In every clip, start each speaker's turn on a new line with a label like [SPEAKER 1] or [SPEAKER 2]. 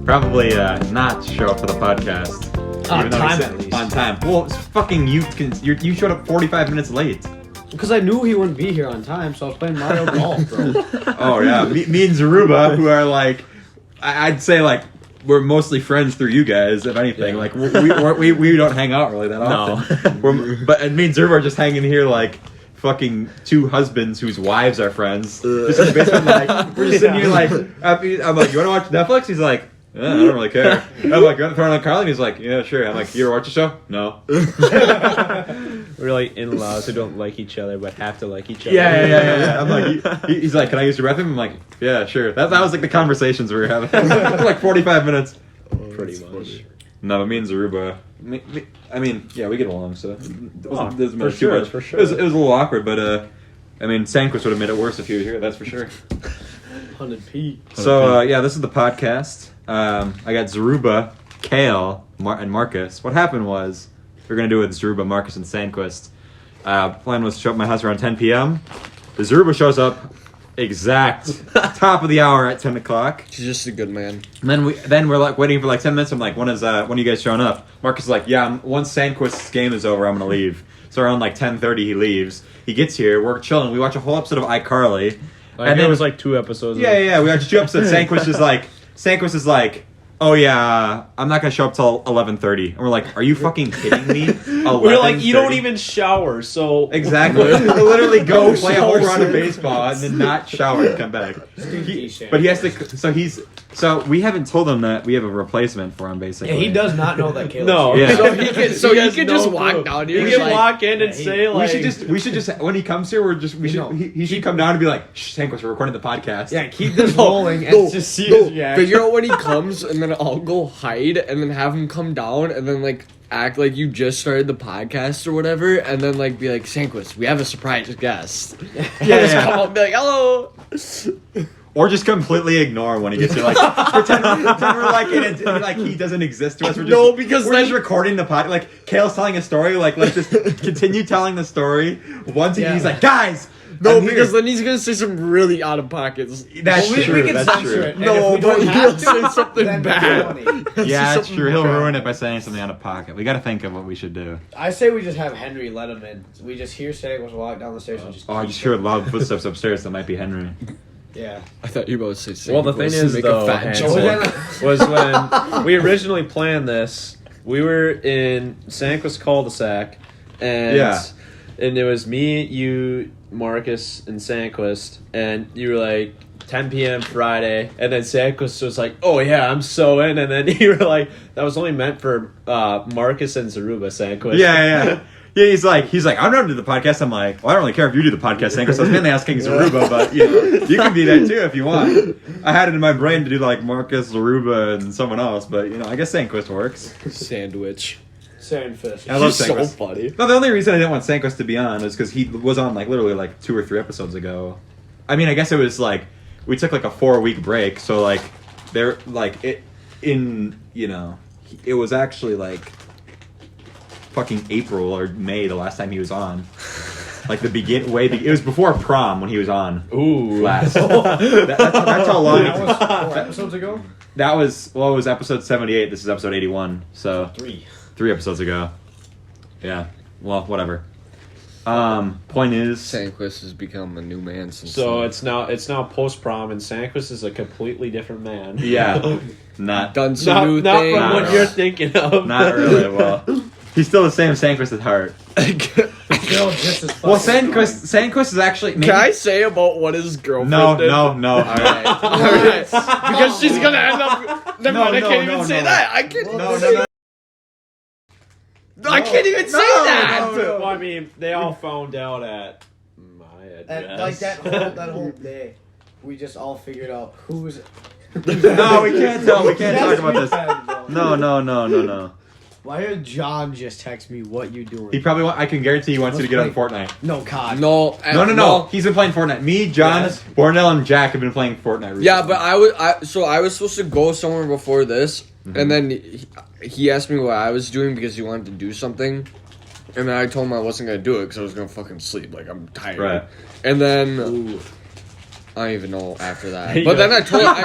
[SPEAKER 1] Probably not show up for the podcast.
[SPEAKER 2] On time, at least.
[SPEAKER 1] On time. Well, it's fucking you showed up 45 minutes late.
[SPEAKER 2] Because I knew he wouldn't be here on time, so I was playing Mario Golf, bro.
[SPEAKER 1] Oh, yeah. Me and Zaruba, who are like, I'd say like, we're mostly friends through you guys, if anything. Yeah. Like, we don't hang out really that often. No. But me and Zaruba are just hanging here like fucking two husbands whose wives are friends. Just in the basement, like, we're just sitting here like, I'm like, you want to watch Netflix? He's like, I don't really care. I'm like, you want to turn on Carly? And he's like, yeah, sure. I'm like, you ever watch the show? No.
[SPEAKER 3] We're like in-laws who don't like each other but have to like each other.
[SPEAKER 1] Yeah. I'm like, he's like, can I use your bathroom? I'm like, yeah, sure. That was like the conversations we were having. For like 45 minutes.
[SPEAKER 3] Pretty much.
[SPEAKER 1] No, but me and Zaruba, I mean, yeah, we get along, so it wasn't
[SPEAKER 3] for
[SPEAKER 1] too much.
[SPEAKER 3] For sure.
[SPEAKER 1] It was a little awkward, but I mean, Sandquist would have made it worse if he was here, that's for sure.
[SPEAKER 2] 100 Pete.
[SPEAKER 1] So, yeah, this is the podcast. I got Zaruba, Kale, and Marcus. What happened was, we were going to do it with Zaruba, Marcus, and Sandquist. Plan was to show up at my house around 10 p.m. The Zaruba shows up exact top of the hour at 10 o'clock.
[SPEAKER 4] She's just a good man.
[SPEAKER 1] And then we're like waiting for like 10 minutes. I'm like, when are you guys showing up? Marcus is like, yeah, once Sandquist's game is over, I'm going to leave. So around like 10:30 he leaves. He gets here, we're chilling. We watch a whole episode of iCarly.
[SPEAKER 3] And then it was like 2 episodes.
[SPEAKER 1] Yeah. We watched 2 episodes. Sandquist is like, oh yeah, I'm not gonna show up till 11:30. And we're like, are you fucking kidding me?
[SPEAKER 3] We're like, you don't even shower, so
[SPEAKER 1] exactly. We'll literally go play a whole round of baseball and then not shower and come back. But he has to. So we haven't told him that we have a replacement for him, basically.
[SPEAKER 2] Yeah, he does not know that Kale.
[SPEAKER 3] No.
[SPEAKER 1] Yeah.
[SPEAKER 4] So he can just walk down here.
[SPEAKER 3] He can walk in and say like,
[SPEAKER 1] we should just when he comes here, he should come down and be like, shh, Sandquist, we're recording the podcast.
[SPEAKER 2] Yeah, keep this rolling and just see his reaction.
[SPEAKER 4] Figure out when he comes, and then I'll go hide, and then have him come down, and then like act like you just started the podcast or whatever, and then like be like, Sandquist, we have a surprise guest.
[SPEAKER 1] Yeah.
[SPEAKER 4] Come up and be like, hello.
[SPEAKER 1] Or just completely ignore him when he gets here. Like pretend we're like in it, like he doesn't exist to us. We're just recording the pod. Like Kale's telling a story. Like let's just continue telling the story. Once he's like, guys.
[SPEAKER 4] No, because then he's gonna say some really out of pockets.
[SPEAKER 1] That's true.
[SPEAKER 2] We can censor it.
[SPEAKER 4] No, but he'll say something bad.
[SPEAKER 1] Yeah, that's true. He'll ruin it by saying something out of pocket. We got to think of what we should do.
[SPEAKER 2] I say we just have Henry let him in. We just hear Sandquist walk down the stairs and just.
[SPEAKER 1] I just heard loud footsteps upstairs. That might be Henry.
[SPEAKER 2] Yeah.
[SPEAKER 4] I thought you were about to say.
[SPEAKER 3] Well, the thing is, though, was when we originally planned this, we were in Sandquist cul-de-sac, and it was me, you, Marcus, and Sandquist, and you were like, 10 p.m. Friday, and then Sandquist was like, oh yeah, I'm so in, and then you were like, that was only meant for Marcus and Zaruba, Sandquist.
[SPEAKER 1] Yeah. Yeah, he's like, I'm not to do the podcast. I'm like, well, I don't really care if you do the podcast, Sandquist. I was mainly asking Zaruba, but you can be there too if you want. I had it in my brain to do like Marcus, Zaruba, and someone else, but I guess Sandquist works.
[SPEAKER 4] Sandwich.
[SPEAKER 2] Sandfish.
[SPEAKER 1] I love
[SPEAKER 4] He's
[SPEAKER 1] Sandquist.
[SPEAKER 4] so funny.
[SPEAKER 1] No, the only reason I didn't want Sandquist to be on is because he was on like literally like 2 or 3 episodes ago. I mean, I guess it was like we took like a 4-week break, so like there like it was actually like fucking April or May the last time he was on. Like it was before prom when he was on.
[SPEAKER 3] Ooh.
[SPEAKER 1] Last. That's how long.
[SPEAKER 2] That was 4 episodes ago?
[SPEAKER 1] It was episode 78. This is episode 81. So 3 episodes ago. Yeah. Well, whatever. Point is,
[SPEAKER 4] Sandquist has become a new man since.
[SPEAKER 3] So it's now post prom, and Sandquist is a completely different man.
[SPEAKER 1] Yeah. Not
[SPEAKER 4] done some new things.
[SPEAKER 3] Not from what you're thinking of.
[SPEAKER 1] Not really. Well, he's still the same Sandquist at heart.
[SPEAKER 2] Still just as
[SPEAKER 1] Well, Sandquist is actually. Maybe,
[SPEAKER 4] Can I say about what his girlfriend did?
[SPEAKER 1] No.
[SPEAKER 4] All right. Because she's gonna end up. Never mind. I can't even say that. I can't.
[SPEAKER 1] No.
[SPEAKER 4] I can't even say that.
[SPEAKER 3] Well, I mean, they all found out at my address.
[SPEAKER 2] Like that whole day, we just all figured out who's.
[SPEAKER 1] No, we can't tell. We can't talk about this. No.
[SPEAKER 2] Why did John just text me what you doing?
[SPEAKER 1] He probably I can guarantee he wants you to get on Fortnite.
[SPEAKER 2] No, God.
[SPEAKER 1] No. He's been playing Fortnite. Me, John, Bornell, and Jack have been playing Fortnite recently.
[SPEAKER 4] Yeah, but I was supposed to go somewhere before this, and then he asked me what I was doing because he wanted to do something, and then I told him I wasn't gonna do it because I was gonna fucking sleep. Like, I'm tired.
[SPEAKER 1] Right.
[SPEAKER 4] And then I don't even know after that. But then I told him I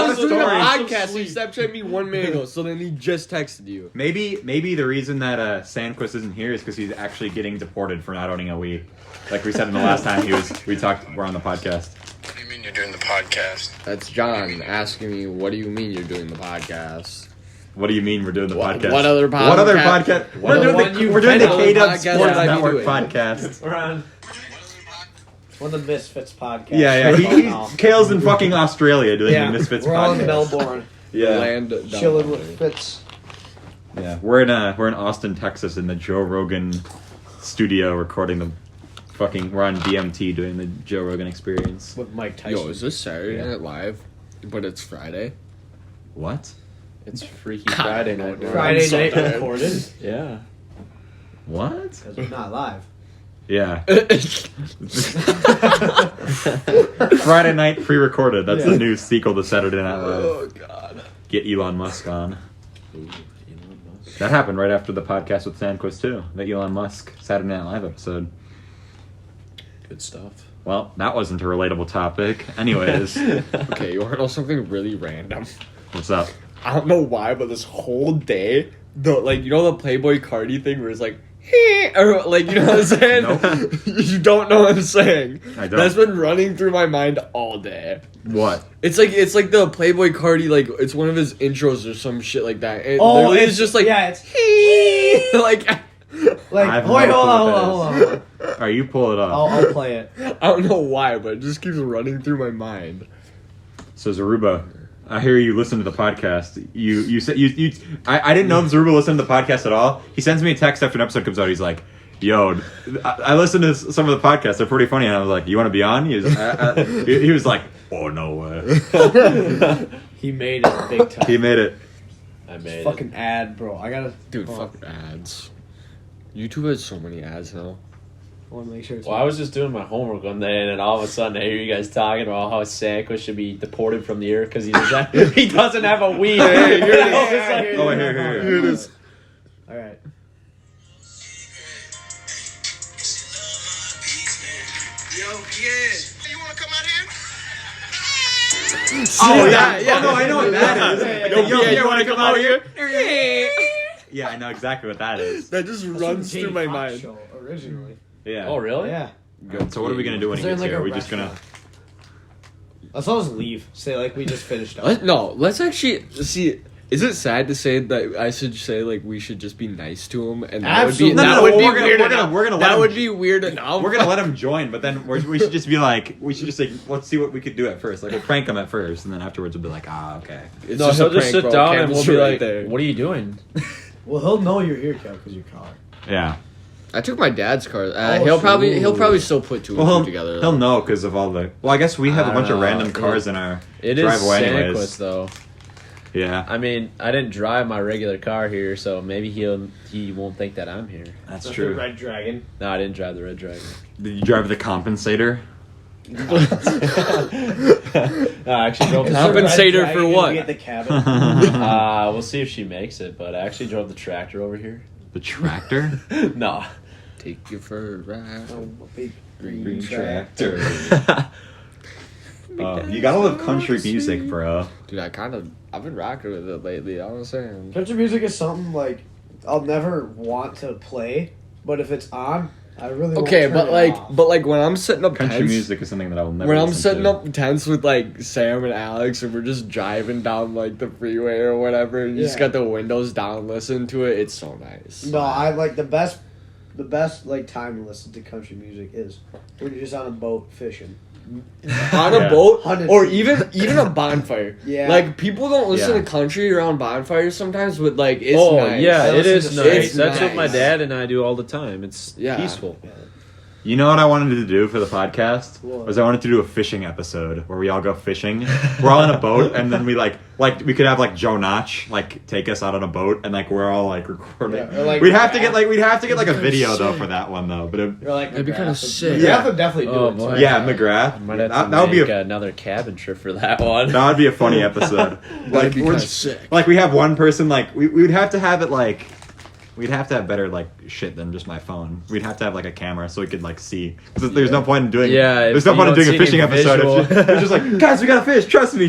[SPEAKER 4] was doing a podcast. He Snapchatted me 1 minute ago, so then he just texted you.
[SPEAKER 1] Maybe the reason that Sandquist isn't here is because he's actually getting deported for not owning a Wii. Like we said in the last time we're on the podcast.
[SPEAKER 5] What do you mean you're doing the podcast?
[SPEAKER 4] That's John asking me, what do you mean you're doing the podcast?
[SPEAKER 1] What do you mean we're doing the podcast?
[SPEAKER 4] What other podcast?
[SPEAKER 1] What other podcast? We're doing the K-Dub Sports Network podcast.
[SPEAKER 3] We're on
[SPEAKER 2] One of the Misfits podcast.
[SPEAKER 1] Yeah. Kale's in fucking Australia doing the Misfits
[SPEAKER 2] we're
[SPEAKER 1] podcast.
[SPEAKER 2] We're on Melbourne.
[SPEAKER 1] Yeah.
[SPEAKER 4] Land
[SPEAKER 2] chilling with Fitz.
[SPEAKER 1] Yeah. We're in Austin, Texas in the Joe Rogan studio recording the fucking... We're on DMT doing the Joe Rogan experience.
[SPEAKER 2] With Mike Tyson.
[SPEAKER 4] Yo, is this Saturday Night Live? But it's Friday?
[SPEAKER 1] What?
[SPEAKER 3] It's Freaky Friday night.
[SPEAKER 2] Friday night recorded.
[SPEAKER 3] Yeah.
[SPEAKER 1] What?
[SPEAKER 2] Because we're not live.
[SPEAKER 1] Yeah. Friday night pre-recorded. That's the new sequel to Saturday Night Live.
[SPEAKER 4] Oh, God.
[SPEAKER 1] Get Elon Musk on. That happened right after the podcast with Sandquist, too. The Elon Musk Saturday Night Live episode.
[SPEAKER 3] Good stuff.
[SPEAKER 1] Well, that wasn't a relatable topic. Anyways.
[SPEAKER 4] Okay, you want to know something really random?
[SPEAKER 1] What's up?
[SPEAKER 4] I don't know why, but this whole day, the Playboy Cardi thing where it's like, or like, you know what I'm saying?
[SPEAKER 1] Nope.
[SPEAKER 4] You don't know what I'm saying.
[SPEAKER 1] I don't.
[SPEAKER 4] That's been running through my mind all day.
[SPEAKER 1] What?
[SPEAKER 4] It's like the Playboy Cardi, like, it's one of his intros or some shit like that. It's just like,
[SPEAKER 2] yeah, it's
[SPEAKER 4] like,
[SPEAKER 2] hold on.
[SPEAKER 1] Alright, you pull it up.
[SPEAKER 2] I'll play it.
[SPEAKER 4] I don't know why, but it just keeps running through my mind.
[SPEAKER 1] So Zaruba, I hear you listen to the podcast. You said I didn't know Zaruba listened to the podcast at all. He sends me a text after an episode comes out. He's like, "Yo, I listened to some of the podcasts. They're pretty funny." And I was like, "You want to be on?" He was like, "Oh no way."
[SPEAKER 2] He made it big time.
[SPEAKER 1] He made it.
[SPEAKER 3] I made
[SPEAKER 2] fucking ad, bro. I gotta.
[SPEAKER 4] Dude, fuck ads. YouTube has so many ads now.
[SPEAKER 2] I want to make sure it's.
[SPEAKER 3] Well, I was just doing my homework one day, and then all of a sudden I hear you guys talking about how Sandquist should be deported from the earth because he doesn't have a Wii.
[SPEAKER 4] Hey, here it is.
[SPEAKER 1] Oh, here it is.
[SPEAKER 2] All right.
[SPEAKER 5] Yo, yeah. You want to come out here?
[SPEAKER 1] Oh yeah. Oh no, I know what that is.
[SPEAKER 4] Yo, you want to come out here?
[SPEAKER 1] Yeah, I know exactly what that is.
[SPEAKER 4] That just runs through my mind.
[SPEAKER 2] Show originally.
[SPEAKER 1] Yeah.
[SPEAKER 3] Oh, really?
[SPEAKER 2] Yeah.
[SPEAKER 1] Good. So what are we gonna do when he gets here? Are we just gonna?
[SPEAKER 2] Let's all just leave. Say like we just finished up.
[SPEAKER 4] Let's actually see. Is it sad to say that I should say like we should just be nice to him and that
[SPEAKER 2] Absolutely.
[SPEAKER 4] would be weird.
[SPEAKER 1] We're gonna let
[SPEAKER 4] that
[SPEAKER 1] him,
[SPEAKER 4] would be weird enough.
[SPEAKER 1] We're gonna let him join, but then we should just be like, let's see what we could do at first. Like we'll prank him at first, and then afterwards we'll be like, okay.
[SPEAKER 4] It's
[SPEAKER 3] No, he'll
[SPEAKER 4] a
[SPEAKER 3] just
[SPEAKER 4] prank,
[SPEAKER 3] sit
[SPEAKER 4] bro.
[SPEAKER 3] down and we'll
[SPEAKER 4] Camera's
[SPEAKER 3] be
[SPEAKER 4] right
[SPEAKER 3] like,
[SPEAKER 4] there.
[SPEAKER 3] "What are you doing?"
[SPEAKER 2] Well, he'll know you're here, Kel, because you're calling.
[SPEAKER 1] Yeah.
[SPEAKER 4] I took my dad's car. He'll probably still put two and two together.
[SPEAKER 1] He'll know because of all the. Well, I guess we have a bunch of random cars in our driveway, anyways.
[SPEAKER 3] Sandquist, though.
[SPEAKER 1] Yeah.
[SPEAKER 3] I mean, I didn't drive my regular car here, so maybe he won't think that I'm here.
[SPEAKER 1] That's
[SPEAKER 2] The
[SPEAKER 1] true.
[SPEAKER 2] Red Dragon.
[SPEAKER 3] No, I didn't drive the Red Dragon.
[SPEAKER 1] Did you drive the compensator?
[SPEAKER 3] No, I actually drove
[SPEAKER 4] Compensator for what?
[SPEAKER 2] Get the cabin.
[SPEAKER 3] we'll see if she makes it, but I actually drove the tractor over here.
[SPEAKER 1] The tractor?
[SPEAKER 3] No.
[SPEAKER 4] Take you for a ride.
[SPEAKER 2] Big
[SPEAKER 1] Green tractor. You gotta love country music, bro.
[SPEAKER 4] Dude, I've been rocking with it lately. I was saying.
[SPEAKER 2] Country music is something like I'll never want to play, but if it's on, I really won't
[SPEAKER 4] Okay,
[SPEAKER 2] turn
[SPEAKER 4] but
[SPEAKER 2] it off.
[SPEAKER 4] like when I'm setting up
[SPEAKER 1] Country
[SPEAKER 4] tents,
[SPEAKER 1] music is something that I will never
[SPEAKER 4] when I'm
[SPEAKER 1] listen
[SPEAKER 4] setting
[SPEAKER 1] to.
[SPEAKER 4] up tents with like Sam and Alex, and we're just driving down like the freeway or whatever, and you just got the windows down, listen to it. It's so nice.
[SPEAKER 2] No, I like the best like time to listen to country music is when you're just on a boat fishing.
[SPEAKER 4] On a boat,
[SPEAKER 2] Hunting
[SPEAKER 4] or
[SPEAKER 2] season.
[SPEAKER 4] even a bonfire.
[SPEAKER 2] Yeah.
[SPEAKER 4] Like people don't listen
[SPEAKER 1] Yeah.
[SPEAKER 4] to country around bonfires sometimes, but like it's
[SPEAKER 3] Oh,
[SPEAKER 4] nice.
[SPEAKER 3] yeah, it
[SPEAKER 2] listen
[SPEAKER 3] is
[SPEAKER 2] to
[SPEAKER 3] nice.
[SPEAKER 4] It's
[SPEAKER 3] That's what my
[SPEAKER 4] nice.
[SPEAKER 3] dad and I do all the time. It's
[SPEAKER 4] Yeah.
[SPEAKER 3] peaceful.
[SPEAKER 1] You know what I wanted to do for the podcast?
[SPEAKER 2] What?
[SPEAKER 1] Was I wanted to do a fishing episode where we all go fishing. We're all in a boat, and then we like we could have like Joe Notch like take us out on a boat, and like we're all like recording.
[SPEAKER 2] Yeah, or, like,
[SPEAKER 1] we'd have to get like a video though for that one though. But
[SPEAKER 2] You're like
[SPEAKER 4] That'd be kinda sick.
[SPEAKER 2] McGrath would definitely do
[SPEAKER 3] Oh,
[SPEAKER 2] it.
[SPEAKER 3] boy.
[SPEAKER 2] too.
[SPEAKER 1] yeah, McGrath.
[SPEAKER 3] Might have to
[SPEAKER 1] That would be
[SPEAKER 3] make another cabin trip for that one.
[SPEAKER 1] that would be a funny episode.
[SPEAKER 4] That'd be
[SPEAKER 1] we're
[SPEAKER 4] kinda
[SPEAKER 1] just-
[SPEAKER 4] sick.
[SPEAKER 1] Like we have one person like we would have to have it like. We'd have to have better like shit than just my phone. We'd have to have like a camera so we could like see. Because there's no point in doing.
[SPEAKER 3] Yeah,
[SPEAKER 1] There's
[SPEAKER 3] if
[SPEAKER 1] no
[SPEAKER 3] you
[SPEAKER 1] point in
[SPEAKER 3] don't
[SPEAKER 1] doing a
[SPEAKER 3] see
[SPEAKER 1] fishing
[SPEAKER 3] any
[SPEAKER 1] episode.
[SPEAKER 3] visual.
[SPEAKER 1] If you're just like, guys, we gotta fish. Trust me.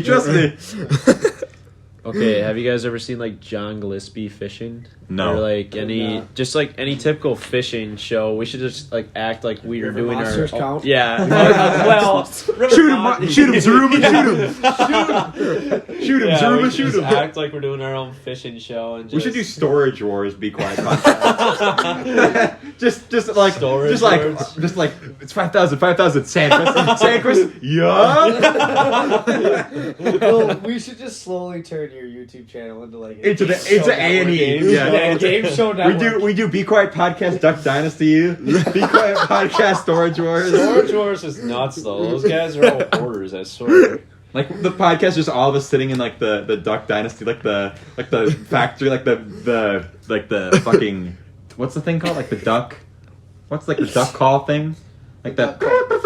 [SPEAKER 3] Okay, have you guys ever seen like John Gillespie fishing?
[SPEAKER 1] No.
[SPEAKER 3] Or like any
[SPEAKER 2] No.
[SPEAKER 3] just like any typical fishing show. We should just like act like we are
[SPEAKER 2] River
[SPEAKER 3] doing
[SPEAKER 2] Monsters
[SPEAKER 3] our
[SPEAKER 2] count?
[SPEAKER 3] Yeah. Well,
[SPEAKER 1] Shoot him, Zaruba, shoot him,
[SPEAKER 3] yeah,
[SPEAKER 1] Zaruba,
[SPEAKER 3] we
[SPEAKER 1] shoot
[SPEAKER 3] should
[SPEAKER 1] him.
[SPEAKER 3] just act like we're doing our own fishing show and just
[SPEAKER 1] We should do Storage Wars. Be quiet. Podcast. just like,
[SPEAKER 3] Storage
[SPEAKER 1] just like,
[SPEAKER 3] Wars.
[SPEAKER 1] just like it's 5,000, Sandquist, yeah.
[SPEAKER 2] Well, we should just slowly turn your YouTube channel into like
[SPEAKER 1] Into A&E.
[SPEAKER 2] Yeah, game show network.
[SPEAKER 1] We do Be Quiet Podcast, Duck Dynasty. Be Quiet Podcast, Storage Wars.
[SPEAKER 3] Storage Wars is nuts though. Those guys are all hoarders, I swear.
[SPEAKER 1] Like the podcast, just all of us sitting in like the Duck Dynasty, like the factory, like the fucking what's the thing called? Like the duck. What's like the duck call thing? Like that.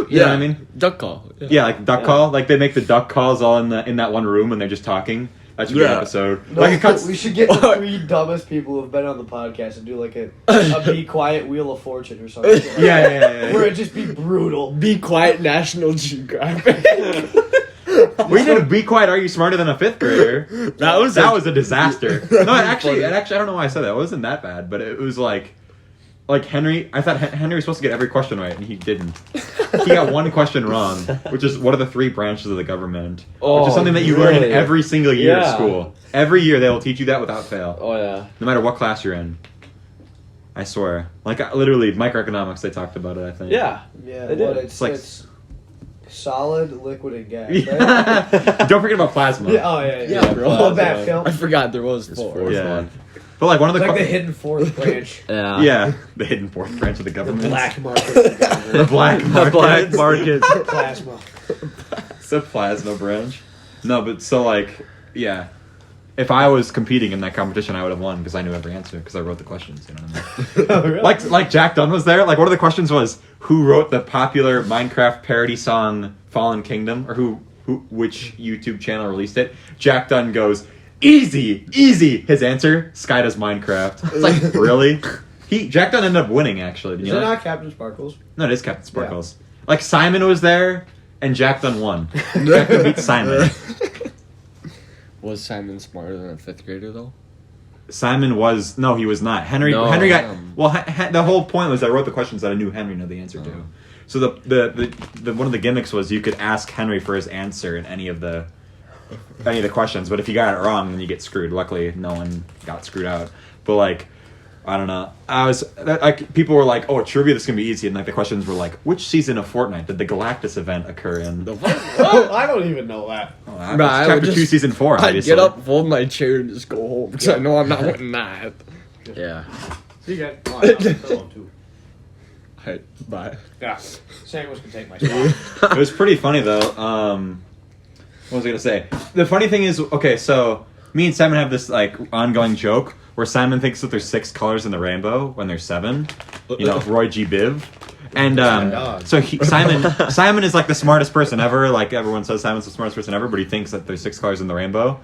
[SPEAKER 1] You know what I mean?
[SPEAKER 4] Duck call.
[SPEAKER 1] Yeah, like duck call. Like they make the duck calls all in that one room and they're just talking. That should be an
[SPEAKER 4] Yeah.
[SPEAKER 1] episode.
[SPEAKER 2] No,
[SPEAKER 1] Like it cuts.
[SPEAKER 2] we should get the 3 dumbest people who've been on the podcast and do like a Be Quiet Wheel of Fortune or something. Like
[SPEAKER 1] Yeah.
[SPEAKER 2] Where it just be brutal.
[SPEAKER 4] Be quiet, National Geographic.
[SPEAKER 1] We did a Be Quiet. Are you smarter than a 5th grader?
[SPEAKER 4] That was
[SPEAKER 1] a disaster. No, actually, I don't know why I said that. It wasn't that bad, but it was like Henry. I thought Henry was supposed to get every question right, and he didn't. He got one question wrong, which is what are the 3 branches of the government? Which
[SPEAKER 3] Oh,
[SPEAKER 1] is something that you learn in
[SPEAKER 3] really?
[SPEAKER 1] every single year of
[SPEAKER 3] Yeah.
[SPEAKER 1] school. Every year they will teach you that without fail,
[SPEAKER 3] Oh yeah.
[SPEAKER 1] no matter what class you're in. I swear, like literally microeconomics. They talked about it. I think.
[SPEAKER 3] Yeah.
[SPEAKER 2] Yeah,
[SPEAKER 3] They did.
[SPEAKER 2] what
[SPEAKER 1] It's like-
[SPEAKER 2] it's solid, liquid, and gas.
[SPEAKER 1] Yeah.
[SPEAKER 2] Right?
[SPEAKER 1] Don't forget about plasma.
[SPEAKER 2] Yeah, oh yeah,
[SPEAKER 4] Yeah, bro.
[SPEAKER 2] Oh, bad film.
[SPEAKER 4] I forgot there was
[SPEAKER 3] It's
[SPEAKER 4] 4.
[SPEAKER 3] four.
[SPEAKER 1] Yeah. But like one of
[SPEAKER 2] It's
[SPEAKER 1] the
[SPEAKER 2] like the hidden 4th branch.
[SPEAKER 3] Yeah.
[SPEAKER 1] yeah, the hidden 4th branch of the government.
[SPEAKER 2] Black market.
[SPEAKER 1] The black market.
[SPEAKER 3] Black market.
[SPEAKER 2] Plasma.
[SPEAKER 1] It's a plasma branch. No, but so like, yeah. If I was competing in that competition, I would have won because I knew every answer because I wrote the questions. You know what I mean? Like Jack Dunn was there. Like one of the questions was who wrote the popular Minecraft parody song Fallen Kingdom, or which YouTube channel released it. Jack Dunn goes, easy. His answer, Sky does Minecraft. It's like, really? Jack Dunn ended up winning actually. Did
[SPEAKER 2] Is
[SPEAKER 1] you
[SPEAKER 2] it
[SPEAKER 1] know?
[SPEAKER 2] not Captain Sparkles?
[SPEAKER 1] No, it is Captain Sparkles. Like Simon was there and Jack Dunn won. Jack Dunn beat Simon.
[SPEAKER 4] Was Simon smarter than a 5th grader though?
[SPEAKER 1] Simon was he was not. Henry
[SPEAKER 4] No,
[SPEAKER 1] got
[SPEAKER 4] damn.
[SPEAKER 1] well. The whole point was I wrote the questions that I knew Henry knew the answer to. So the one of the gimmicks was you could ask Henry for his answer in any of the questions, but if you got it wrong, then you get screwed. Luckily, no one got screwed out. But like, I don't know. People were like, "Oh, trivia, this is gonna be easy," and like the questions were like, "Which season of Fortnite did the Galactus event occur in?"
[SPEAKER 2] I don't even know that.
[SPEAKER 1] Oh,
[SPEAKER 4] Nah,
[SPEAKER 1] that's
[SPEAKER 4] I would
[SPEAKER 1] chapter 2,
[SPEAKER 4] just-
[SPEAKER 1] season 4.
[SPEAKER 4] I'd
[SPEAKER 1] Obviously.
[SPEAKER 4] get up, fold my chair, and just go home because I know I'm not winning that.
[SPEAKER 3] Yeah.
[SPEAKER 2] See you guys. Oh, I have a pillow, too.
[SPEAKER 4] Alright, bye.
[SPEAKER 2] Yeah. Sandwich can take my spot.
[SPEAKER 1] It was pretty funny though. What was I gonna say? The funny thing is, okay, so me and Simon have this like ongoing joke where Simon thinks that there's 6 colors in the rainbow when there's 7. You know, Roy G. Biv. And so Simon is like the smartest person ever. Like everyone says Simon's the smartest person ever, but he thinks that there's 6 colors in the rainbow.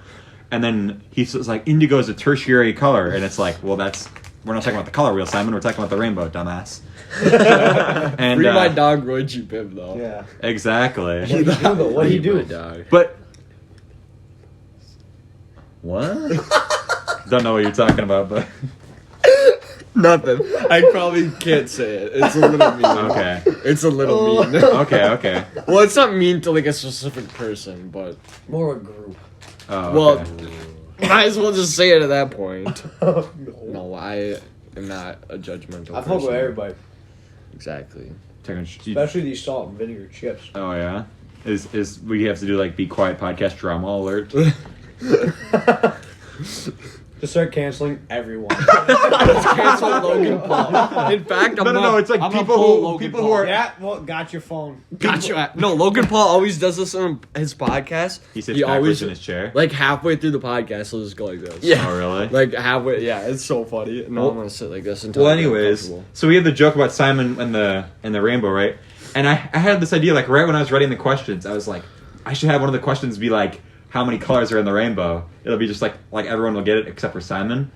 [SPEAKER 1] And then he says like indigo is a tertiary color, and it's like, well, we're not talking about the color wheel, Simon. We're talking about the rainbow, dumbass. And
[SPEAKER 4] Free my dog Roy G. Biv though.
[SPEAKER 2] Yeah.
[SPEAKER 1] exactly.
[SPEAKER 2] What do you do?
[SPEAKER 3] My dog.
[SPEAKER 1] But what? Don't know what you're talking about, but
[SPEAKER 4] Nothing. I probably can't say it. It's a little mean.
[SPEAKER 1] okay,
[SPEAKER 4] It's a little mean.
[SPEAKER 1] okay.
[SPEAKER 4] Well, it's not mean to like a specific person, but
[SPEAKER 2] More a group.
[SPEAKER 1] Oh,
[SPEAKER 4] well,
[SPEAKER 1] okay.
[SPEAKER 4] might as well just say it at that point. No, I am not a judgmental
[SPEAKER 2] I
[SPEAKER 4] person.
[SPEAKER 2] fuck with everybody,
[SPEAKER 4] Exactly.
[SPEAKER 2] especially these salt and vinegar chips.
[SPEAKER 1] Oh yeah, is we have to do like Be Quiet podcast drama alert?
[SPEAKER 2] Just start canceling everyone.
[SPEAKER 4] Let's cancel Logan Paul. In fact,
[SPEAKER 1] No. It's like
[SPEAKER 4] I'm gonna
[SPEAKER 1] people
[SPEAKER 4] pull
[SPEAKER 1] who
[SPEAKER 4] Logan
[SPEAKER 1] people
[SPEAKER 4] Paul.
[SPEAKER 1] who are.
[SPEAKER 2] Yeah, well, got your phone.
[SPEAKER 4] Gotcha. No, Logan Paul always does this on his podcast.
[SPEAKER 1] He sits backwards
[SPEAKER 4] always
[SPEAKER 1] in his chair.
[SPEAKER 4] like halfway through the podcast, he'll just go like this.
[SPEAKER 1] Oh, really?
[SPEAKER 4] Like halfway. Yeah, it's so funny. No, I'm gonna sit like this until.
[SPEAKER 1] Well,
[SPEAKER 4] I get
[SPEAKER 1] anyways,
[SPEAKER 4] comfortable.
[SPEAKER 1] so we had the joke about Simon and the rainbow, right? And I had this idea, like right when I was writing the questions, I was like, I should have one of the questions be like, how many colors are in the rainbow? It'll be just like everyone will get it except for Simon.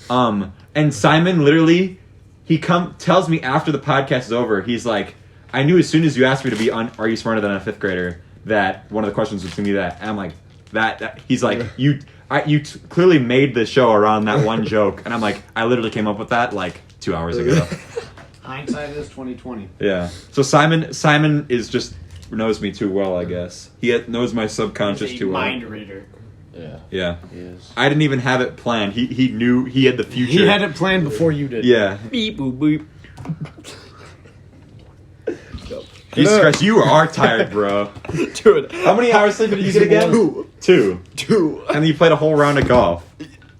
[SPEAKER 1] And Simon literally, he tells me after the podcast is over, he's like, I knew as soon as you asked me to be on Are You Smarter Than a Fifth Grader that one of the questions was gonna be that. And I'm like, that he's like, you clearly made the show around that one joke, and I'm like, I literally came up with that like 2 hours ago.
[SPEAKER 2] Hindsight is 20/20.
[SPEAKER 1] Yeah. So Simon is just knows me too well, I guess. He knows my subconscious
[SPEAKER 2] He's a
[SPEAKER 1] too well.
[SPEAKER 2] mind reader.
[SPEAKER 3] Yeah.
[SPEAKER 1] Yeah.
[SPEAKER 3] He is.
[SPEAKER 1] I didn't even have it planned. He knew he had the future.
[SPEAKER 2] He had it planned before you did.
[SPEAKER 1] Yeah.
[SPEAKER 4] Beep boop beep.
[SPEAKER 1] Jesus Christ, you are tired, bro.
[SPEAKER 4] Dude,
[SPEAKER 1] How many hours sleep did you get again? Two. And then you played a whole round of golf.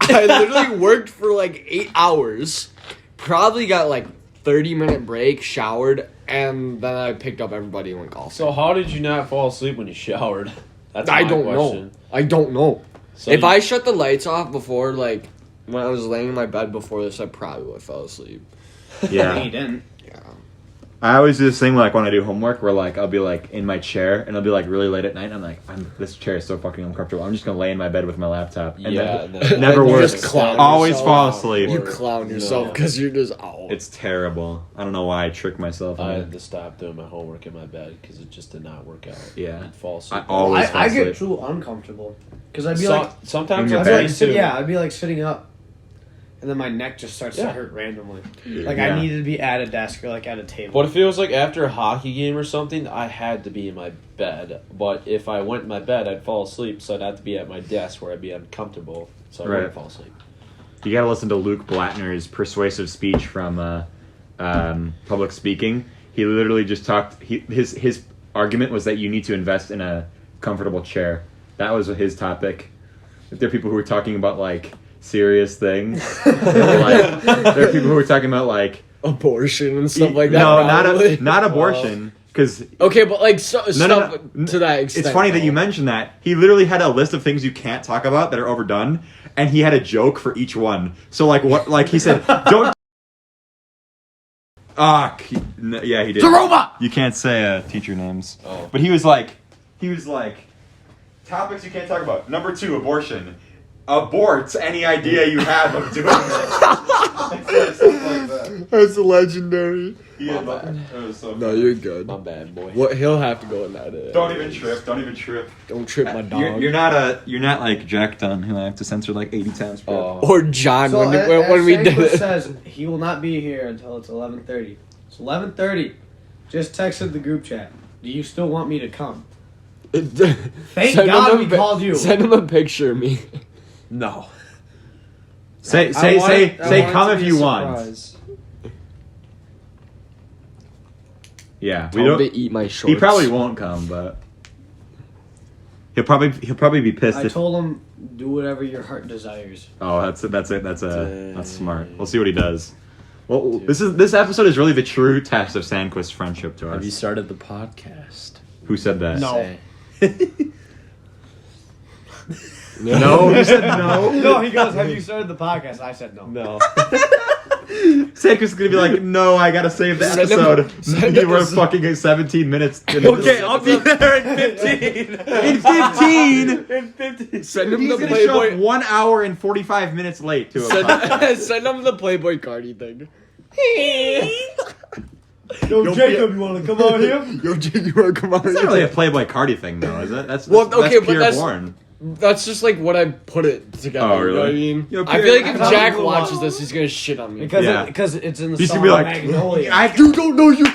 [SPEAKER 4] I literally worked for like 8 hours. Probably got like 30-minute break, showered, and then I picked up everybody and went golfing.
[SPEAKER 3] So how did you not fall asleep when you showered? That's
[SPEAKER 4] I
[SPEAKER 3] my
[SPEAKER 4] don't
[SPEAKER 3] question.
[SPEAKER 4] know. I don't know.
[SPEAKER 3] So
[SPEAKER 4] if
[SPEAKER 3] you-
[SPEAKER 4] I shut the lights off before, like, when I was laying in my bed before this, I probably would have fell asleep.
[SPEAKER 1] Yeah.
[SPEAKER 2] He didn't.
[SPEAKER 4] Yeah.
[SPEAKER 1] I always do this thing like when I do homework where like I'll be like in my chair and I'll be like really late at night and I'm like, this chair is so fucking uncomfortable. I'm just gonna lay in my bed with my laptop. And
[SPEAKER 3] Yeah,
[SPEAKER 1] that never
[SPEAKER 4] You
[SPEAKER 1] works.
[SPEAKER 4] just clown
[SPEAKER 1] Always
[SPEAKER 4] yourself.
[SPEAKER 1] fall asleep.
[SPEAKER 4] You clown yourself because you're just out.
[SPEAKER 1] It's terrible. I don't know why I trick myself.
[SPEAKER 3] I
[SPEAKER 1] in
[SPEAKER 3] had
[SPEAKER 1] it.
[SPEAKER 3] to stop doing my homework in my bed because it just did not work out.
[SPEAKER 1] Yeah.
[SPEAKER 3] I'd fall asleep.
[SPEAKER 1] I always fall
[SPEAKER 2] I
[SPEAKER 1] asleep.
[SPEAKER 2] get too uncomfortable because I'd be
[SPEAKER 3] So-
[SPEAKER 2] like,
[SPEAKER 3] sometimes
[SPEAKER 1] In your
[SPEAKER 3] I
[SPEAKER 2] I'd be
[SPEAKER 1] bed?
[SPEAKER 2] like
[SPEAKER 3] think too.
[SPEAKER 2] yeah, I'd be like sitting up, and then my neck just starts to
[SPEAKER 3] Yeah.
[SPEAKER 2] hurt randomly. Like
[SPEAKER 1] Yeah.
[SPEAKER 2] I needed to be at a desk or like at a table.
[SPEAKER 3] But if it was like after a hockey game or something, I had to be in my bed. But if I went in my bed, I'd fall asleep, so I'd have to be at my desk where I'd be uncomfortable, so I
[SPEAKER 1] Right.
[SPEAKER 3] wouldn't fall asleep.
[SPEAKER 1] You gotta listen to Luke Blattner's persuasive speech from public speaking. He literally just talked. His argument was that you need to invest in a comfortable chair. That was his topic. If there are people who were talking about like serious things, there are people who were talking about like
[SPEAKER 4] Abortion and stuff like that.
[SPEAKER 1] No,
[SPEAKER 4] probably.
[SPEAKER 1] not abortion. Because
[SPEAKER 4] Okay, but like stuff
[SPEAKER 1] no.
[SPEAKER 4] to that extent.
[SPEAKER 1] it's funny that you
[SPEAKER 4] though.
[SPEAKER 1] mentioned that. He literally had a list of things you can't talk about that are overdone, and he had a joke for each one. So like what? Like he said, don't. Yeah, he did.
[SPEAKER 2] Zaruba!
[SPEAKER 1] You can't say teacher names.
[SPEAKER 3] Oh.
[SPEAKER 1] But he was like, topics you can't talk about. Number 2, abortion. Abort any idea you have of doing this. Stuff like that.
[SPEAKER 4] That's legendary.
[SPEAKER 1] He had, it was so
[SPEAKER 4] No,
[SPEAKER 1] funny.
[SPEAKER 4] you're good.
[SPEAKER 3] My bad, boy.
[SPEAKER 4] What he'll have to go in that.
[SPEAKER 1] Don't even trip. Don't even trip.
[SPEAKER 4] Don't trip my dog.
[SPEAKER 1] You're not like Jack Dunn, who I have to censor like 80 times per episode.
[SPEAKER 4] Or John
[SPEAKER 2] So
[SPEAKER 4] when we did
[SPEAKER 2] Sandquist
[SPEAKER 4] it.
[SPEAKER 2] says he will not be here until it's 11:30. It's 11:30. Just texted the group chat. Do you still want me to come? Thank
[SPEAKER 4] Send
[SPEAKER 2] God
[SPEAKER 4] him
[SPEAKER 2] we
[SPEAKER 4] a pi-
[SPEAKER 2] called you.
[SPEAKER 4] Send him a picture of me.
[SPEAKER 3] No.
[SPEAKER 1] Say come if you want. Yeah, we
[SPEAKER 4] Tell him
[SPEAKER 1] don't.
[SPEAKER 4] to eat my shorts.
[SPEAKER 1] He probably won't come, but he'll probably be pissed.
[SPEAKER 2] I
[SPEAKER 1] if,
[SPEAKER 2] told him, do whatever your heart desires.
[SPEAKER 1] oh, that's smart. We'll see what he does. Well, this episode is really the true test of Sandquist's friendship to us.
[SPEAKER 3] Have you started the podcast?
[SPEAKER 1] Who said that?
[SPEAKER 2] No.
[SPEAKER 1] No, you said no.
[SPEAKER 2] No, he goes, have you started the podcast? I said no.
[SPEAKER 3] No.
[SPEAKER 1] Sandquist is gonna be like, no, I gotta save the
[SPEAKER 4] Send him-
[SPEAKER 1] episode.
[SPEAKER 4] send
[SPEAKER 1] You
[SPEAKER 4] him-
[SPEAKER 1] were fucking 17 minutes. Into
[SPEAKER 4] Okay, I'll be there in 15.
[SPEAKER 1] in 15.
[SPEAKER 4] Send him
[SPEAKER 1] He's
[SPEAKER 4] the
[SPEAKER 1] gonna show up
[SPEAKER 4] Playboy.
[SPEAKER 1] 1 hour and 45 minutes late to a podcast.
[SPEAKER 4] Send him the Playboy Cardi thing.
[SPEAKER 2] Yo, Jacob, you want to come out here?
[SPEAKER 4] Yo, Jake, you wanna come out
[SPEAKER 1] It's not really a Playboy Cardi thing, though, is it? That's
[SPEAKER 4] Well, okay, but
[SPEAKER 1] pure
[SPEAKER 4] that's-
[SPEAKER 1] born.
[SPEAKER 4] That's just like what I put it together.
[SPEAKER 1] Oh,
[SPEAKER 4] You know what I
[SPEAKER 1] really?
[SPEAKER 4] mean?
[SPEAKER 1] Yo,
[SPEAKER 4] I feel like
[SPEAKER 2] I
[SPEAKER 4] if
[SPEAKER 2] thought
[SPEAKER 4] Jack
[SPEAKER 2] it was
[SPEAKER 4] watches
[SPEAKER 2] a-
[SPEAKER 4] this, he's gonna shit on me.
[SPEAKER 2] Because
[SPEAKER 1] Yeah.
[SPEAKER 2] it's in the
[SPEAKER 1] He's
[SPEAKER 2] song
[SPEAKER 1] gonna be like,
[SPEAKER 2] Magnolia.
[SPEAKER 4] You don't know you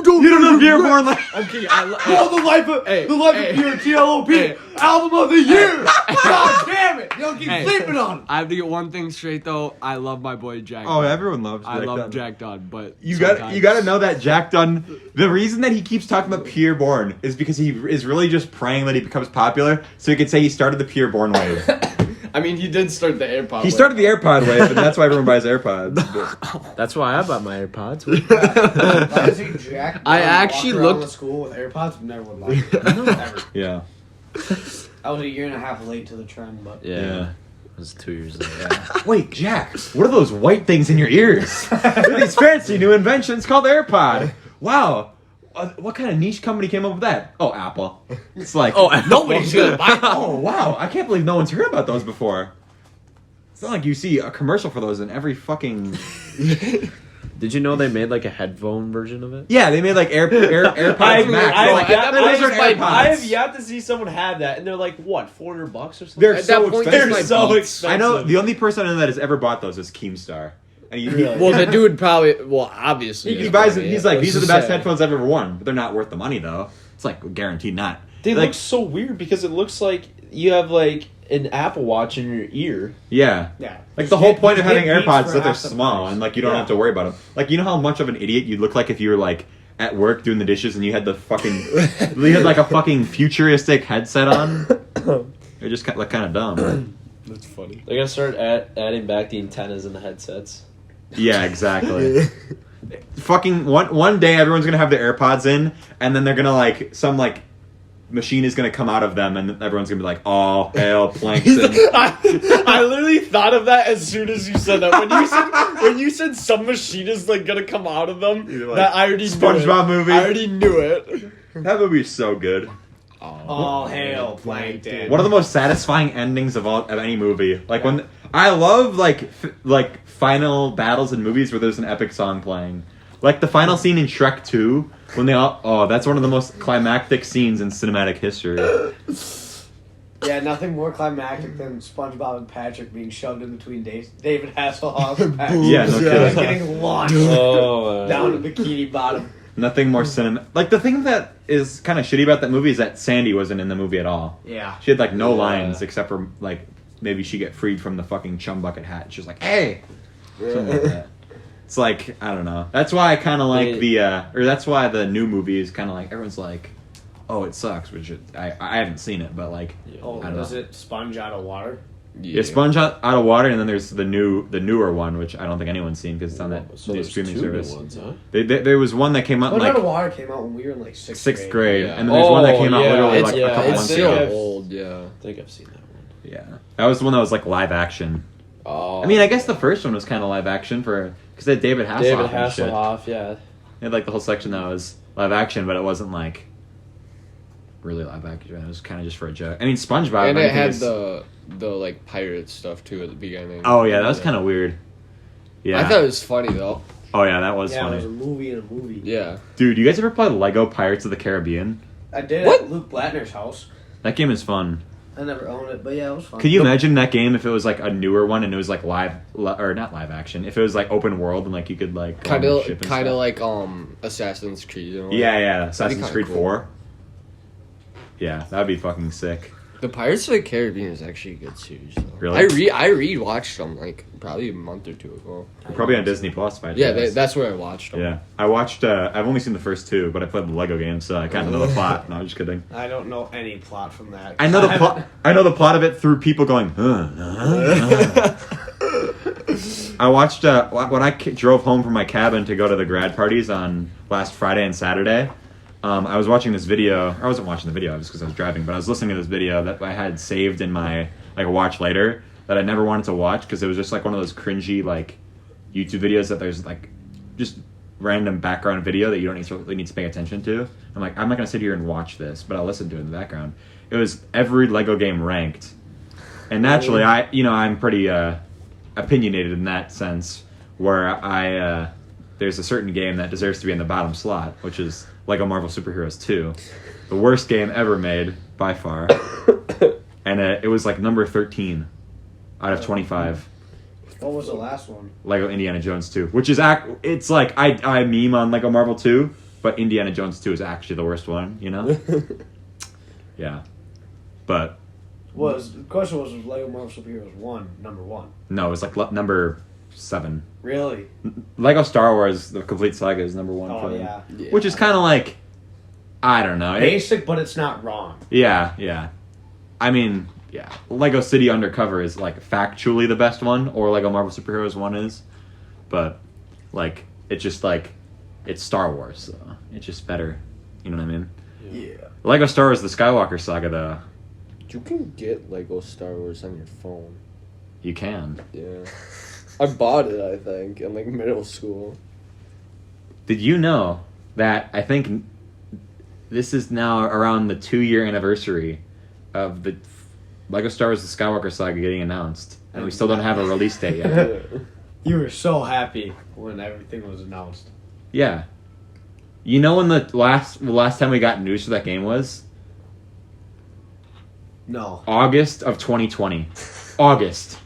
[SPEAKER 4] don't
[SPEAKER 1] know Dear Born like.
[SPEAKER 4] I'm kidding. I love
[SPEAKER 2] the life of
[SPEAKER 4] Hey,
[SPEAKER 2] the life
[SPEAKER 4] hey.
[SPEAKER 2] of Pure TLOP
[SPEAKER 4] Hey.
[SPEAKER 2] album of the year. God damn it! You don't keep
[SPEAKER 4] Hey.
[SPEAKER 2] sleeping on.
[SPEAKER 4] I have to get one thing straight though. I love my boy Jack.
[SPEAKER 1] Oh,
[SPEAKER 4] Dunn.
[SPEAKER 1] everyone loves Jack
[SPEAKER 4] I love
[SPEAKER 1] Dunn.
[SPEAKER 4] Jack Dunn, but
[SPEAKER 1] You
[SPEAKER 4] sometimes-
[SPEAKER 1] got to know that Jack Dunn. The reason that he keeps talking about Pure Born is because he is really just praying that he becomes popular, so he could say he started the Pure Born wave.
[SPEAKER 4] I mean, he did start the AirPod.
[SPEAKER 1] He started the AirPod wave, and that's why everyone buys AirPods. But
[SPEAKER 3] That's why I bought my AirPods.
[SPEAKER 2] I see Jack.
[SPEAKER 4] I actually
[SPEAKER 2] walk around
[SPEAKER 4] looked-
[SPEAKER 2] the school with AirPods. Never would like it. Ever.
[SPEAKER 1] yeah.
[SPEAKER 2] I was a year and a half late to the trend, but
[SPEAKER 3] Yeah. It was 2 years ago.
[SPEAKER 1] Wait, Jack, what are those white things in your ears? They're these fancy new inventions called AirPod. Wow. What kind of niche company came up with that? Oh, Apple. It's like,
[SPEAKER 4] Nobody's gonna buy it.
[SPEAKER 1] oh, wow. I can't believe no one's heard about those before. It's not like you see a commercial for those in every fucking...
[SPEAKER 3] Did you know they made like a headphone version of it?
[SPEAKER 1] Yeah, they made like AirPods Max.
[SPEAKER 3] I have yet to see someone have that, and they're like, what, $400 or something?
[SPEAKER 1] They're
[SPEAKER 4] At
[SPEAKER 1] so
[SPEAKER 4] that point,
[SPEAKER 1] expensive.
[SPEAKER 4] they're
[SPEAKER 3] so
[SPEAKER 4] Beats.
[SPEAKER 3] expensive.
[SPEAKER 1] I know the only person I know that has ever bought those is Keemstar. And he,
[SPEAKER 4] Well, the dude probably. Well, obviously.
[SPEAKER 1] he buys it. He's like, these are the best
[SPEAKER 4] sad.
[SPEAKER 1] headphones I've ever worn, but they're not worth the money though. It's like guaranteed not.
[SPEAKER 3] They
[SPEAKER 1] like,
[SPEAKER 3] look so weird because it looks like you have like an Apple Watch in your ear.
[SPEAKER 1] yeah.
[SPEAKER 2] yeah.
[SPEAKER 1] Like the whole point of having
[SPEAKER 2] Get Beats
[SPEAKER 1] AirPods
[SPEAKER 2] for
[SPEAKER 1] is that they're
[SPEAKER 2] half the
[SPEAKER 1] small
[SPEAKER 2] price.
[SPEAKER 1] and like you don't have to worry about them. Like you know how much of an idiot you'd look like if you were like at work doing the dishes and you had the fucking you had like a fucking futuristic headset on. You're just kind of dumb.
[SPEAKER 4] That's funny.
[SPEAKER 3] They're gonna start adding back the antennas in the headsets.
[SPEAKER 1] Yeah, exactly. Fucking one day everyone's gonna have their AirPods in and then they're gonna like some like machine is gonna come out of them and everyone's gonna be like, oh, hail plankton.
[SPEAKER 3] I literally thought of that as soon as you said that. When you said some machine is like gonna come out of them,
[SPEAKER 1] You're like,
[SPEAKER 3] that I already
[SPEAKER 1] SpongeBob
[SPEAKER 3] knew it.
[SPEAKER 1] movie.
[SPEAKER 3] I already knew it.
[SPEAKER 1] That movie is so good.
[SPEAKER 2] All hail plankton.
[SPEAKER 1] One of the most satisfying endings of any movie. Like when I love like final battles in movies where there's an epic song playing. Like the final scene in Shrek 2 when they all that's one of the most climactic scenes in cinematic history.
[SPEAKER 2] Yeah, nothing more climactic than SpongeBob and Patrick being shoved in between David Hasselhoff and Patrick.
[SPEAKER 1] Yeah, no
[SPEAKER 2] Just
[SPEAKER 1] kidding.
[SPEAKER 2] getting launched
[SPEAKER 3] Oh,
[SPEAKER 2] down to Bikini Bottom.
[SPEAKER 1] Nothing more cinema. Like the thing that is kind of shitty about that movie is that Sandy wasn't in the movie at all.
[SPEAKER 2] Yeah.
[SPEAKER 1] She had like no
[SPEAKER 3] Yeah.
[SPEAKER 1] lines except for like maybe she get freed from the fucking chum bucket hat. She was like, "Hey," something like that. It's like I don't know. That's why I kind of like or that's why the new movie is kind of like everyone's like, "Oh, it sucks," which I haven't seen it, but like
[SPEAKER 2] Oh,
[SPEAKER 1] I don't
[SPEAKER 2] was
[SPEAKER 1] know.
[SPEAKER 2] it Sponge Out of Water?
[SPEAKER 1] Yeah, Sponge out of water, and then there's the newer one, which I don't think anyone's seen because it's on that
[SPEAKER 3] So
[SPEAKER 1] new
[SPEAKER 3] there's
[SPEAKER 1] streaming
[SPEAKER 3] two
[SPEAKER 1] service.
[SPEAKER 3] new ones, huh?
[SPEAKER 1] There was one that came out in
[SPEAKER 2] Sponge Out of
[SPEAKER 1] like
[SPEAKER 2] Water came out when we were in like sixth
[SPEAKER 1] grade,
[SPEAKER 4] Yeah.
[SPEAKER 1] and then there's one that came out
[SPEAKER 3] yeah.
[SPEAKER 1] literally
[SPEAKER 3] It's-
[SPEAKER 1] like
[SPEAKER 3] yeah,
[SPEAKER 1] a couple
[SPEAKER 3] it's
[SPEAKER 1] months
[SPEAKER 4] still
[SPEAKER 1] ago.
[SPEAKER 4] old, yeah.
[SPEAKER 3] I think I've seen that one.
[SPEAKER 1] Yeah, that was the one that was like live action.
[SPEAKER 3] Oh,
[SPEAKER 1] I mean, I guess the first one was kind of live action because they had David Hasselhoff.
[SPEAKER 3] David
[SPEAKER 1] and shit.
[SPEAKER 3] Hasselhoff, yeah.
[SPEAKER 1] They had like the whole section that was live action, but it wasn't like really live action. It was kind of just for a joke. I mean, SpongeBob.
[SPEAKER 4] And
[SPEAKER 1] I
[SPEAKER 4] it
[SPEAKER 1] think
[SPEAKER 4] had
[SPEAKER 1] is-
[SPEAKER 4] the like pirate stuff too at the beginning.
[SPEAKER 1] Oh yeah, that was kind of weird. Yeah.
[SPEAKER 4] I thought it was funny though.
[SPEAKER 1] Oh yeah, that was
[SPEAKER 2] Yeah,
[SPEAKER 1] funny.
[SPEAKER 2] it was a movie in a movie.
[SPEAKER 4] Yeah.
[SPEAKER 1] Dude, you guys ever play Lego Pirates of the Caribbean?
[SPEAKER 2] I did
[SPEAKER 4] What?
[SPEAKER 2] at Luke Blattner's house.
[SPEAKER 1] That game is fun.
[SPEAKER 2] I never owned it, but yeah, it was fun.
[SPEAKER 1] Could you imagine that game if it was like a newer one and it was like or not live action? If it was like open world and like you could like go on the ship and
[SPEAKER 4] Kind
[SPEAKER 1] stuff?
[SPEAKER 4] of like Assassin's Creed. You know?
[SPEAKER 1] Yeah, Assassin's
[SPEAKER 4] kinda
[SPEAKER 1] Creed
[SPEAKER 4] cool.
[SPEAKER 1] 4. Yeah, that'd be fucking sick.
[SPEAKER 4] The Pirates of the Caribbean is actually a good series. Though.
[SPEAKER 1] Really?
[SPEAKER 4] I rewatched them like probably a month or two ago.
[SPEAKER 1] Probably on Disney Plus. If I had to
[SPEAKER 4] Yeah,
[SPEAKER 1] guess.
[SPEAKER 4] that's where I watched them.
[SPEAKER 1] Yeah, I watched. I've only seen the first two, but I played the Lego game, so I kind of know the plot. No, I'm just kidding.
[SPEAKER 2] I don't know any plot from that.
[SPEAKER 1] I know the plot. I know the plot of it through people going. I watched when I drove home from my cabin to go to the grad parties on last Friday and Saturday. I was watching this video. I wasn't watching the video just because I was driving, but I was listening to this video that I had saved in my like watch later that I never wanted to watch because it was just like one of those cringy like YouTube videos that there's like just random background video that you don't really need to pay attention to. I'm like, I'm not gonna sit here and watch this, but I'll listen to it in the background. It was every Lego game ranked, and naturally, I'm pretty opinionated in that sense, where there's a certain game that deserves to be in the bottom slot, which is Lego Marvel Superheroes 2, the worst game ever made by far, and it was like number 13 out of 25.
[SPEAKER 2] What was the last one?
[SPEAKER 1] Lego Indiana Jones 2, which is it's like I meme on Lego Marvel 2, but Indiana Jones 2 is actually the worst one, you know? Yeah. But
[SPEAKER 2] The question was Lego Marvel Superheroes 1 number 1?
[SPEAKER 1] no, it's like number 7.
[SPEAKER 2] Really?
[SPEAKER 1] Lego Star Wars: The Complete Saga is number 1 for
[SPEAKER 2] Oh
[SPEAKER 1] them.
[SPEAKER 2] yeah.
[SPEAKER 1] Which is kind of like, I don't know.
[SPEAKER 2] Basic, but it's not wrong.
[SPEAKER 1] Yeah. I mean, yeah, Lego City Undercover is like factually the best one, or Lego Marvel Superheroes 1 is, but like it's just like it's Star Wars, so it's just better. You know what I mean?
[SPEAKER 2] Yeah.
[SPEAKER 1] Lego Star Wars: The Skywalker Saga, though.
[SPEAKER 4] You can get Lego Star Wars on your phone.
[SPEAKER 1] You can.
[SPEAKER 4] Yeah. I bought it, I think, in like middle school.
[SPEAKER 1] Did you know that I think this is now around the 2-year anniversary of the Lego Star Wars: The Skywalker Saga getting announced, and we still don't have a release date yet.
[SPEAKER 2] You were so happy when everything was announced.
[SPEAKER 1] Yeah. You know when the last time we got news for that game was?
[SPEAKER 2] No.
[SPEAKER 1] August of 2020. August,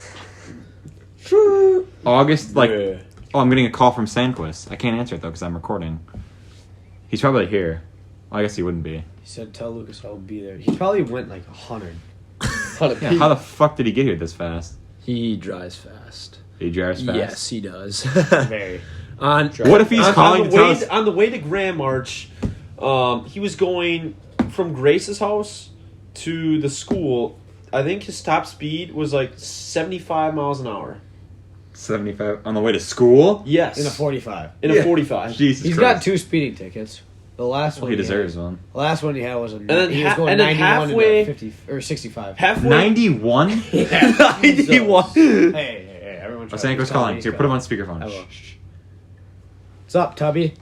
[SPEAKER 1] like...
[SPEAKER 3] Yeah.
[SPEAKER 1] Oh, I'm getting a call from Sandquist. I can't answer it, though, because I'm recording. He's probably here. Well, I guess he wouldn't be.
[SPEAKER 2] He said, tell Lucas I'll be there. He probably went like 100.
[SPEAKER 1] Yeah, how the fuck did he get here this fast?
[SPEAKER 3] He drives fast.
[SPEAKER 1] He drives fast?
[SPEAKER 3] Yes, he does.
[SPEAKER 2] Very.
[SPEAKER 1] What if he's calling to tell us...
[SPEAKER 3] On the way to Grand March, he was going from Grace's house to the school. I think his top speed was like 75 miles an hour.
[SPEAKER 1] 75 on the way to school?
[SPEAKER 3] Yes.
[SPEAKER 2] In a 45.
[SPEAKER 3] In a 45.
[SPEAKER 1] Jesus
[SPEAKER 2] He's
[SPEAKER 1] Christ.
[SPEAKER 2] got 2 speeding tickets. The last one
[SPEAKER 1] He deserves one.
[SPEAKER 2] The last one he had was a...
[SPEAKER 3] then
[SPEAKER 2] he was going
[SPEAKER 3] and then
[SPEAKER 2] 91
[SPEAKER 3] halfway-
[SPEAKER 2] to 50... Or 65.
[SPEAKER 3] Halfway.
[SPEAKER 1] 91?
[SPEAKER 2] Yeah.
[SPEAKER 3] 91.
[SPEAKER 2] Hey, everyone...
[SPEAKER 1] Oh, Sandquist calling. Here, put him on speakerphone.
[SPEAKER 2] I will.
[SPEAKER 1] Shh.
[SPEAKER 2] What's up, Tubby?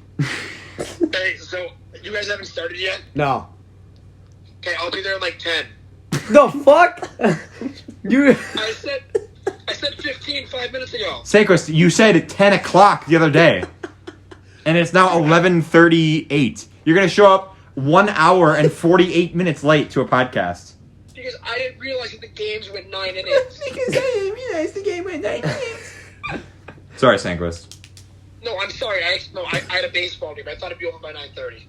[SPEAKER 5] Hey, so you guys haven't started yet?
[SPEAKER 2] No.
[SPEAKER 5] Okay, I'll be there in like 10.
[SPEAKER 2] The fuck? You...
[SPEAKER 5] I said 15 5 minutes ago.
[SPEAKER 1] Sandquist, you said at 10 o'clock the other day. And it's now 11:38. You're going to show up 1 hour and 48 minutes late to a podcast.
[SPEAKER 5] Because I didn't realize that the games went 9 innings.
[SPEAKER 1] Because I didn't realize the game went 9 minutes. Sorry, Sandquist.
[SPEAKER 5] No, I'm sorry. I had a baseball game. I thought it'd be over by 9:30.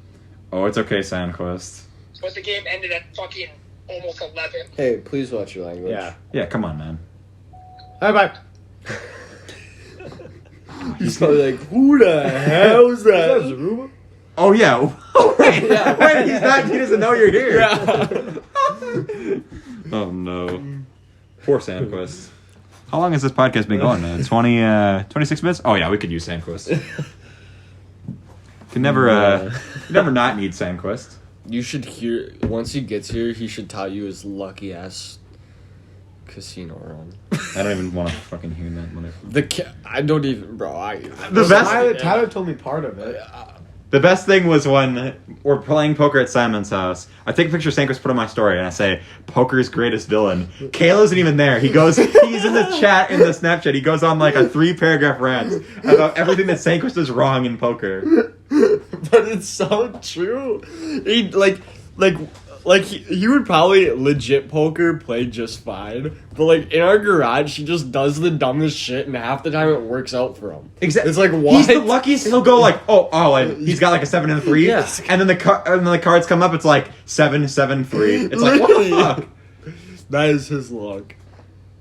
[SPEAKER 1] Oh, it's okay, Sandquist.
[SPEAKER 5] But the game ended at fucking almost 11.
[SPEAKER 4] Hey, please watch your language.
[SPEAKER 2] Yeah.
[SPEAKER 1] Yeah, come on, man.
[SPEAKER 2] Bye-bye.
[SPEAKER 4] He's probably like, who the hell is that?
[SPEAKER 2] Zaruba?
[SPEAKER 1] Oh, yeah. Wait, wait, he doesn't know you're here. Oh, no. Poor Sandquist. How long has this podcast been going, man? 26 minutes? Oh, yeah, we could use Sandquist. Can never not need Sandquist.
[SPEAKER 4] You should hear, once he gets here, he should tell you his lucky ass casino run.
[SPEAKER 1] I don't even want to fucking hear that motherfucker.
[SPEAKER 4] I don't even, bro.
[SPEAKER 1] The best...
[SPEAKER 2] Tyler told me part of it.
[SPEAKER 1] The best thing was when we're playing poker at Simon's house. I take a picture of Sandquist, put on my story, and I say, "Poker's greatest villain." Kale isn't even there. He's in the chat in the Snapchat. He goes on like a 3-paragraph rant about everything that Sandquist is wrong in poker.
[SPEAKER 4] But it's so true. He he would probably legit poker play just fine, but like in our garage, he just does the dumbest shit, and half the time it works out for him.
[SPEAKER 1] Exactly.
[SPEAKER 4] It's like, what?
[SPEAKER 1] He's the luckiest. He'll go like, and he's got like a 7 and a 3,
[SPEAKER 4] Yes.
[SPEAKER 1] and then the cards come up. It's like 7, 7, 3. It's like, what the fuck?
[SPEAKER 4] That is his luck.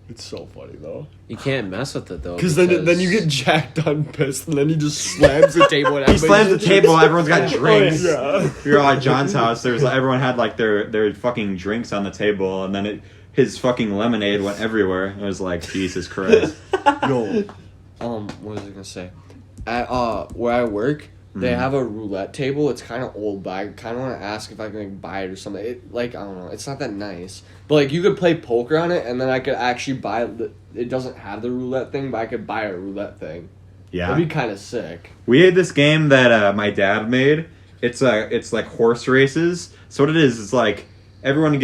[SPEAKER 4] It's so funny though.
[SPEAKER 3] You can't mess with it though.
[SPEAKER 4] Because then you get jacked on pissed, and then he just slams the table. And
[SPEAKER 1] He slams the table. Everyone's got drinks.
[SPEAKER 4] Yeah.
[SPEAKER 1] We were at John's house. There was everyone had like their fucking drinks on the table, and then his fucking lemonade went everywhere. It was like, Jesus Christ.
[SPEAKER 4] Yo, what was I gonna say? At where I work, they have a roulette table. It's kind of old, but I kind of want to ask if I can like, buy it or something. I don't know. It's not that nice, but like you could play poker on it, and then I could actually buy it doesn't have the roulette thing, but I could buy a roulette thing.
[SPEAKER 1] Yeah,
[SPEAKER 4] that'd be kind of sick.
[SPEAKER 1] We had this game that my dad made. It's like horse races. So what it is like everyone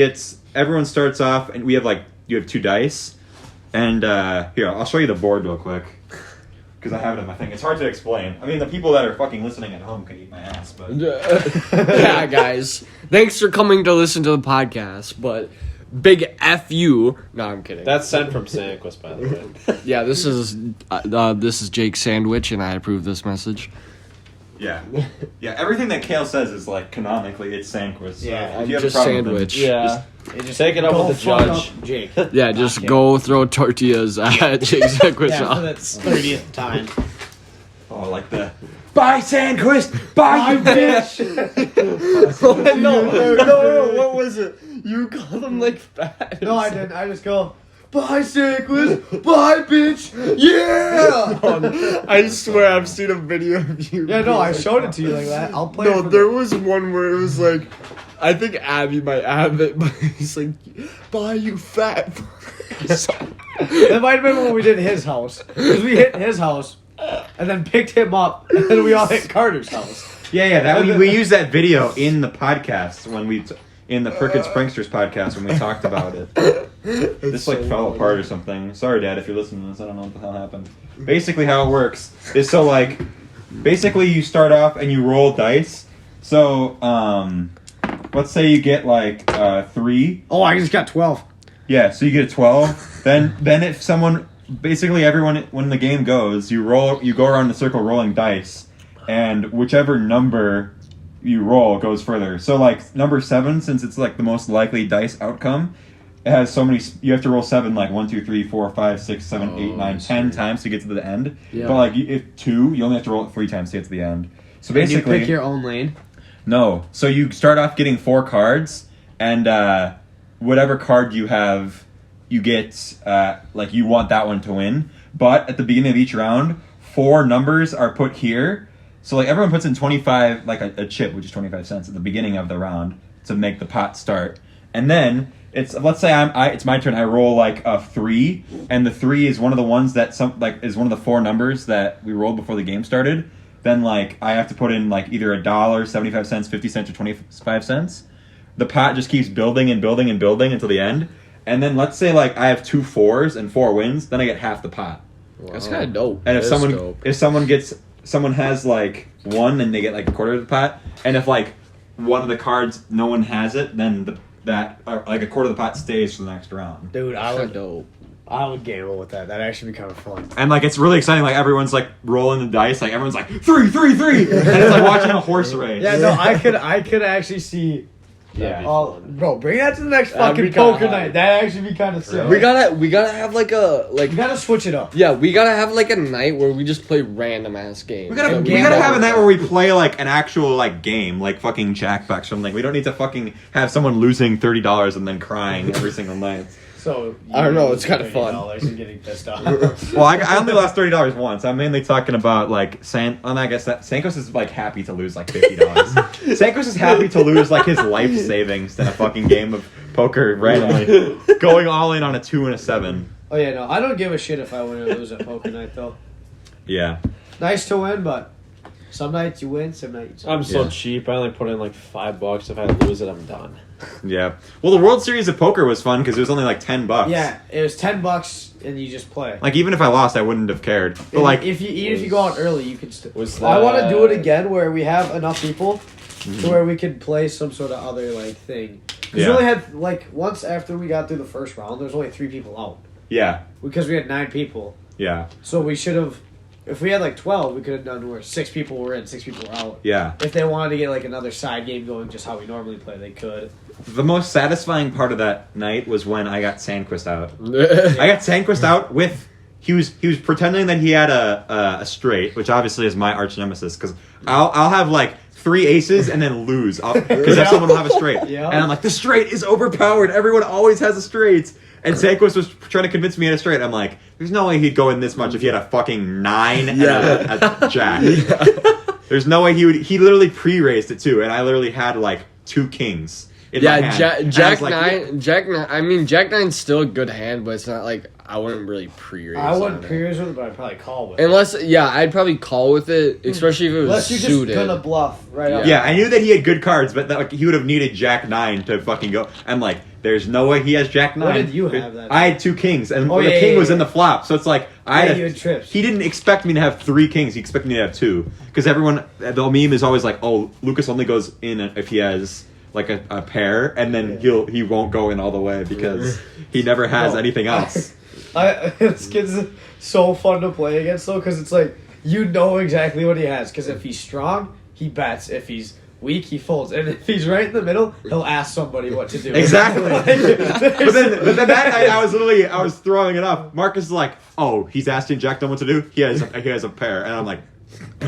[SPEAKER 1] starts off, and you have 2 dice. And here, I'll show you the board real quick. Because I have it in my thing. It's hard to explain. I mean, the people that are fucking listening at home can eat my ass, but...
[SPEAKER 4] Yeah, guys. Thanks for coming to listen to the podcast, but big F you. No, I'm kidding.
[SPEAKER 3] That's sent from Sandquist, by the way.
[SPEAKER 4] Yeah, this is Jake Sandwich, and I approve this message.
[SPEAKER 1] Yeah. Yeah, everything that Kale says is, like, canonically, it's Sandquist. So
[SPEAKER 2] Yeah,
[SPEAKER 1] if you have
[SPEAKER 4] just
[SPEAKER 1] a problem with
[SPEAKER 4] Sandwich.
[SPEAKER 3] Yeah. Just take it up with the judge.
[SPEAKER 2] Jake.
[SPEAKER 4] Yeah, just go throw tortillas at Jake Sandwich.
[SPEAKER 2] Yeah, for that 30th time.
[SPEAKER 1] Oh, like the... Bye, Sandquist! Bye, you bitch!
[SPEAKER 4] no, what was was you called him like fat.
[SPEAKER 2] No, I didn't. I just go, bye, Sandquist. Bye, bitch. Yeah.
[SPEAKER 4] I swear I've seen a video of you.
[SPEAKER 2] Yeah, no, I showed it to you like that. I'll play it.
[SPEAKER 4] No,
[SPEAKER 2] for
[SPEAKER 4] there was one where it was like, I think Abby might have it, but he's like, bye, you fat.
[SPEAKER 2] That might have been when we did his house. Because we hit his house and then picked him up and then we all hit Carter's house.
[SPEAKER 1] Yeah. That we used that video in the podcast when we in the Perkins Pranksters podcast when we talked about it. This like fell apart or something. Sorry, Dad, if you're listening to this. I don't know what the hell happened. Basically, how it works is so like, basically you start off and you roll dice. So let's say you get like 3.
[SPEAKER 2] Oh, I just got 12.
[SPEAKER 1] Yeah, so you get a 12. then if someone, basically everyone, when the game goes, you go around the circle rolling dice, and whichever number you roll goes further. So like number 7, since it's like the most likely dice outcome, it has so many. You have to roll 7 like 1, 2, 3, 4, 5, 6, 7, 8, 9, 10 times to get to the end.
[SPEAKER 2] Yeah.
[SPEAKER 1] But like if 2, you only have to roll it 3 times to get to the end. So basically,
[SPEAKER 2] and you pick your own lane.
[SPEAKER 1] No. So you start off getting 4 cards, and whatever card you have, you get, like, you want that one to win. But at the beginning of each round, 4 numbers are put here. So, like, everyone puts in 25, like a chip, which is 25 cents, at the beginning of the round to make the pot start. And then, let's say it's my turn, I roll, like, a 3, and the 3 is one of the ones that, is one of the 4 numbers that we rolled before the game started. Then, like, I have to put in, like, either $1, 75 cents, 50 cents, or 25 cents. The pot just keeps building and building and building until the end. And then let's say, like, I have 2 4s and 4 wins, then I get half the pot.
[SPEAKER 4] Wow. That's kind of dope.
[SPEAKER 1] And if someone has, like, 1, then they get, like, a quarter of the pot. And if, like, one of the cards, no one has it, then like, a quarter of the pot stays for the next round.
[SPEAKER 2] Dude,
[SPEAKER 4] I
[SPEAKER 2] would gamble with that. That'd actually be kind of fun.
[SPEAKER 1] And, like, it's really exciting. Like, everyone's, like, rolling the dice. Like, everyone's like, 3, 3, 3! And it's like watching a horse race.
[SPEAKER 2] Yeah, no, I could actually see...
[SPEAKER 3] Yeah.
[SPEAKER 2] Bro, bring that to the next fucking poker night. That'd actually be kind of sick.
[SPEAKER 4] We gotta have like a
[SPEAKER 2] We gotta switch it up.
[SPEAKER 4] Yeah, we gotta have like a night where we just play random ass games.
[SPEAKER 1] We gotta have a night where we play like an actual like game, like fucking Jackbox or something. We don't need to fucking have someone losing $30 and then crying every single night.
[SPEAKER 2] So
[SPEAKER 4] I don't know, it's kind of fun.
[SPEAKER 2] And getting pissed off.
[SPEAKER 1] Well, I only lost $30 once. I'm mainly talking about like I guess that Sandquist is like happy to lose like $50. Sandquist is happy to lose like his life savings in a fucking game of poker randomly, going all in on a 2 and a 7.
[SPEAKER 2] Oh yeah, no, I don't give a shit if I win or lose at poker night though.
[SPEAKER 1] Yeah.
[SPEAKER 2] Nice to win, but some nights you win, some nights you
[SPEAKER 3] I'm so cheap. I only put in like $5. If I lose it, I'm done.
[SPEAKER 1] Yeah. Well, the World Series of Poker was fun because it was only like $10.
[SPEAKER 2] Yeah, it was $10 and you just play.
[SPEAKER 1] Like even if I lost, I wouldn't have cared. But
[SPEAKER 2] And
[SPEAKER 1] like
[SPEAKER 2] if you go out early, you could still.
[SPEAKER 3] Was
[SPEAKER 2] I want to
[SPEAKER 3] that-
[SPEAKER 2] do it again where we have enough people to where we could play some sort of other like thing. Because we only had like once after we got through the first round, there's only 3 people out
[SPEAKER 1] yeah.
[SPEAKER 2] because we had 9 people.
[SPEAKER 1] Yeah.
[SPEAKER 2] So we should have. If we had like 12, we could have done where 6 people were in, 6 people were out.
[SPEAKER 1] Yeah.
[SPEAKER 2] If they wanted to get like another side game going, just how we normally play, they could.
[SPEAKER 1] The most satisfying part of that night was when I got Sandquist out. I got Sandquist out with he was pretending that he had a straight, which obviously is my arch nemesis because I'll have like 3 aces and then lose because someone will have a straight,
[SPEAKER 2] Yeah.
[SPEAKER 1] and I'm like the straight is overpowered. Everyone always has a straight. And Sandquist was trying to convince me he had a straight. I'm like, there's no way he'd go in this much if he had a fucking 9 and a jack. Yeah. There's no way he would. He literally pre-raised it too, and I literally had like 2 kings.
[SPEAKER 4] Jack 9. Jack 9. I mean, Jack 9's still a good hand, but it's not like I wouldn't really pre-raise.
[SPEAKER 2] I wouldn't pre-raise with it, but I'd probably call with it.
[SPEAKER 4] I'd probably call with it, especially if it was
[SPEAKER 2] Unless you're
[SPEAKER 4] suited.
[SPEAKER 2] just gonna bluff right up.
[SPEAKER 1] Yeah, I knew that he had good cards, but that, like, he would have needed Jack 9 to fucking go. I'm like, there's no way he has Jack 9.
[SPEAKER 2] What did you have that?
[SPEAKER 1] I had 2 kings, and the king was in the flop, so it's like
[SPEAKER 2] you had trips.
[SPEAKER 1] He didn't expect me to have 3 kings. He expected me to have 2, because everyone, the meme is always like, oh, Lukas only goes in if he has like a pair, and then he won't go in all the way because he never has anything else.
[SPEAKER 2] This kid's so fun to play against though, because it's like you know exactly what he has. Because if he's strong, he bets. If he's weak, he folds. And if he's right in the middle, he'll ask somebody what to do.
[SPEAKER 1] Exactly. but then that night I was throwing it up. Marcus is like, oh, he's asking Jack Dunn what to do. He has a pair, and I'm like,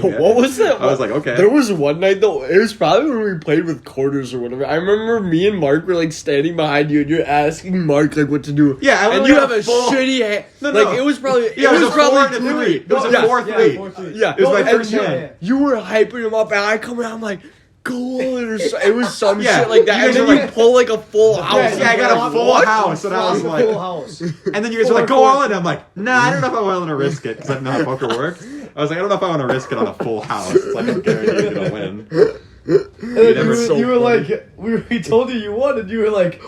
[SPEAKER 4] What was it?
[SPEAKER 1] I was like, okay.
[SPEAKER 4] There was one night though. It was probably when we played with quarters or whatever. I remember me and Mark were like standing behind you, and you're asking Mark like what to do.
[SPEAKER 1] Yeah,
[SPEAKER 4] and you have a shitty hand.
[SPEAKER 1] No.
[SPEAKER 4] Like it was probably
[SPEAKER 1] Yeah, it was
[SPEAKER 4] probably
[SPEAKER 1] 4-3. It was a 4-3.
[SPEAKER 4] Yeah,
[SPEAKER 1] It was my first
[SPEAKER 2] yeah,
[SPEAKER 1] hand.
[SPEAKER 2] yeah.
[SPEAKER 4] You were hyping him up, and I come around, I'm like, go on, it was some
[SPEAKER 1] Yeah,
[SPEAKER 4] shit like that.
[SPEAKER 1] you
[SPEAKER 4] And
[SPEAKER 1] guys
[SPEAKER 4] then
[SPEAKER 1] were
[SPEAKER 4] you
[SPEAKER 1] like-
[SPEAKER 4] pull like a full house.
[SPEAKER 1] Yeah, I got a full house, and I was like,
[SPEAKER 2] full house.
[SPEAKER 1] and then you guys were like, go all in. I'm like, nah, I don't know if I want to risk it because I know how poker works. I was like, I don't know if I want to risk it on a full house. It's like I'm guaranteed gonna win.
[SPEAKER 2] And then
[SPEAKER 1] never-
[SPEAKER 2] you were like, we told you won, and you were like,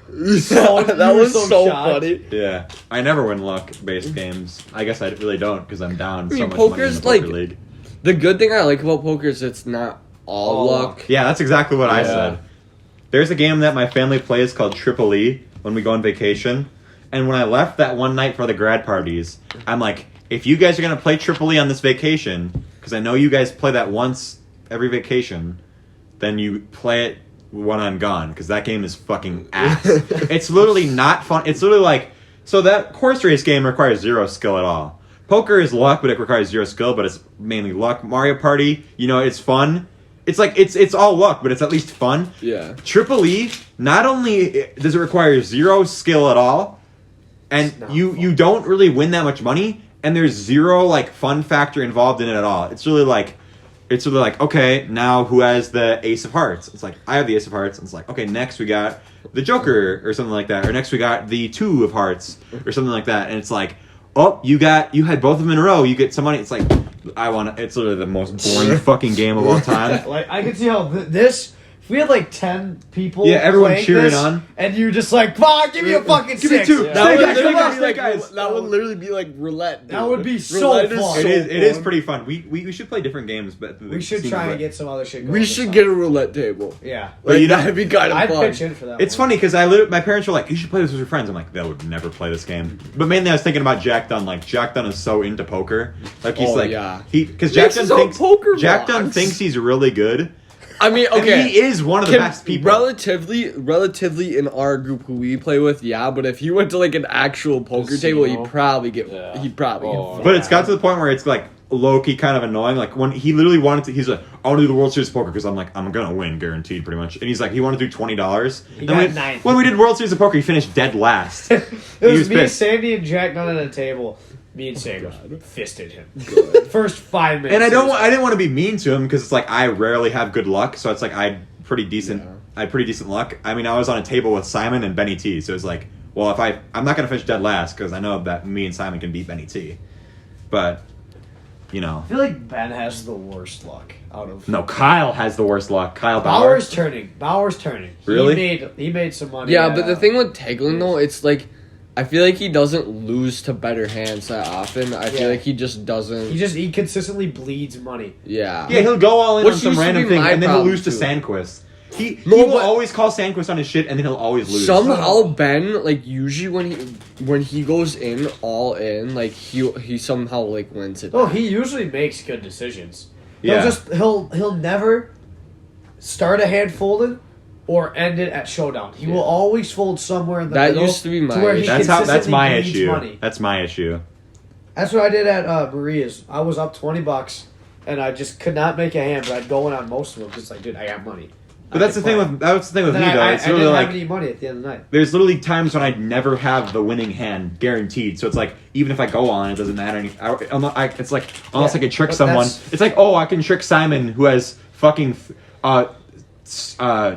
[SPEAKER 4] That was so funny.
[SPEAKER 1] Yeah, I never win luck-based games. I guess I really don't because I'm down so
[SPEAKER 4] mean,
[SPEAKER 1] much money in
[SPEAKER 4] poker's
[SPEAKER 1] the poker
[SPEAKER 4] like-
[SPEAKER 1] league.
[SPEAKER 4] The good thing I like about poker is it's not all luck.
[SPEAKER 1] Yeah, that's exactly what I
[SPEAKER 3] Yeah.
[SPEAKER 1] said. There's a game that my family plays called Triple E when we go on vacation. And when I left that one night for the grad parties, I'm like, if you guys are going to play Triple E on this vacation, because I know you guys play that once every vacation, then you play it when I'm gone, because that game is fucking ass. It's literally not fun. It's literally like, so that horse race game requires zero skill at all. Poker is luck, but it requires zero skill, but it's mainly luck. Mario Party, you know, it's fun. It's like, it's all luck, but it's at least fun.
[SPEAKER 4] Yeah.
[SPEAKER 1] Triple E, not only does it require zero skill at all, and you don't really win that much money, and there's zero like fun factor involved in it at all. It's really like, okay, now who has the Ace of Hearts? It's like, I have the Ace of Hearts. And it's like, okay, next we got the Joker or something like that, or next we got the Two of Hearts or something like that, and it's like, oh, you had both of them in a row. You get some money. It's like, it's literally the most boring fucking game of all time.
[SPEAKER 2] like I could see how this. If we had like 10 people,
[SPEAKER 1] Yeah, everyone
[SPEAKER 2] playing
[SPEAKER 1] cheering
[SPEAKER 2] this,
[SPEAKER 1] on.
[SPEAKER 2] and you just like, come on, give me a fucking
[SPEAKER 1] Give me
[SPEAKER 2] six.
[SPEAKER 1] two.
[SPEAKER 2] Yeah.
[SPEAKER 1] Snake eyes,
[SPEAKER 2] Come on,
[SPEAKER 1] snake eyes.
[SPEAKER 4] That would literally be like roulette. Dude.
[SPEAKER 2] That would be so
[SPEAKER 4] Roulette
[SPEAKER 2] fun.
[SPEAKER 1] It
[SPEAKER 4] so
[SPEAKER 1] is
[SPEAKER 4] fun.
[SPEAKER 1] pretty fun. We should play different games, but
[SPEAKER 2] We should try and get some other shit going.
[SPEAKER 4] We
[SPEAKER 2] this
[SPEAKER 4] should
[SPEAKER 2] summer.
[SPEAKER 4] get a roulette table.
[SPEAKER 2] Yeah.
[SPEAKER 1] But
[SPEAKER 4] Like,
[SPEAKER 1] you know-
[SPEAKER 4] that'd be kind of
[SPEAKER 2] I'd
[SPEAKER 4] fun.
[SPEAKER 2] pitch in for that.
[SPEAKER 1] It's
[SPEAKER 2] one.
[SPEAKER 1] funny because my parents were like, "You should play this with your friends." I'm like, "They would never play this game." But mainly, I was thinking about Jack Dunn. Like Jack Dunn is so into poker. Like he's
[SPEAKER 4] Oh,
[SPEAKER 1] like,
[SPEAKER 4] yeah.
[SPEAKER 1] because Jack
[SPEAKER 4] Makes
[SPEAKER 1] Dunn
[SPEAKER 4] his own
[SPEAKER 1] thinks
[SPEAKER 4] poker
[SPEAKER 1] Jack Dunn
[SPEAKER 4] box.
[SPEAKER 1] thinks he's really good.
[SPEAKER 4] I mean, okay.
[SPEAKER 1] And he is one of the best people.
[SPEAKER 4] Relatively in our group who we play with, yeah. But if he went to like an actual poker table,
[SPEAKER 3] Casino.
[SPEAKER 4] he'd probably get.
[SPEAKER 3] Yeah.
[SPEAKER 4] He'd probably.
[SPEAKER 3] Oh,
[SPEAKER 4] get
[SPEAKER 1] But it's got to the point where it's like low-key kind of annoying. Like when he literally wanted to, he's like, I want to do the World Series of Poker because I'm like, I'm gonna win, guaranteed, pretty much. And he's like, he wanted to do $20.
[SPEAKER 2] He got ninth.
[SPEAKER 1] When we did World Series of Poker, he finished dead last.
[SPEAKER 2] It
[SPEAKER 1] He
[SPEAKER 2] was
[SPEAKER 1] was
[SPEAKER 2] me,
[SPEAKER 1] pissed.
[SPEAKER 2] Sandy, and Jack Dunn at a table. Me and Sam fisted him. First 5 minutes.
[SPEAKER 1] And I didn't want to be mean to him because it's like I rarely have good luck, so it's like I had pretty decent luck. I mean, I was on a table with Simon and Benny T, so it's like, well, if I'm not gonna finish dead last because I know that me and Simon can beat Benny T, but you know,
[SPEAKER 2] I feel like Ben has the worst luck out of.
[SPEAKER 1] no, Kyle has the worst luck. Kyle Bauer.
[SPEAKER 2] Bauer's turning.
[SPEAKER 1] Really?
[SPEAKER 2] He made some money.
[SPEAKER 4] Yeah, but the thing with Teglin though, it's like, I feel like he doesn't lose to better hands that often. I
[SPEAKER 2] Yeah.
[SPEAKER 4] feel like he just doesn't.
[SPEAKER 2] he consistently bleeds money.
[SPEAKER 4] Yeah.
[SPEAKER 1] Yeah, he'll go all in
[SPEAKER 4] Which
[SPEAKER 1] on some
[SPEAKER 4] used to
[SPEAKER 1] random
[SPEAKER 4] be
[SPEAKER 1] thing,
[SPEAKER 4] my
[SPEAKER 1] and then he'll
[SPEAKER 4] problem,
[SPEAKER 1] lose to
[SPEAKER 4] too.
[SPEAKER 1] Sandquist. He
[SPEAKER 4] No,
[SPEAKER 1] will
[SPEAKER 4] but-
[SPEAKER 1] always call Sandquist on his shit, and then he'll always lose.
[SPEAKER 4] Somehow Ben, like usually when he goes in all in, like he somehow like wins it.
[SPEAKER 2] Oh,
[SPEAKER 4] back.
[SPEAKER 2] he usually makes good decisions.
[SPEAKER 1] Yeah.
[SPEAKER 2] He'll never start a hand folded or end it at showdown. He will always fold somewhere in the
[SPEAKER 4] That
[SPEAKER 2] middle.
[SPEAKER 4] used to be my
[SPEAKER 2] where he
[SPEAKER 4] issue.
[SPEAKER 1] That's
[SPEAKER 2] consistently
[SPEAKER 1] my
[SPEAKER 2] bleeds
[SPEAKER 1] issue.
[SPEAKER 2] money.
[SPEAKER 1] That's my issue.
[SPEAKER 2] That's what I did at Maria's. I was up $20 and I just could not make a hand, but I'd go in on most of them because like, dude, I got money.
[SPEAKER 1] But that's the thing with me though. It's
[SPEAKER 2] I
[SPEAKER 1] literally
[SPEAKER 2] didn't
[SPEAKER 1] like
[SPEAKER 2] have any money at the end of the night.
[SPEAKER 1] there's literally times when I never have the winning hand guaranteed. So it's like even if I go on, it doesn't matter. It's like unless I can trick
[SPEAKER 2] but
[SPEAKER 1] someone.
[SPEAKER 2] that's-
[SPEAKER 1] It's like I can trick Simon who has fucking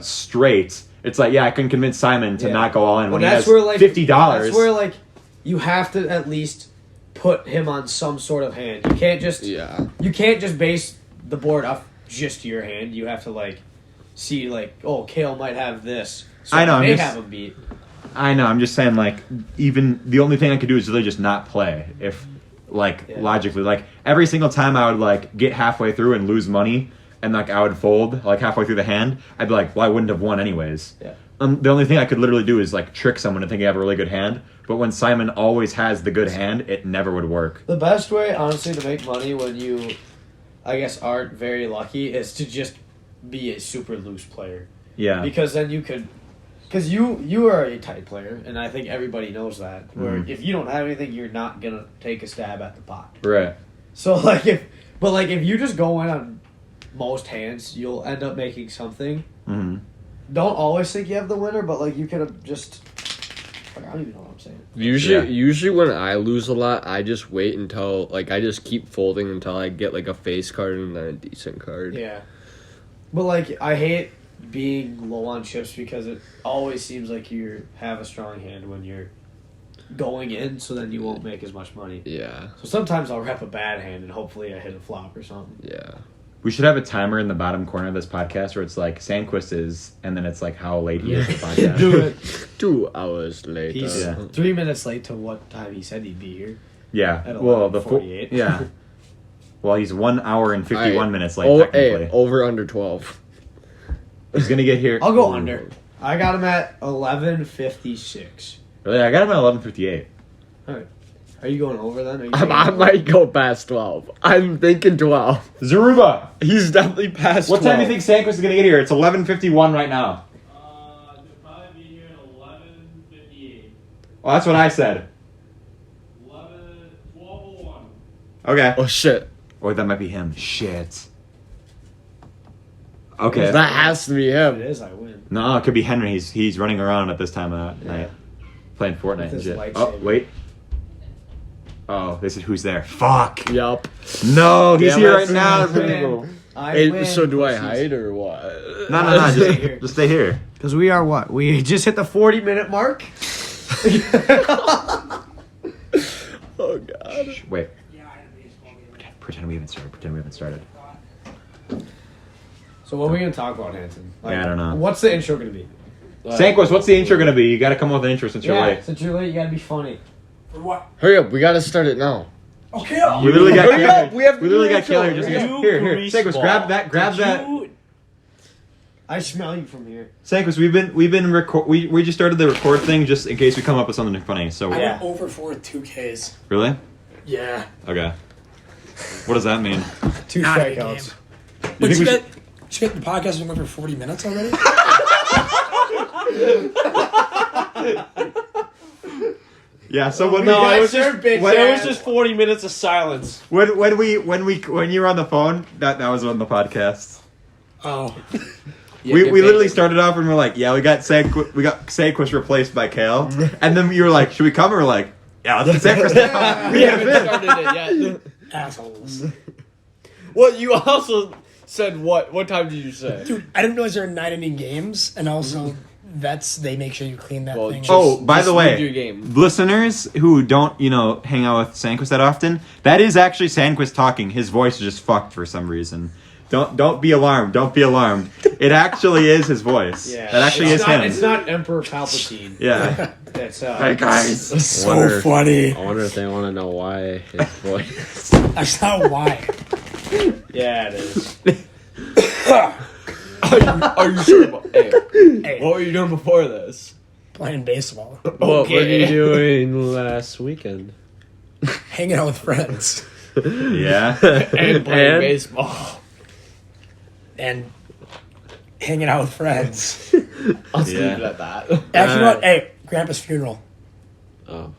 [SPEAKER 1] straight. It's like I can convince Simon to
[SPEAKER 2] Yeah.
[SPEAKER 1] not go all in when
[SPEAKER 2] Well,
[SPEAKER 1] he has $50.
[SPEAKER 2] That's where like you have to at least put him on some sort of hand. You can't just you can't just base the board off just your hand. You have to like see like, oh, Kale might have this. So
[SPEAKER 1] I know,
[SPEAKER 2] I
[SPEAKER 1] I'm
[SPEAKER 2] may
[SPEAKER 1] just-
[SPEAKER 2] have him beat.
[SPEAKER 1] I know. I'm just saying, like, even the only thing I could do is really just not play. If, like, logically, like every single time I would like get halfway through and lose money, and like I would fold like halfway through the hand, I'd be like, well, I wouldn't have won anyways.
[SPEAKER 2] Yeah.
[SPEAKER 1] The only thing I could literally do is like trick someone to think I have a really good hand. But when Simon always has the good hand, it never would work.
[SPEAKER 2] The best way, honestly, to make money when you, I guess, aren't very lucky is to just be a super loose player.
[SPEAKER 1] Yeah.
[SPEAKER 2] Because then you could, because you are a tight player, and I think everybody knows that. Where if you don't have anything, you're not gonna take a stab at the pot.
[SPEAKER 1] Right.
[SPEAKER 2] So like if But like, if you just go in on most hands, you'll end up making something.
[SPEAKER 1] Mm-hmm.
[SPEAKER 2] Don't always think you have the winner, but like, you could have just. I don't even know what I'm saying.
[SPEAKER 4] Usually when I lose a lot, I just wait until like I just keep folding until I get like a face card and then a decent card.
[SPEAKER 2] Yeah. But like, I hate being low on chips because it always seems like you have a strong hand when you're going in, so then you won't make as much money.
[SPEAKER 4] Yeah.
[SPEAKER 2] So sometimes I'll rep a bad hand and hopefully I hit a flop or something.
[SPEAKER 4] Yeah.
[SPEAKER 1] We should have a timer in the bottom corner of this podcast where it's like Sandquist is, and then it's like how late he is to the podcast.
[SPEAKER 2] Do it.
[SPEAKER 4] 2 hours later.
[SPEAKER 2] He's
[SPEAKER 1] Yeah.
[SPEAKER 2] 3 minutes late to what time he said he'd be here.
[SPEAKER 1] Yeah.
[SPEAKER 2] At
[SPEAKER 1] Well,
[SPEAKER 2] 11:48.
[SPEAKER 1] yeah. Well, he's 1 hour and 51 minutes late,
[SPEAKER 4] Oh,
[SPEAKER 1] technically.
[SPEAKER 4] hey, over under 12.
[SPEAKER 1] He's going to get here.
[SPEAKER 2] I'll go under. I got him at 11:56.
[SPEAKER 1] Really? I got him at 11:58.
[SPEAKER 2] Alright. Are you going over then? Are you
[SPEAKER 4] I might go past 12. I'm thinking 12.
[SPEAKER 1] Zaruba!
[SPEAKER 4] He's definitely past
[SPEAKER 1] What
[SPEAKER 4] 12.
[SPEAKER 1] time do you think Sandquist is going to get here? It's 11:51 right now.
[SPEAKER 6] They'll probably be here at 11:58.
[SPEAKER 1] Well, that's what I said.
[SPEAKER 6] 12:01.
[SPEAKER 1] Okay.
[SPEAKER 4] Oh, shit.
[SPEAKER 1] Or that might be him. Shit. Okay.
[SPEAKER 4] That has to be
[SPEAKER 2] If
[SPEAKER 4] him.
[SPEAKER 2] it is, I win.
[SPEAKER 1] No, it could be Henry. He's running around at this time of night. Playing Fortnite
[SPEAKER 2] With
[SPEAKER 1] and
[SPEAKER 2] his
[SPEAKER 1] shit.
[SPEAKER 2] lightsaber.
[SPEAKER 1] Oh, wait. Oh, they said who's there. Fuck.
[SPEAKER 4] Yup.
[SPEAKER 1] No, he's
[SPEAKER 4] Damn
[SPEAKER 1] here
[SPEAKER 4] it.
[SPEAKER 1] right now.
[SPEAKER 2] I win.
[SPEAKER 4] So do I
[SPEAKER 2] pussies.
[SPEAKER 4] hide or what?
[SPEAKER 1] No.
[SPEAKER 2] Stay here.
[SPEAKER 1] Just stay here.
[SPEAKER 2] Because we are what? We just hit the 40-minute mark?
[SPEAKER 4] Oh, God.
[SPEAKER 1] Shh, wait. Pretend we haven't started.
[SPEAKER 2] So what are we going to talk about, Hanson?
[SPEAKER 1] Yeah, I don't know.
[SPEAKER 2] What's the intro going to be?
[SPEAKER 1] Sandquist, what's the intro gonna be? You gotta come up with an intro since you're late.
[SPEAKER 2] Since you're late, you got to be funny.
[SPEAKER 6] For what?
[SPEAKER 4] Hurry up. We got to start it now.
[SPEAKER 6] Okay.
[SPEAKER 1] We literally got
[SPEAKER 4] Hurry up,
[SPEAKER 1] Kale.
[SPEAKER 4] we have to
[SPEAKER 1] We literally
[SPEAKER 4] do
[SPEAKER 1] got Kale here. Just
[SPEAKER 6] intro.
[SPEAKER 1] here.
[SPEAKER 6] You
[SPEAKER 1] Sandquist,
[SPEAKER 6] greaseball.
[SPEAKER 1] grab that.
[SPEAKER 2] I smell you from here.
[SPEAKER 1] Sandquist, we've been we just started the record thing just in case we come up with something funny. So
[SPEAKER 6] I
[SPEAKER 2] Yeah.
[SPEAKER 6] went over for 2Ks.
[SPEAKER 1] really?
[SPEAKER 6] Yeah.
[SPEAKER 1] Okay. What does that mean?
[SPEAKER 2] 2
[SPEAKER 6] Not a
[SPEAKER 2] strikeouts.
[SPEAKER 6] Wait,
[SPEAKER 1] think we
[SPEAKER 6] did you get the podcast been going for 40 minutes already?
[SPEAKER 1] Yeah. So when
[SPEAKER 3] No,
[SPEAKER 1] we
[SPEAKER 3] it was
[SPEAKER 2] your
[SPEAKER 3] just
[SPEAKER 2] bitch
[SPEAKER 3] it was
[SPEAKER 2] ass.
[SPEAKER 3] just 40 minutes of silence.
[SPEAKER 1] when you were on the phone, that was on the podcast.
[SPEAKER 6] Oh.
[SPEAKER 1] we literally started off and we're like, yeah, we got Sandquist replaced by Kale, and then you were like, should we come? And we're like, yeah, let's get Sandquist now.
[SPEAKER 4] We haven't started it yet.
[SPEAKER 6] Assholes.
[SPEAKER 4] Well, you also said what? What time did you say?
[SPEAKER 6] Dude, I didn't realize there are 9 inning games, and also vets, they make sure you clean that
[SPEAKER 4] Well,
[SPEAKER 6] thing.
[SPEAKER 1] Oh, by the
[SPEAKER 4] leave your
[SPEAKER 1] way,
[SPEAKER 4] game.
[SPEAKER 1] listeners who don't, hang out with Sandquist that often, that is actually Sandquist talking. His voice is just fucked for some reason. Don't be alarmed. Don't be alarmed. It actually is his voice.
[SPEAKER 2] Yeah.
[SPEAKER 1] That actually
[SPEAKER 2] It's
[SPEAKER 1] is
[SPEAKER 2] not,
[SPEAKER 1] him.
[SPEAKER 2] It's not Emperor Palpatine.
[SPEAKER 1] Yeah.
[SPEAKER 2] It's,
[SPEAKER 1] Hey guys.
[SPEAKER 6] That's so
[SPEAKER 4] Wonder-
[SPEAKER 6] funny.
[SPEAKER 4] I wonder if they want to know why his voice.
[SPEAKER 6] That's not why.
[SPEAKER 2] Yeah, it is.
[SPEAKER 4] Are you sure? Hey,
[SPEAKER 6] Hey,
[SPEAKER 4] what were you doing before this?
[SPEAKER 6] playing baseball.
[SPEAKER 4] What were you doing last weekend?
[SPEAKER 6] Hanging out with friends.
[SPEAKER 1] Yeah.
[SPEAKER 4] And playing baseball.
[SPEAKER 6] And hanging out with friends.
[SPEAKER 4] I'll just
[SPEAKER 1] Yeah.
[SPEAKER 4] leave it at that.
[SPEAKER 6] Actually, what? Hey, Grandpa's funeral.
[SPEAKER 4] Oh.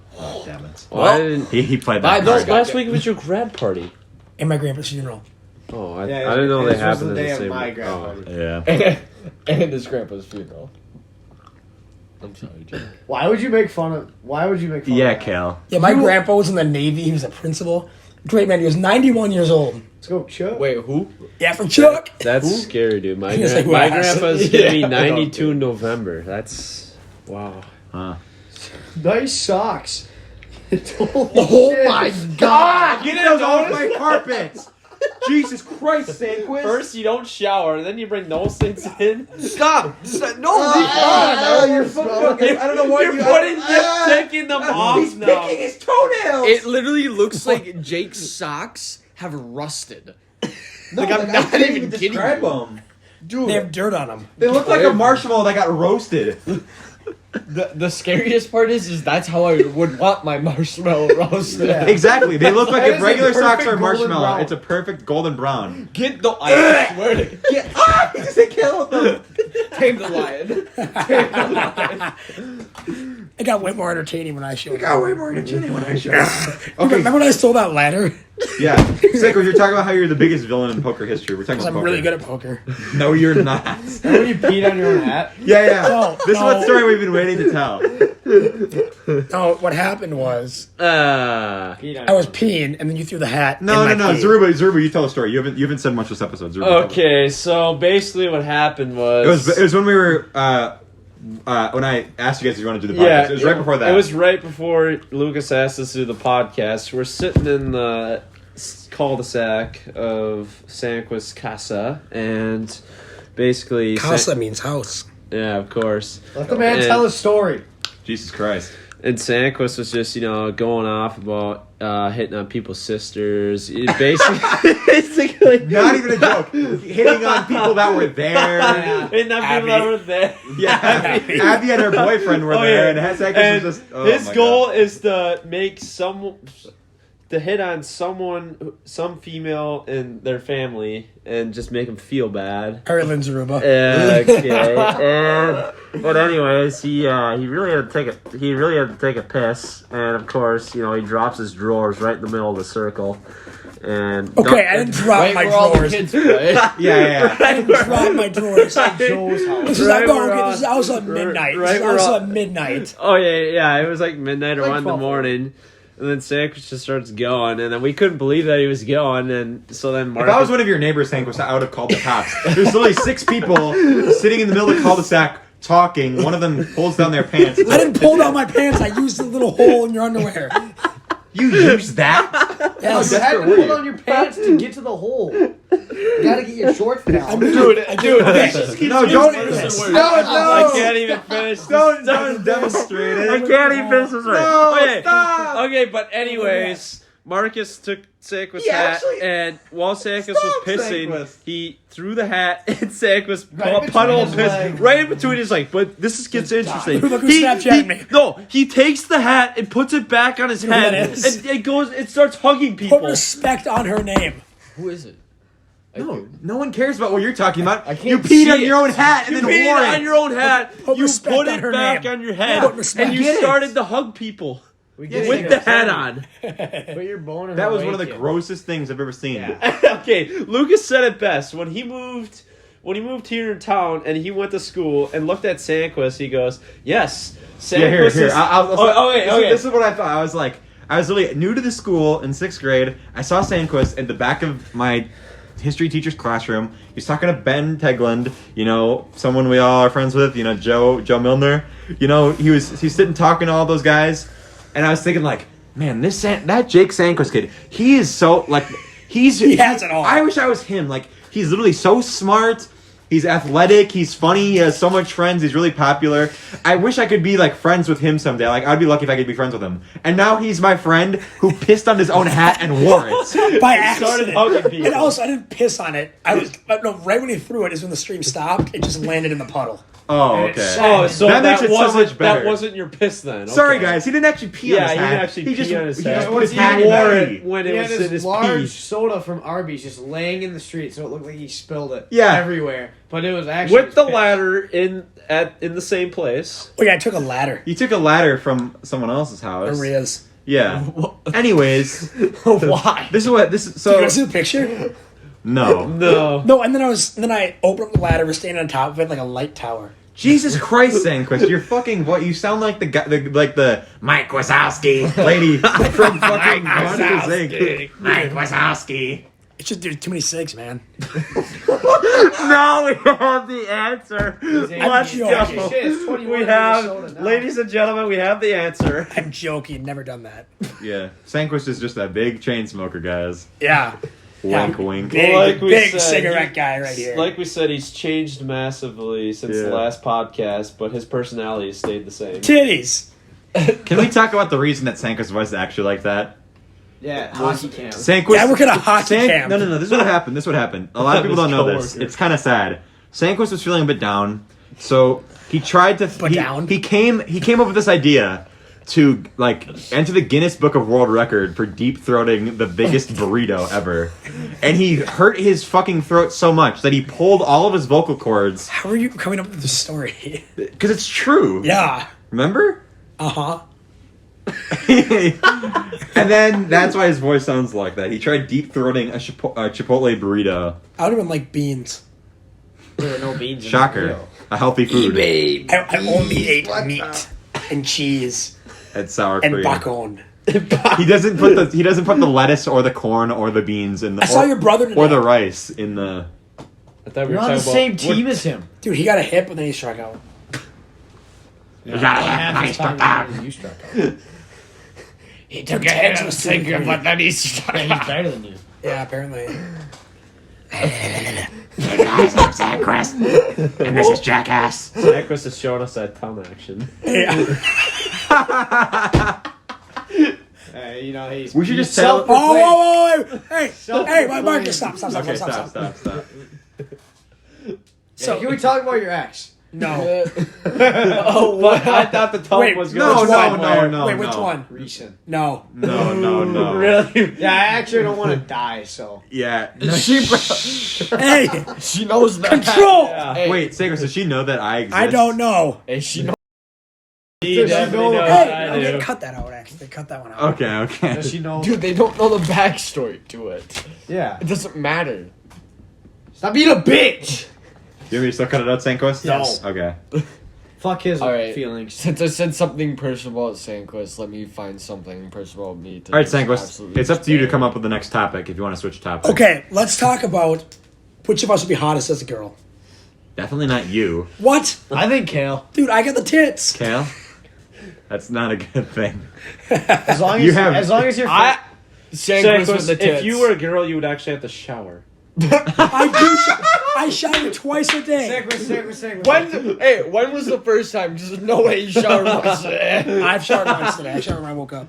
[SPEAKER 1] Damn it.
[SPEAKER 4] Well, I didn't.
[SPEAKER 1] He played that
[SPEAKER 4] No,
[SPEAKER 1] card.
[SPEAKER 4] last week was your grad party.
[SPEAKER 6] And my grandpa's funeral.
[SPEAKER 4] Oh, I
[SPEAKER 2] Yeah,
[SPEAKER 4] didn't know they
[SPEAKER 2] this was
[SPEAKER 4] happened
[SPEAKER 2] the
[SPEAKER 4] in
[SPEAKER 2] day
[SPEAKER 4] the
[SPEAKER 2] of
[SPEAKER 4] same.
[SPEAKER 2] my grandpa.
[SPEAKER 1] Yeah.
[SPEAKER 4] And his grandpa's funeral. I'm sorry, Jim.
[SPEAKER 2] Why would you make fun of
[SPEAKER 1] Yeah,
[SPEAKER 2] that?
[SPEAKER 1] Kale.
[SPEAKER 6] Yeah, my grandpa was in the Navy. He was a principal. Great man. He was 91 years old.
[SPEAKER 2] Let's go, Chuck.
[SPEAKER 4] Wait, who?
[SPEAKER 6] Yeah, from Chuck.
[SPEAKER 4] That's scary, dude. My
[SPEAKER 6] He was like,
[SPEAKER 4] my
[SPEAKER 6] "Wow."
[SPEAKER 4] grandpa's gonna be
[SPEAKER 6] Yeah.
[SPEAKER 4] 92 in November. That's wow.
[SPEAKER 1] Huh.
[SPEAKER 2] Nice socks.
[SPEAKER 6] Oh my God.
[SPEAKER 1] Get those off my carpet! Jesus Christ, Sandquist!
[SPEAKER 3] First, you don't shower, and then you bring those things in.
[SPEAKER 4] Stop! No,
[SPEAKER 1] you're fucking. I don't know why
[SPEAKER 3] You're taking them off now.
[SPEAKER 1] his toenails!
[SPEAKER 4] It literally looks like Jake's socks have rusted. Like, I'm not even kidding you.
[SPEAKER 1] them.
[SPEAKER 6] They have dirt on them.
[SPEAKER 1] They look like a marshmallow that got roasted.
[SPEAKER 4] The scariest part is that's how I would want my marshmallow roasted.
[SPEAKER 2] Yeah.
[SPEAKER 1] Exactly. They look like
[SPEAKER 2] That
[SPEAKER 1] if
[SPEAKER 2] is a
[SPEAKER 1] regular socks
[SPEAKER 2] perfect
[SPEAKER 1] are
[SPEAKER 2] golden
[SPEAKER 1] marshmallow,
[SPEAKER 2] brown.
[SPEAKER 1] it's a perfect golden brown.
[SPEAKER 4] Get the I swear to
[SPEAKER 1] Get he just killed them.
[SPEAKER 4] tame the lion.
[SPEAKER 6] I got way more entertaining when I showed
[SPEAKER 1] It got way more entertaining when I showed up.
[SPEAKER 6] Okay. Remember when I stole that ladder?
[SPEAKER 1] Yeah. Sandquist, you're talking about how you're the biggest villain in poker history. We're talking
[SPEAKER 6] Because
[SPEAKER 1] about
[SPEAKER 6] I'm
[SPEAKER 1] poker.
[SPEAKER 6] really good at poker.
[SPEAKER 1] No, you're not.
[SPEAKER 2] Remember when you peed on your own hat?
[SPEAKER 1] Yeah.
[SPEAKER 6] No,
[SPEAKER 1] This is what
[SPEAKER 6] no.
[SPEAKER 1] story we've been waiting to tell.
[SPEAKER 6] No, what happened was
[SPEAKER 2] Peed on
[SPEAKER 6] I was
[SPEAKER 2] your own.
[SPEAKER 6] peeing, and then you threw the hat.
[SPEAKER 1] No.
[SPEAKER 6] in my pee.
[SPEAKER 1] Zaruba, you tell the story. You haven't said much this episode. Zaruba,
[SPEAKER 3] Okay, so basically what happened was...
[SPEAKER 1] It was when we were when I asked you guys if you want to do the podcast.
[SPEAKER 3] Yeah,
[SPEAKER 1] it was right before that.
[SPEAKER 3] It was right before Lucas asked us to do the podcast. We're sitting in the cul-de-sac of Sandquist Casa, and basically...
[SPEAKER 6] Casa means house.
[SPEAKER 3] Yeah, of course.
[SPEAKER 2] Let the man
[SPEAKER 3] And-
[SPEAKER 2] tell his story.
[SPEAKER 1] Jesus Christ.
[SPEAKER 3] And Sandquist was just, going off about hitting on people's sisters. Basically,
[SPEAKER 1] Not even a joke. Hitting on people that were there.
[SPEAKER 3] hitting on people that were there.
[SPEAKER 1] Yeah, Abby and her boyfriend were there, and Sandquist was just. Oh
[SPEAKER 3] his
[SPEAKER 1] my
[SPEAKER 3] goal
[SPEAKER 1] God.
[SPEAKER 3] is to make to hit on some female in their family, and just make them feel bad.
[SPEAKER 6] Erlen Zaruba.
[SPEAKER 3] Okay. But anyways, he really had to take a piss, and of course, he drops his drawers right in the middle of the circle. And
[SPEAKER 6] Okay, I didn't drop
[SPEAKER 4] Right
[SPEAKER 6] my
[SPEAKER 4] where all the
[SPEAKER 6] drawers.
[SPEAKER 4] kids play.
[SPEAKER 1] Yeah.
[SPEAKER 6] I didn't drop my drawers.
[SPEAKER 2] Joe's house.
[SPEAKER 6] This is
[SPEAKER 3] Right where
[SPEAKER 6] this is also at midnight.
[SPEAKER 3] right
[SPEAKER 6] This is
[SPEAKER 3] where
[SPEAKER 6] also
[SPEAKER 3] all-
[SPEAKER 6] at midnight.
[SPEAKER 3] Oh yeah. It was like midnight or
[SPEAKER 2] Like
[SPEAKER 3] 1 in the
[SPEAKER 2] 12.
[SPEAKER 3] morning, and then Sandquist just starts going, and then we couldn't believe that he was going, and so then
[SPEAKER 1] If
[SPEAKER 3] Marcus.
[SPEAKER 1] I was one of your neighbors, Sandquist, I would have called the cops. There's literally 6 people sitting in the middle of the cul-de-sac talking. One of them pulls down their pants.
[SPEAKER 6] I didn't pull down my pants. I used the little hole in your underwear.
[SPEAKER 1] You use that?
[SPEAKER 6] Yes.
[SPEAKER 2] You had to
[SPEAKER 1] desperate were
[SPEAKER 2] pull
[SPEAKER 1] you?
[SPEAKER 2] down your pants to get to the hole. You gotta get your shorts down.
[SPEAKER 3] Dude,
[SPEAKER 1] No, don't.
[SPEAKER 3] I can't even finish.
[SPEAKER 1] Don't demonstrate it.
[SPEAKER 3] I can't even finish this right.
[SPEAKER 1] No,
[SPEAKER 3] okay.
[SPEAKER 1] stop.
[SPEAKER 3] Okay, but anyways, Marcus took Sandquist's
[SPEAKER 1] He
[SPEAKER 3] hat,
[SPEAKER 1] actually-
[SPEAKER 3] and while Sandquist was
[SPEAKER 1] Stop,
[SPEAKER 3] pissing,
[SPEAKER 1] Sandquist.
[SPEAKER 3] he threw the hat, and Sandquist
[SPEAKER 2] between
[SPEAKER 3] puddled
[SPEAKER 2] his
[SPEAKER 3] piss
[SPEAKER 2] legs.
[SPEAKER 3] right in between his legs. But gets interesting.
[SPEAKER 6] Look who's Snapchatting me.
[SPEAKER 3] No, he takes the hat and puts it back on his
[SPEAKER 6] You know who
[SPEAKER 3] head,
[SPEAKER 6] that is?
[SPEAKER 3] and it starts hugging people.
[SPEAKER 6] Put respect on her name.
[SPEAKER 4] Who is it?
[SPEAKER 1] No one cares about what you're talking about.
[SPEAKER 4] I can't
[SPEAKER 1] You peed
[SPEAKER 4] see
[SPEAKER 1] on
[SPEAKER 4] it.
[SPEAKER 1] your own hat and
[SPEAKER 3] You
[SPEAKER 1] then
[SPEAKER 3] peed
[SPEAKER 1] wore
[SPEAKER 3] on
[SPEAKER 1] it.
[SPEAKER 3] your own hat.
[SPEAKER 6] Put
[SPEAKER 3] You
[SPEAKER 6] respect
[SPEAKER 3] put
[SPEAKER 6] on
[SPEAKER 3] it
[SPEAKER 6] her
[SPEAKER 3] back
[SPEAKER 6] name.
[SPEAKER 3] on your head,
[SPEAKER 6] Put respect.
[SPEAKER 3] and
[SPEAKER 1] I get
[SPEAKER 3] you
[SPEAKER 1] it.
[SPEAKER 3] started to hug people
[SPEAKER 2] We
[SPEAKER 1] Yes,
[SPEAKER 2] get
[SPEAKER 3] with
[SPEAKER 2] it.
[SPEAKER 3] the hat on.
[SPEAKER 2] Put your boner
[SPEAKER 1] That was
[SPEAKER 2] away,
[SPEAKER 1] one of the
[SPEAKER 2] kid.
[SPEAKER 1] grossest things I've ever seen.
[SPEAKER 2] Yeah.
[SPEAKER 3] Okay, Lucas said it best when he moved here in town and he went to school and looked at Sandquist. He goes, "Yes, Sandquist
[SPEAKER 1] Yeah, here.
[SPEAKER 3] is." Okay.
[SPEAKER 1] This is what I thought. I was really new to the school in 6th grade. I saw Sandquist in the back of my history teacher's classroom. He's talking to Ben Tegland, someone we all are friends with, Joe Milner. He's sitting talking to all those guys, and I was thinking man, that Jake Sandquist kid, he is so he
[SPEAKER 6] has it all.
[SPEAKER 1] I wish I was him. He's literally so smart. He's athletic. He's funny. He has so much friends. He's really popular. I wish I could be friends with him someday. I'd be lucky if I could be friends with him. And now he's my friend who pissed on his own hat and wore it.
[SPEAKER 6] By
[SPEAKER 3] started
[SPEAKER 6] accident.
[SPEAKER 3] hugging people.
[SPEAKER 6] And also, I didn't piss on it. Right when he threw it is when the stream stopped. It just landed in the puddle.
[SPEAKER 1] Oh,
[SPEAKER 2] And it's
[SPEAKER 1] okay.
[SPEAKER 2] sad.
[SPEAKER 3] Oh, so
[SPEAKER 1] That makes it so much better.
[SPEAKER 3] That wasn't your piss then. Okay.
[SPEAKER 1] Sorry, guys. He didn't actually pee on
[SPEAKER 3] Yeah,
[SPEAKER 1] his
[SPEAKER 3] he
[SPEAKER 1] hat.
[SPEAKER 3] didn't actually pee on his
[SPEAKER 1] He
[SPEAKER 3] hat.
[SPEAKER 1] just put his
[SPEAKER 2] He
[SPEAKER 1] hat in
[SPEAKER 3] wore
[SPEAKER 1] the
[SPEAKER 3] it when
[SPEAKER 2] He
[SPEAKER 3] it
[SPEAKER 2] had
[SPEAKER 3] was in his
[SPEAKER 2] large
[SPEAKER 3] pee.
[SPEAKER 2] soda from Arby's just laying in the street, so it looked like he spilled it
[SPEAKER 1] Yeah.
[SPEAKER 2] everywhere. But it was actually
[SPEAKER 3] With the
[SPEAKER 2] his piss.
[SPEAKER 3] ladder in the same place.
[SPEAKER 6] Oh yeah, I took a ladder.
[SPEAKER 1] You took a ladder from someone else's house.
[SPEAKER 6] Maria's.
[SPEAKER 1] Yeah. Anyways,
[SPEAKER 2] Why?
[SPEAKER 1] this is what this is.
[SPEAKER 6] You
[SPEAKER 1] So
[SPEAKER 6] want to see the picture?
[SPEAKER 1] no.
[SPEAKER 3] No.
[SPEAKER 6] No, and then I opened up the ladder. We're standing on top of it like a light tower.
[SPEAKER 1] Jesus Christ, Sandquist, you're fucking what? You sound like the guy, the Mike Wazowski lady from fucking Monsters Inc. Mike Wazowski.
[SPEAKER 6] It's just there's too many cigs, man.
[SPEAKER 3] No, we have the answer. Let's
[SPEAKER 6] joking.
[SPEAKER 3] go.
[SPEAKER 2] Shit, it's 21
[SPEAKER 3] We
[SPEAKER 2] in
[SPEAKER 3] have,
[SPEAKER 2] Minnesota now.
[SPEAKER 3] ladies and gentlemen, we have the answer.
[SPEAKER 6] I'm joking. Never done that.
[SPEAKER 1] Yeah, Sandquist is just that big chain smoker, guys.
[SPEAKER 6] Yeah.
[SPEAKER 1] Wink,
[SPEAKER 6] Yeah.
[SPEAKER 1] wink.
[SPEAKER 6] Big,
[SPEAKER 3] Like we
[SPEAKER 6] big
[SPEAKER 3] said,
[SPEAKER 6] cigarette
[SPEAKER 3] he-
[SPEAKER 6] guy right here.
[SPEAKER 3] Like we said, he's changed massively since the
[SPEAKER 1] Yeah.
[SPEAKER 3] last podcast, but his personality has stayed the same.
[SPEAKER 6] Titties.
[SPEAKER 1] Can we talk about the reason that Sandquist's voice is actually like that?
[SPEAKER 2] Yeah, hockey camp.
[SPEAKER 1] Sandquist.
[SPEAKER 6] Yeah, I work at a hockey camp.
[SPEAKER 1] No. This is what happened. This is what happened. A lot of people
[SPEAKER 3] His
[SPEAKER 1] don't know this.
[SPEAKER 3] coworker.
[SPEAKER 1] It's kind of sad. Sandquist was feeling a bit down, so he tried to.
[SPEAKER 6] But
[SPEAKER 1] he,
[SPEAKER 6] down?
[SPEAKER 1] He came up with this idea to enter the Guinness Book of World Record for deep throating the biggest burrito ever, and he hurt his fucking throat so much that he pulled all of his vocal cords.
[SPEAKER 6] How are you coming up with this story?
[SPEAKER 1] Because it's true.
[SPEAKER 6] Yeah.
[SPEAKER 1] Remember?
[SPEAKER 6] Uh-huh.
[SPEAKER 1] And then that's why his voice sounds like that. He tried deep throating a Chipotle burrito.
[SPEAKER 6] I don't even like beans.
[SPEAKER 2] There were no beans in
[SPEAKER 1] Shocker.
[SPEAKER 2] the
[SPEAKER 1] A healthy food.
[SPEAKER 6] I only ate meat and cheese
[SPEAKER 1] And sour
[SPEAKER 6] and
[SPEAKER 1] cream.
[SPEAKER 6] bacon.
[SPEAKER 1] He doesn't put the lettuce or the corn or the beans in the.
[SPEAKER 6] I saw your brother today.
[SPEAKER 1] Or the rice in the.
[SPEAKER 3] I thought we
[SPEAKER 2] You're
[SPEAKER 3] were
[SPEAKER 2] on the
[SPEAKER 3] talking
[SPEAKER 2] same
[SPEAKER 3] about
[SPEAKER 2] team as him.
[SPEAKER 6] Dude, he got a hip and then he struck out.
[SPEAKER 1] You gotta have
[SPEAKER 2] Half
[SPEAKER 1] nice
[SPEAKER 2] his time
[SPEAKER 1] time.
[SPEAKER 2] you struck out.
[SPEAKER 6] He took a hit to the sinker, but
[SPEAKER 2] then he struck out. He's better than you.
[SPEAKER 6] yeah, apparently.
[SPEAKER 1] Guys, I'm Sandquist, and this is Jackass.
[SPEAKER 3] Sandquist is showing us that tongue action.
[SPEAKER 2] You know, he's.
[SPEAKER 1] We should just
[SPEAKER 2] he's
[SPEAKER 1] tell-
[SPEAKER 6] Oh, whoa, hey,
[SPEAKER 2] Self-proclaimed.
[SPEAKER 6] Marcus, stop.
[SPEAKER 1] Okay, stop.
[SPEAKER 2] So, can we talk about your ex?
[SPEAKER 6] No.
[SPEAKER 3] Oh, what? I thought the tongue
[SPEAKER 6] Wait,
[SPEAKER 3] was
[SPEAKER 1] No,
[SPEAKER 3] going somewhere.
[SPEAKER 1] no.
[SPEAKER 6] Wait, which one?
[SPEAKER 2] Recent.
[SPEAKER 6] No.
[SPEAKER 1] No.
[SPEAKER 3] Really?
[SPEAKER 2] Yeah, I actually don't want to die, so.
[SPEAKER 1] Yeah.
[SPEAKER 6] Hey,
[SPEAKER 4] She knows that.
[SPEAKER 6] control.
[SPEAKER 3] Yeah.
[SPEAKER 4] Hey,
[SPEAKER 1] Wait, Sager, does she know that I exist?
[SPEAKER 6] I don't know.
[SPEAKER 4] hey, she knows.
[SPEAKER 3] He
[SPEAKER 2] Does she
[SPEAKER 3] definitely
[SPEAKER 2] know-
[SPEAKER 3] knows
[SPEAKER 6] Hey,
[SPEAKER 3] I
[SPEAKER 6] okay,
[SPEAKER 3] do.
[SPEAKER 6] cut that out, actually. Cut that one out.
[SPEAKER 1] Okay.
[SPEAKER 2] Does she know?
[SPEAKER 4] Dude, they don't know the backstory to it.
[SPEAKER 2] Yeah.
[SPEAKER 4] It doesn't matter.
[SPEAKER 2] Stop being a bitch!
[SPEAKER 1] You want me to still cut it out, Sandquist?
[SPEAKER 6] Yes.
[SPEAKER 1] Okay.
[SPEAKER 2] Fuck his
[SPEAKER 4] Alright.
[SPEAKER 2] feelings.
[SPEAKER 4] Since I said something personal about Sandquist, let me find something personal about me. To
[SPEAKER 1] All right,
[SPEAKER 4] just
[SPEAKER 1] Sandquist.
[SPEAKER 4] absolutely
[SPEAKER 1] It's up to you to
[SPEAKER 4] despair.
[SPEAKER 1] come up with the next topic if you want to switch topics.
[SPEAKER 6] Okay, let's talk about which of us would be hottest as a girl.
[SPEAKER 1] Definitely not you,
[SPEAKER 6] What?
[SPEAKER 2] I think Kale.
[SPEAKER 6] Dude, I got the tits.
[SPEAKER 1] Kale. That's not a good thing.
[SPEAKER 2] As long as,
[SPEAKER 1] You have-
[SPEAKER 2] as long as you're.
[SPEAKER 4] Sandquist with the
[SPEAKER 3] If
[SPEAKER 4] tits.
[SPEAKER 3] you were a girl, you would actually have to shower.
[SPEAKER 6] I shower twice a day.
[SPEAKER 4] When was the first time? Just no way you showered once.
[SPEAKER 6] I've showered once today. I showered when I woke up.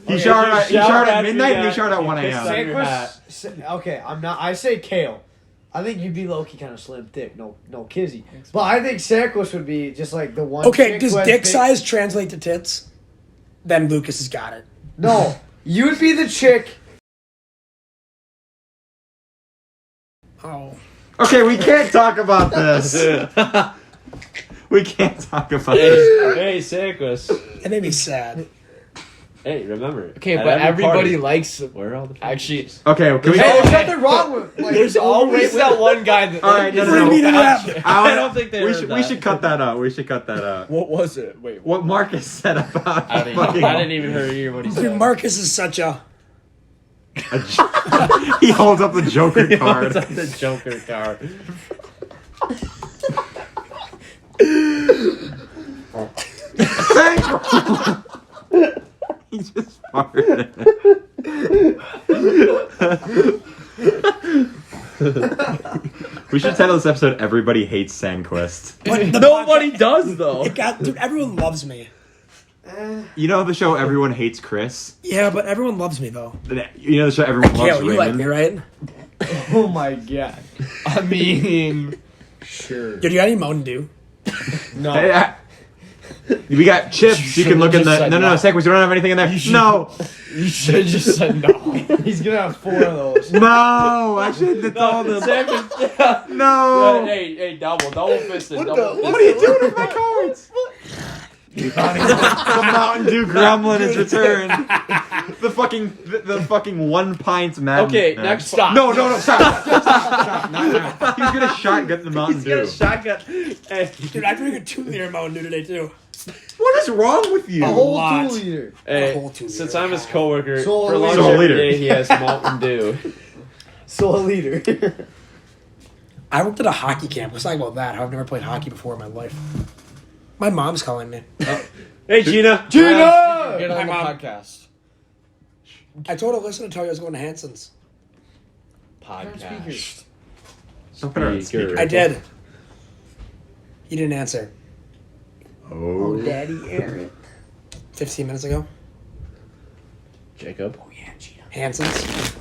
[SPEAKER 1] He showered at
[SPEAKER 3] after
[SPEAKER 1] midnight and
[SPEAKER 3] you
[SPEAKER 1] he showered at
[SPEAKER 3] got-
[SPEAKER 1] 1
[SPEAKER 3] you pissed on
[SPEAKER 1] a.m.
[SPEAKER 3] your hat.
[SPEAKER 2] Okay, I'm not. I say Kale. I think you'd be low-key kind of slim, thick, no kizzy. But I think Sandquist would be just like the one.
[SPEAKER 6] Okay,
[SPEAKER 2] chick
[SPEAKER 6] does
[SPEAKER 2] who has
[SPEAKER 6] dick
[SPEAKER 2] big-
[SPEAKER 6] size translate to tits? Then Lucas has got it.
[SPEAKER 2] No, you'd be the chick.
[SPEAKER 6] Oh.
[SPEAKER 1] Okay, we can't talk about this. We can't talk about
[SPEAKER 3] Hey,
[SPEAKER 1] this.
[SPEAKER 3] hey, Sandquist.
[SPEAKER 6] It made me sad.
[SPEAKER 3] Hey, remember.
[SPEAKER 4] Okay,
[SPEAKER 3] at
[SPEAKER 4] but
[SPEAKER 3] every
[SPEAKER 4] everybody
[SPEAKER 3] party,
[SPEAKER 4] likes.
[SPEAKER 3] where are all the
[SPEAKER 4] Actually,
[SPEAKER 1] Okay, can we?
[SPEAKER 2] Hey, there's
[SPEAKER 4] Hey,
[SPEAKER 2] nothing wrong with. Like,
[SPEAKER 4] there's always that one guy that.
[SPEAKER 1] All right, no,
[SPEAKER 6] What do you mean it happened?
[SPEAKER 3] I don't think they
[SPEAKER 1] we
[SPEAKER 3] heard
[SPEAKER 1] should.
[SPEAKER 3] that.
[SPEAKER 1] We should cut that out. We should cut that out.
[SPEAKER 4] What was it? Wait.
[SPEAKER 1] What Marcus said about
[SPEAKER 3] I
[SPEAKER 1] fucking.
[SPEAKER 3] didn't even hear what he
[SPEAKER 6] Dude,
[SPEAKER 3] said.
[SPEAKER 6] Marcus is such a.
[SPEAKER 1] He holds up the Joker card.
[SPEAKER 3] It's the Joker card.
[SPEAKER 1] He just farted. We should title this episode "Everybody Hates Sandquist."
[SPEAKER 6] But the
[SPEAKER 4] Nobody does though.
[SPEAKER 6] It got, dude, everyone loves me.
[SPEAKER 1] You know the show "Everyone Hates Chris."
[SPEAKER 6] Yeah, but everyone loves me though.
[SPEAKER 1] You know the show "Everyone Loves
[SPEAKER 6] Kale, you like
[SPEAKER 1] Raymond."
[SPEAKER 6] me, right?
[SPEAKER 2] oh my god.
[SPEAKER 4] I mean, sure.
[SPEAKER 6] Dude, you got any Mountain Dew?
[SPEAKER 2] No.
[SPEAKER 1] Hey, we got chips. You can look in
[SPEAKER 4] just
[SPEAKER 1] the.
[SPEAKER 4] said
[SPEAKER 1] No,
[SPEAKER 4] no.
[SPEAKER 1] Sandquist. You don't have anything in there. No,
[SPEAKER 4] You should have just said no.
[SPEAKER 2] He's gonna have 4 of those.
[SPEAKER 1] no. I should have told him.
[SPEAKER 3] Sandquist.
[SPEAKER 1] No.
[SPEAKER 3] Hey, double fisted.
[SPEAKER 1] What are you doing with my cards? The Mountain Dew Gremlin is returned. The fucking 1 pint Mountain.
[SPEAKER 3] Okay, next stop.
[SPEAKER 1] No, stop. He's gonna shotgun the Mountain Dew.
[SPEAKER 3] Shotgun. Hey,
[SPEAKER 6] Dude, I drank a 2-liter Mountain Dew today too.
[SPEAKER 1] What is wrong with you?
[SPEAKER 2] A whole
[SPEAKER 6] lot.
[SPEAKER 2] 2 liter.
[SPEAKER 3] hey,
[SPEAKER 6] whole 2
[SPEAKER 3] since
[SPEAKER 6] liter.
[SPEAKER 3] I'm his coworker,
[SPEAKER 2] So
[SPEAKER 3] for lunch
[SPEAKER 1] So a
[SPEAKER 3] every
[SPEAKER 1] liter.
[SPEAKER 3] day he has Mountain Dew.
[SPEAKER 2] So a liter.
[SPEAKER 6] I worked at a hockey camp. Let's talk about that. How I've never played hockey before in my life. My mom's calling me.
[SPEAKER 3] Hey, Gina.
[SPEAKER 2] Gina!
[SPEAKER 4] Get
[SPEAKER 6] Hi,
[SPEAKER 4] on the
[SPEAKER 6] Mom.
[SPEAKER 4] podcast.
[SPEAKER 6] I told her, listen, to tell you I was going to Hanson's.
[SPEAKER 3] Podcast.
[SPEAKER 1] Don't put her on speaker.
[SPEAKER 6] I did. You didn't answer.
[SPEAKER 1] Oh.
[SPEAKER 2] Daddy Aaron.
[SPEAKER 6] 15 minutes ago.
[SPEAKER 3] Jacob.
[SPEAKER 6] Hanson's.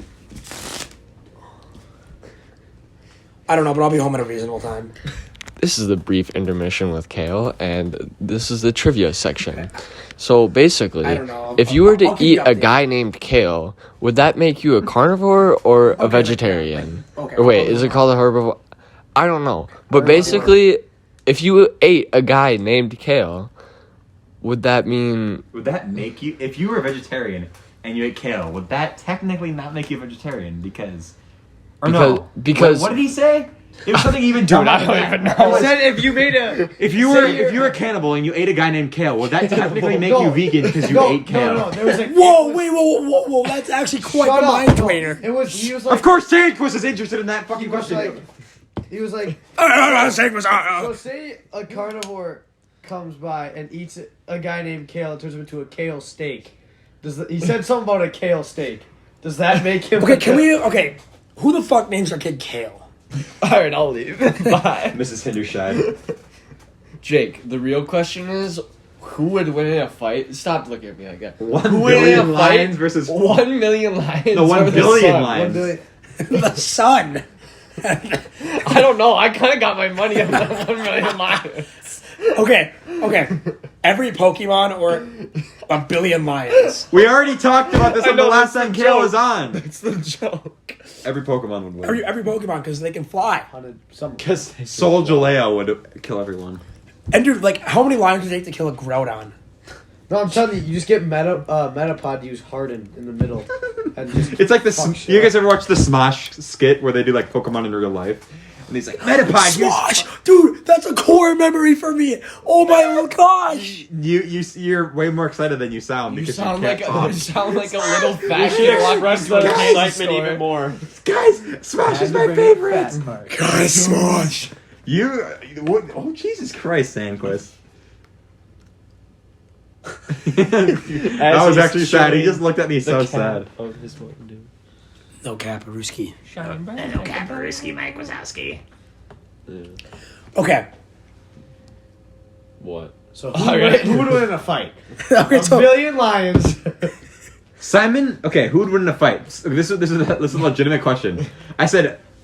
[SPEAKER 6] I don't know, but I'll be home at a reasonable time.
[SPEAKER 4] This is the brief intermission with Kale, and this is the trivia section. So basically,
[SPEAKER 6] I don't know.
[SPEAKER 4] if you were to
[SPEAKER 6] I'll keep
[SPEAKER 4] eat
[SPEAKER 6] you
[SPEAKER 4] a
[SPEAKER 6] updated.
[SPEAKER 4] guy named Kale, would that make you a carnivore or a vegetarian?
[SPEAKER 6] Okay.
[SPEAKER 4] Or wait, is it called a herbivore? I don't know. But basically, if you ate a guy named Kale, would that mean?
[SPEAKER 1] Would that make you, if you were a vegetarian and you ate kale, would that technically not make you a vegetarian? Because what did he say? It was something even dumber.
[SPEAKER 3] I don't even know.
[SPEAKER 2] I said if you made a
[SPEAKER 1] If you were a cannibal and you ate a guy named Kale, would that technically make you vegan because you ate kale?
[SPEAKER 2] No, there was like
[SPEAKER 6] Whoa! That's actually quite
[SPEAKER 2] Shut
[SPEAKER 6] the
[SPEAKER 2] up.
[SPEAKER 6] mind trainer.
[SPEAKER 2] He was like
[SPEAKER 1] Of course, Sandquist is interested in that fucking
[SPEAKER 2] he was
[SPEAKER 1] question.
[SPEAKER 2] he was like
[SPEAKER 6] Sandquist.
[SPEAKER 2] so say a carnivore comes by and eats a guy named Kale and turns him into a kale steak. He said something about a kale steak. Does that make him
[SPEAKER 6] Okay, who the fuck names their kid Kale?
[SPEAKER 3] Alright, I'll leave. Bye.
[SPEAKER 1] Mrs. Hindershide.
[SPEAKER 4] Jake, the real question is, who would win in a fight? Stop looking at me like that.
[SPEAKER 1] 1
[SPEAKER 4] Who would win in
[SPEAKER 1] billion
[SPEAKER 4] a fight?
[SPEAKER 1] lions versus
[SPEAKER 4] 1 million lions.
[SPEAKER 1] No, 1
[SPEAKER 4] or the
[SPEAKER 1] billion
[SPEAKER 4] sun?
[SPEAKER 1] lions.
[SPEAKER 2] 1 billion?
[SPEAKER 6] The sun.
[SPEAKER 4] I don't know. I kind of got my money on the 1 million lions.
[SPEAKER 6] Okay. Every Pokemon or a billion lions.
[SPEAKER 1] We already talked about this
[SPEAKER 4] I
[SPEAKER 1] on the
[SPEAKER 4] know,
[SPEAKER 1] last
[SPEAKER 4] that's
[SPEAKER 1] time
[SPEAKER 4] the
[SPEAKER 1] Kale
[SPEAKER 4] joke.
[SPEAKER 1] was on.
[SPEAKER 4] It's the joke.
[SPEAKER 1] Every Pokemon would win.
[SPEAKER 6] Every Pokemon because they can fly.
[SPEAKER 1] Because Solgaleo would kill everyone.
[SPEAKER 6] And dude, like, how many lions does it take to kill a Groudon?
[SPEAKER 2] No, I'm telling you, you just get Metapod to use Harden in the middle. And just
[SPEAKER 1] It's like
[SPEAKER 2] fuck shit
[SPEAKER 1] you guys
[SPEAKER 2] up.
[SPEAKER 1] ever watch the Smosh skit where they do like Pokemon in real life? And he's like, Metapod,
[SPEAKER 6] Smosh! Dude, that's a core memory for me. Oh my gosh!
[SPEAKER 1] you're way more excited than you sound
[SPEAKER 4] You
[SPEAKER 1] because
[SPEAKER 4] sound
[SPEAKER 1] you
[SPEAKER 4] like
[SPEAKER 1] can't talk.
[SPEAKER 4] you sound like a little fat
[SPEAKER 3] should
[SPEAKER 4] kid walking
[SPEAKER 3] express
[SPEAKER 4] into a
[SPEAKER 3] that
[SPEAKER 4] candy
[SPEAKER 3] excitement
[SPEAKER 4] store.
[SPEAKER 3] even more.
[SPEAKER 1] Guys, Smosh is my favorite.
[SPEAKER 6] Guys, Smosh!
[SPEAKER 1] Oh Jesus Christ, Sandquist. That was actually sad. He just looked at me so sad.
[SPEAKER 3] Of his Mountain Dew.
[SPEAKER 6] No Caparuski.
[SPEAKER 3] Yeah.
[SPEAKER 6] Okay.
[SPEAKER 3] What?
[SPEAKER 2] So who would win in a fight?
[SPEAKER 6] Okay,
[SPEAKER 2] A
[SPEAKER 6] so
[SPEAKER 2] billion lions.
[SPEAKER 1] Simon, okay, who would win in a fight? This is a legitimate question.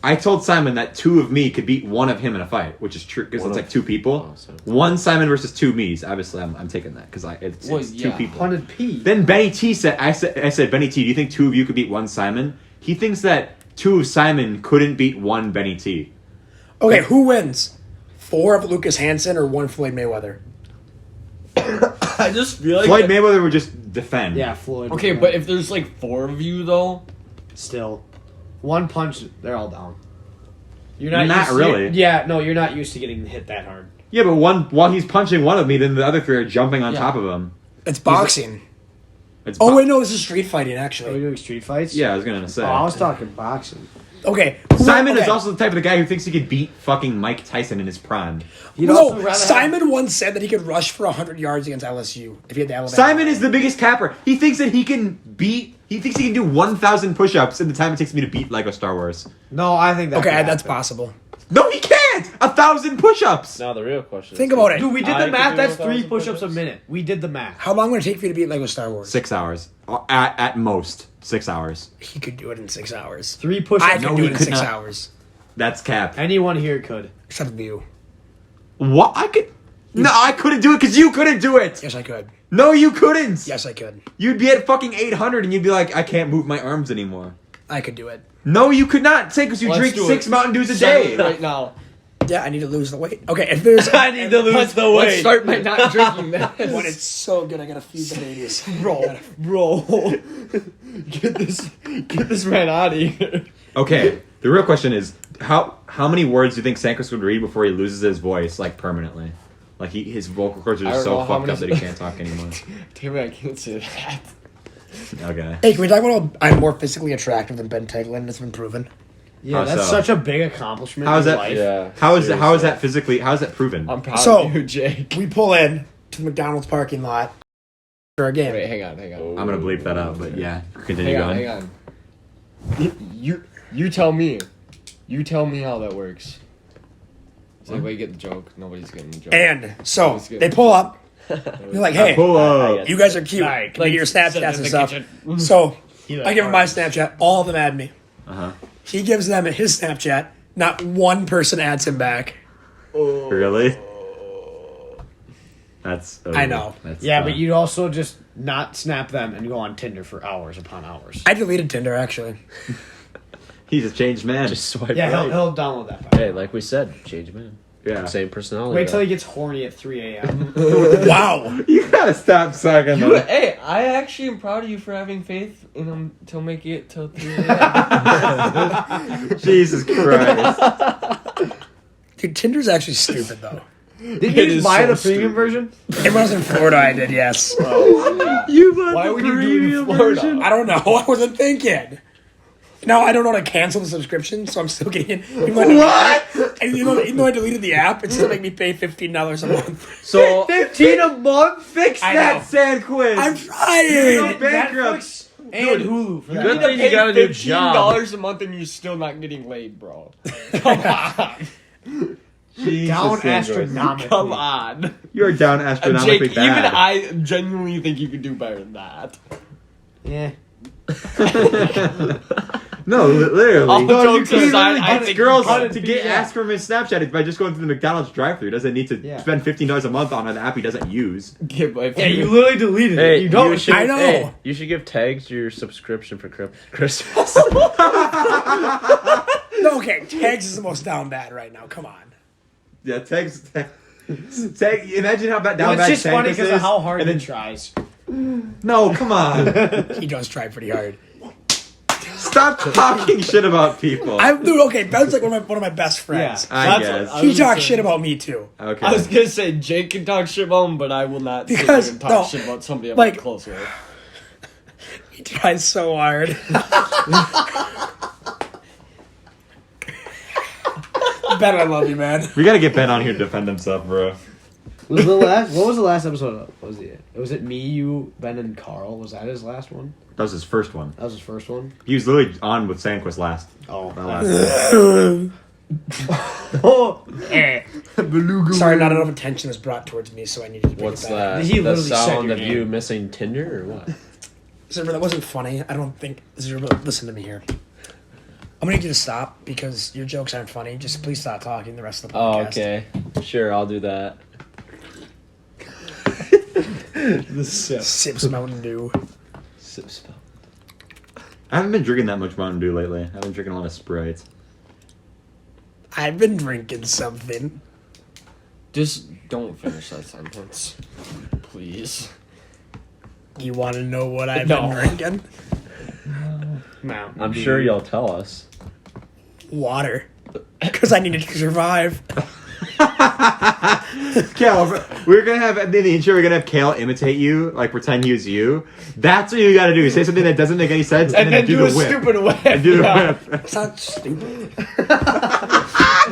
[SPEAKER 1] I told Simon that 2 of me could beat 1 of him in a fight, which is true because it's like 2 people.
[SPEAKER 3] Oh, so-
[SPEAKER 1] 1 Simon versus 2 me's. Obviously, I'm taking that because it's
[SPEAKER 4] Well,
[SPEAKER 1] 2
[SPEAKER 4] yeah.
[SPEAKER 1] people.
[SPEAKER 2] 100p.
[SPEAKER 1] Then Benny T said, I said, Benny T, do you think 2 of you could beat 1 Simon? He thinks that 2 of Simon couldn't beat 1 Benny T.
[SPEAKER 6] okay, who wins? 4 of Lucas Hansen or 1 Floyd Mayweather?
[SPEAKER 4] I just feel like
[SPEAKER 1] Floyd Mayweather would just defend.
[SPEAKER 2] Yeah, Floyd.
[SPEAKER 4] Okay, but if there's like 4 of you though,
[SPEAKER 2] still, one punch, they're all down. You're
[SPEAKER 1] Not
[SPEAKER 2] used to-
[SPEAKER 1] really.
[SPEAKER 2] Yeah, no, you're not used to getting hit that hard.
[SPEAKER 1] Yeah, but while he's punching one of me, then the other 3 are jumping on
[SPEAKER 4] Yeah.
[SPEAKER 1] top of him.
[SPEAKER 6] It's boxing.
[SPEAKER 1] It's
[SPEAKER 6] Oh wait, no, this is street fighting
[SPEAKER 2] Are we
[SPEAKER 6] actually.
[SPEAKER 2] doing street fights?
[SPEAKER 1] Yeah, I was gonna say.
[SPEAKER 2] Oh, I was talking boxing.
[SPEAKER 6] Okay.
[SPEAKER 1] Simon
[SPEAKER 6] okay.
[SPEAKER 1] is also the type of the guy who thinks he could beat fucking Mike Tyson in his prime.
[SPEAKER 2] You'd
[SPEAKER 6] No,
[SPEAKER 2] also rather have-
[SPEAKER 6] Simon once said that he could rush for 100 yards against LSU if he had the Alabama.
[SPEAKER 1] Simon is the biggest capper. He thinks that he can do 1,000 push-ups in the time it takes me to beat Lego Star Wars.
[SPEAKER 2] No, I think that.
[SPEAKER 6] Okay,
[SPEAKER 2] could
[SPEAKER 6] that's
[SPEAKER 2] happen.
[SPEAKER 6] possible.
[SPEAKER 1] No, he can't! 1,000 push-ups!
[SPEAKER 3] Now the real question.
[SPEAKER 6] Think about it.
[SPEAKER 2] Dude, we did
[SPEAKER 3] I
[SPEAKER 2] the
[SPEAKER 3] could
[SPEAKER 2] math.
[SPEAKER 3] do
[SPEAKER 2] That's
[SPEAKER 3] 1,000
[SPEAKER 2] 3 push-ups a
[SPEAKER 3] push-ups.
[SPEAKER 2] minute. We did the math.
[SPEAKER 6] How long would it take for you to beat Lego Star Wars?
[SPEAKER 1] 6 hours. At most. 6 hours.
[SPEAKER 6] He could do it in 6 hours.
[SPEAKER 2] 3 push-ups.
[SPEAKER 6] I could
[SPEAKER 1] No,
[SPEAKER 6] do
[SPEAKER 1] he
[SPEAKER 6] it in
[SPEAKER 1] could
[SPEAKER 6] 6
[SPEAKER 1] not.
[SPEAKER 6] hours.
[SPEAKER 1] That's cap.
[SPEAKER 2] Anyone here could.
[SPEAKER 6] Except for you.
[SPEAKER 1] What? I could... No, I couldn't do it because you couldn't do it!
[SPEAKER 6] Yes, I could.
[SPEAKER 1] No, you couldn't!
[SPEAKER 6] Yes, I could.
[SPEAKER 1] You'd be at fucking 800 and you'd be like, I can't move my arms anymore.
[SPEAKER 6] I could do it.
[SPEAKER 1] No, you could not. Say, because you
[SPEAKER 4] Let's
[SPEAKER 1] drink
[SPEAKER 4] do
[SPEAKER 1] 6
[SPEAKER 4] it.
[SPEAKER 1] Mountain Dews a
[SPEAKER 4] Settle
[SPEAKER 1] day.
[SPEAKER 4] it right now.
[SPEAKER 6] Yeah, I need to lose the weight. Okay, if there's...
[SPEAKER 3] I need to lose the
[SPEAKER 4] Let's
[SPEAKER 3] weight.
[SPEAKER 4] start by not drinking that.
[SPEAKER 6] When it's so good, I gotta feed the babies.
[SPEAKER 4] Bro, get this man out of here.
[SPEAKER 1] Okay, the real question is, how many words do you think Sandquist would read before he loses his voice, like, permanently? Like, his vocal cords are
[SPEAKER 4] I
[SPEAKER 1] just
[SPEAKER 4] don't
[SPEAKER 1] so
[SPEAKER 4] know how
[SPEAKER 1] fucked up that
[SPEAKER 4] many-
[SPEAKER 1] he can't talk anymore.
[SPEAKER 4] Damn it, I can't say that.
[SPEAKER 1] Okay.
[SPEAKER 6] Hey, can we talk about how I'm more physically attractive than Ben Teglin? It's been proven.
[SPEAKER 2] Yeah,
[SPEAKER 1] How
[SPEAKER 2] that's
[SPEAKER 1] so?
[SPEAKER 2] such a big accomplishment.
[SPEAKER 1] How's
[SPEAKER 2] in
[SPEAKER 1] that?
[SPEAKER 2] Life.
[SPEAKER 3] Yeah.
[SPEAKER 1] How is that physically? How is that proven?
[SPEAKER 4] I'm proud
[SPEAKER 6] So-
[SPEAKER 4] of you, Jake.
[SPEAKER 6] We pull in to the McDonald's parking lot for a game.
[SPEAKER 4] Wait, hang on.
[SPEAKER 1] I'm gonna bleep that out, but yeah, continue
[SPEAKER 4] Hang
[SPEAKER 1] going.
[SPEAKER 4] on. You tell me. You tell me how that works. It's like, wait, you get the joke. Nobody's getting the joke.
[SPEAKER 6] And so
[SPEAKER 4] That's good.
[SPEAKER 6] they pull up. They're like, "Hey,
[SPEAKER 1] Pull up.
[SPEAKER 6] you guys are cute.
[SPEAKER 2] Like,
[SPEAKER 6] Like your Snapchats and stuff."
[SPEAKER 4] kitchen.
[SPEAKER 6] So
[SPEAKER 2] He
[SPEAKER 6] I give him my Snapchat. All of them add me.
[SPEAKER 1] Uh-huh.
[SPEAKER 6] He gives them his Snapchat. Not one person adds him back.
[SPEAKER 1] Really? That's.
[SPEAKER 6] I know.
[SPEAKER 1] That's
[SPEAKER 2] Yeah,
[SPEAKER 1] tough.
[SPEAKER 2] but you'd also just not snap them and go on Tinder for hours upon hours.
[SPEAKER 6] I deleted Tinder actually.
[SPEAKER 1] He's a changed man.
[SPEAKER 3] Just swipe
[SPEAKER 2] Yeah,
[SPEAKER 3] right.
[SPEAKER 2] he'll download that.
[SPEAKER 3] Hey, like we said, change man.
[SPEAKER 1] Yeah.
[SPEAKER 3] Same personality.
[SPEAKER 2] Wait till he gets horny at 3 a.m.
[SPEAKER 6] Wow.
[SPEAKER 1] You gotta stop sucking.
[SPEAKER 4] Hey, I actually am proud of you for having faith in him to make it till 3 a.m.
[SPEAKER 1] Jesus Christ.
[SPEAKER 6] Dude, Tinder's actually stupid, though.
[SPEAKER 2] Did you just buy the premium version?
[SPEAKER 6] It was in Florida, I did, yes.
[SPEAKER 1] You bought
[SPEAKER 2] Why
[SPEAKER 1] the
[SPEAKER 2] would you do it in
[SPEAKER 1] premium
[SPEAKER 2] Florida?
[SPEAKER 1] version?
[SPEAKER 6] I don't know. I wasn't thinking. Now I don't know how to cancel the subscription, so I'm still getting it.
[SPEAKER 1] What?
[SPEAKER 6] And even though I deleted the app, it still make me pay $15 a month.
[SPEAKER 3] So
[SPEAKER 2] 15 a month?
[SPEAKER 1] Fix
[SPEAKER 6] I
[SPEAKER 1] that,
[SPEAKER 6] know.
[SPEAKER 1] Sandquist.
[SPEAKER 6] I'm trying.
[SPEAKER 1] You're bankrupt.
[SPEAKER 2] Netflix and Hulu for that.
[SPEAKER 3] Good thing you got a new job.
[SPEAKER 4] $15 a month and you're still not getting laid, bro. Come on.
[SPEAKER 1] Jesus,
[SPEAKER 2] Down
[SPEAKER 1] Sandquist.
[SPEAKER 2] astronomically.
[SPEAKER 4] Come on.
[SPEAKER 1] You're down astronomically
[SPEAKER 4] Jake,
[SPEAKER 1] bad.
[SPEAKER 4] even I genuinely think you could do better than that.
[SPEAKER 2] Yeah.
[SPEAKER 1] No, literally.
[SPEAKER 4] All jokes
[SPEAKER 1] He
[SPEAKER 4] aside,
[SPEAKER 1] literally
[SPEAKER 4] I
[SPEAKER 1] gets
[SPEAKER 4] think
[SPEAKER 1] girls
[SPEAKER 2] you
[SPEAKER 1] to get asked from his Snapchat by just going through the McDonald's drive-thru. He doesn't need to spend $15 a month on an app he doesn't use.
[SPEAKER 2] Yeah, you literally deleted
[SPEAKER 3] hey,
[SPEAKER 2] it. You don't.
[SPEAKER 3] should,
[SPEAKER 6] I know.
[SPEAKER 3] Hey, you should give Tags your subscription for Christmas.
[SPEAKER 6] No, okay, Tags is the most down bad right now. Come on.
[SPEAKER 1] Yeah, tags. Imagine how bad down
[SPEAKER 2] Well, it's
[SPEAKER 1] bad
[SPEAKER 2] just funny
[SPEAKER 1] Sandquist
[SPEAKER 2] because of
[SPEAKER 1] is,
[SPEAKER 2] how hard
[SPEAKER 1] and
[SPEAKER 2] he
[SPEAKER 1] then
[SPEAKER 2] tries.
[SPEAKER 1] no, come on.
[SPEAKER 6] He does try pretty hard.
[SPEAKER 1] Stop talking shit about people.
[SPEAKER 6] Dude, okay, Ben's like one of my best friends.
[SPEAKER 1] I guess.
[SPEAKER 6] He talks shit about me too.
[SPEAKER 1] Okay.
[SPEAKER 4] I was gonna say Jake can talk shit about him, but I will not sit
[SPEAKER 6] Because,
[SPEAKER 4] here and talk
[SPEAKER 6] no,
[SPEAKER 4] shit about somebody I'm
[SPEAKER 6] like-
[SPEAKER 4] not close with.
[SPEAKER 6] He tries so hard. Ben, I love you, man.
[SPEAKER 1] We gotta get Ben on here to defend himself, bro.
[SPEAKER 2] What was the last episode of? Was it me, you, Ben, and Carl? Was that his last one?
[SPEAKER 1] That was his first one.
[SPEAKER 2] That was his first one?
[SPEAKER 1] He was literally on with Sandquist last.
[SPEAKER 2] Oh.
[SPEAKER 1] That last
[SPEAKER 6] Sorry, not enough attention was brought towards me, so I needed to bring
[SPEAKER 3] What's
[SPEAKER 6] it back.
[SPEAKER 3] that?
[SPEAKER 2] He
[SPEAKER 3] The
[SPEAKER 2] literally said
[SPEAKER 3] sound
[SPEAKER 2] your
[SPEAKER 3] of
[SPEAKER 2] name.
[SPEAKER 3] you missing Tinder or what?
[SPEAKER 6] Zerber, that wasn't funny. I don't think... Zerber, listen to me here. I'm gonna need you to stop because your jokes aren't funny. Just please stop talking the rest of the
[SPEAKER 3] Oh,
[SPEAKER 6] podcast.
[SPEAKER 3] okay. Sure, I'll do that.
[SPEAKER 2] The sip.
[SPEAKER 6] Sips Mountain Dew.
[SPEAKER 3] Sip spell.
[SPEAKER 1] I haven't been drinking that much Mountain Dew lately. I've been drinking a lot of Sprites.
[SPEAKER 6] I've been drinking something.
[SPEAKER 4] Just don't finish that sentence, please.
[SPEAKER 6] You want to know what I've
[SPEAKER 4] No.
[SPEAKER 6] been drinking?
[SPEAKER 2] Mountain
[SPEAKER 3] I'm
[SPEAKER 2] Dew.
[SPEAKER 3] sure you'll tell us.
[SPEAKER 6] Water. Because I needed to survive.
[SPEAKER 1] Kale, we're gonna have in the intro. We're gonna have Kale imitate you, like pretend he was you. That's what you gotta do. Say something that doesn't make any sense,
[SPEAKER 4] And then do
[SPEAKER 1] the
[SPEAKER 4] a
[SPEAKER 1] whip.
[SPEAKER 4] stupid whip.
[SPEAKER 1] And do the
[SPEAKER 4] Yeah.
[SPEAKER 1] whip.
[SPEAKER 6] It's not stupid.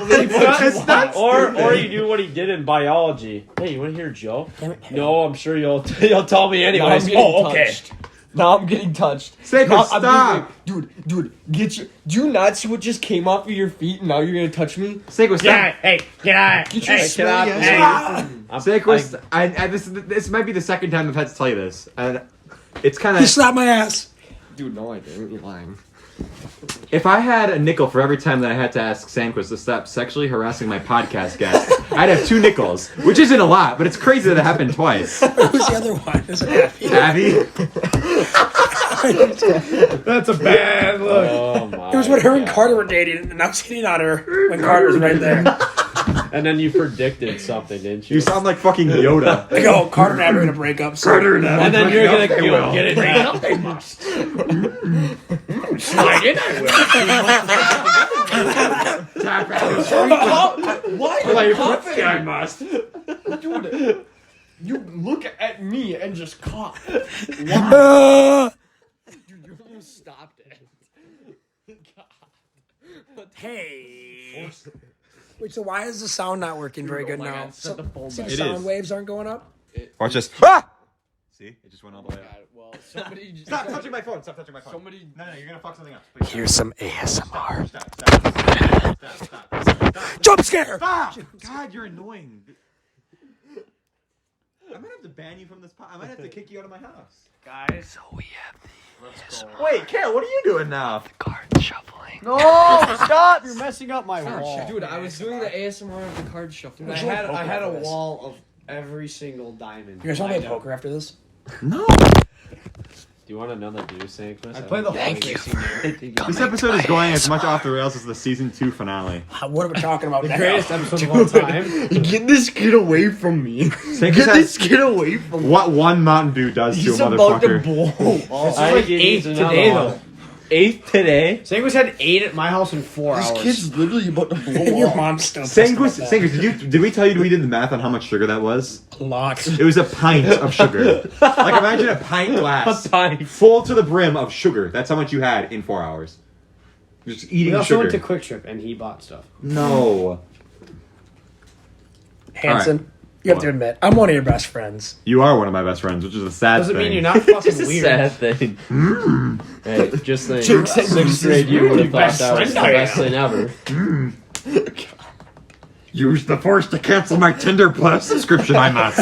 [SPEAKER 1] It's not
[SPEAKER 3] Or
[SPEAKER 1] stupid.
[SPEAKER 3] you do what he did in biology. Hey, you want to hear a joke?
[SPEAKER 6] Damn it.
[SPEAKER 3] No, I'm sure you'll tell me
[SPEAKER 4] Now I'm
[SPEAKER 3] anyways.
[SPEAKER 4] getting
[SPEAKER 3] Oh, okay.
[SPEAKER 4] touched. Now I'm getting touched.
[SPEAKER 1] Sandquist,
[SPEAKER 4] Now I'm
[SPEAKER 1] stop.
[SPEAKER 4] being like, dude, get your. Do you not see what just came off of your feet and now you're gonna touch me?
[SPEAKER 1] Sandquist, stop.
[SPEAKER 6] Hey, get out.
[SPEAKER 4] Get your
[SPEAKER 3] Hey,
[SPEAKER 4] smelly
[SPEAKER 3] get
[SPEAKER 4] ass
[SPEAKER 3] out.
[SPEAKER 4] away from me.
[SPEAKER 1] Sandquist, this might be the second time I've had to tell you this, and it's kind
[SPEAKER 6] You
[SPEAKER 1] of.
[SPEAKER 6] slapped my ass.
[SPEAKER 4] Dude, no, I didn't. You're lying.
[SPEAKER 1] If I had a nickel for every time that I had to ask Sandquist to stop sexually harassing my podcast guests, I'd have 2 nickels, which isn't a lot, but it's crazy that it happened twice.
[SPEAKER 6] Who's the other one? Is it Abby?
[SPEAKER 1] Abby,
[SPEAKER 2] That's a bad look.
[SPEAKER 3] Oh my.
[SPEAKER 6] It was when her and
[SPEAKER 3] God.
[SPEAKER 6] Carter were dating, and I was hitting on her when Carter was right there.
[SPEAKER 3] And then you predicted something, didn't you?
[SPEAKER 1] you sound like fucking Yoda.
[SPEAKER 6] I go, Carter and Abby are gonna break up. So.
[SPEAKER 1] Carter and Abby.
[SPEAKER 3] And then you're gonna
[SPEAKER 1] They will.
[SPEAKER 3] get it now.
[SPEAKER 4] They must.
[SPEAKER 3] Slide in, I
[SPEAKER 1] Tap out.
[SPEAKER 4] Why?
[SPEAKER 1] Like, I must.
[SPEAKER 4] Dude, you look at me and just cough. Dude, you almost stopped it.
[SPEAKER 6] Hey. Wait, so why is the sound not working very good
[SPEAKER 4] Oh my
[SPEAKER 6] now?
[SPEAKER 4] God, set the phone
[SPEAKER 6] See,
[SPEAKER 4] back.
[SPEAKER 6] the
[SPEAKER 1] It
[SPEAKER 6] sound
[SPEAKER 1] is.
[SPEAKER 6] waves aren't going up?
[SPEAKER 1] Watch this. Ah! See? It just went all the way up.
[SPEAKER 4] Well, somebody just.
[SPEAKER 1] Stop touching my phone. Stop touching my phone.
[SPEAKER 4] Somebody.
[SPEAKER 1] No, you're gonna fuck something up. Please.
[SPEAKER 6] Here's some ASMR.
[SPEAKER 1] Stop.
[SPEAKER 6] Jump scare!
[SPEAKER 1] Stop! God, you're annoying. I might have to ban you from this I might have to kick you out of my house.
[SPEAKER 2] Guys.
[SPEAKER 6] So we have
[SPEAKER 4] Let's go.
[SPEAKER 1] Wait, Kale, what are you doing now?
[SPEAKER 6] card shuffling.
[SPEAKER 2] No, stop! You're messing up my wall.
[SPEAKER 4] Dude, I was doing the ASMR of the card shuffle.
[SPEAKER 2] I had a wall of every single diamond.
[SPEAKER 6] You guys want to play
[SPEAKER 2] lined up.
[SPEAKER 6] poker after this?
[SPEAKER 1] No.
[SPEAKER 3] Do you want another do, Sandquist?
[SPEAKER 2] I played the whole
[SPEAKER 6] Thank
[SPEAKER 2] thing
[SPEAKER 6] you.
[SPEAKER 2] senior.
[SPEAKER 1] This episode is going as much off the rails as the season 2 finale.
[SPEAKER 6] What are we talking about
[SPEAKER 2] The
[SPEAKER 6] now?
[SPEAKER 2] greatest episode of all time.
[SPEAKER 4] Get this kid away from me.
[SPEAKER 1] Sandquist
[SPEAKER 4] Get this
[SPEAKER 1] has
[SPEAKER 4] kid away from me.
[SPEAKER 1] what one Mountain Dew does
[SPEAKER 4] He's
[SPEAKER 1] to a
[SPEAKER 4] about to
[SPEAKER 1] motherfucker.
[SPEAKER 4] blow.
[SPEAKER 2] This is
[SPEAKER 3] I
[SPEAKER 2] like
[SPEAKER 3] think he needs
[SPEAKER 2] 8th
[SPEAKER 3] another
[SPEAKER 2] today,
[SPEAKER 3] one.
[SPEAKER 2] though.
[SPEAKER 3] 8th today?
[SPEAKER 2] Sandquist had 8 at my house in 4
[SPEAKER 4] This
[SPEAKER 2] hours.
[SPEAKER 4] kid's literally about to blow
[SPEAKER 6] Your
[SPEAKER 4] up.
[SPEAKER 6] mom's still pissed about that.
[SPEAKER 1] Sandquist, did we tell you we did the math on how much sugar that was?
[SPEAKER 6] A lot.
[SPEAKER 1] It was a pint of sugar. Like imagine a pint glass
[SPEAKER 3] A pint.
[SPEAKER 1] full to the brim of sugar. That's how much you had in 4 hours. Just eating
[SPEAKER 2] We also
[SPEAKER 1] sugar.
[SPEAKER 2] went to Quick Trip and he bought stuff.
[SPEAKER 1] No.
[SPEAKER 6] Hanson, you have to
[SPEAKER 1] What?
[SPEAKER 6] admit, I'm one of your best friends.
[SPEAKER 1] You are one of my best friends, which is a sad
[SPEAKER 2] Doesn't
[SPEAKER 1] thing.
[SPEAKER 2] mean you're not fucking
[SPEAKER 3] Just a
[SPEAKER 2] weird.
[SPEAKER 3] sad thing. Hey, just think.
[SPEAKER 4] Jokes and
[SPEAKER 3] 6th grade, you would have thought
[SPEAKER 2] best
[SPEAKER 3] that was the
[SPEAKER 2] friend I
[SPEAKER 3] best
[SPEAKER 2] am.
[SPEAKER 3] thing ever.
[SPEAKER 1] Use the force to cancel my Tinder Plus subscription, I must.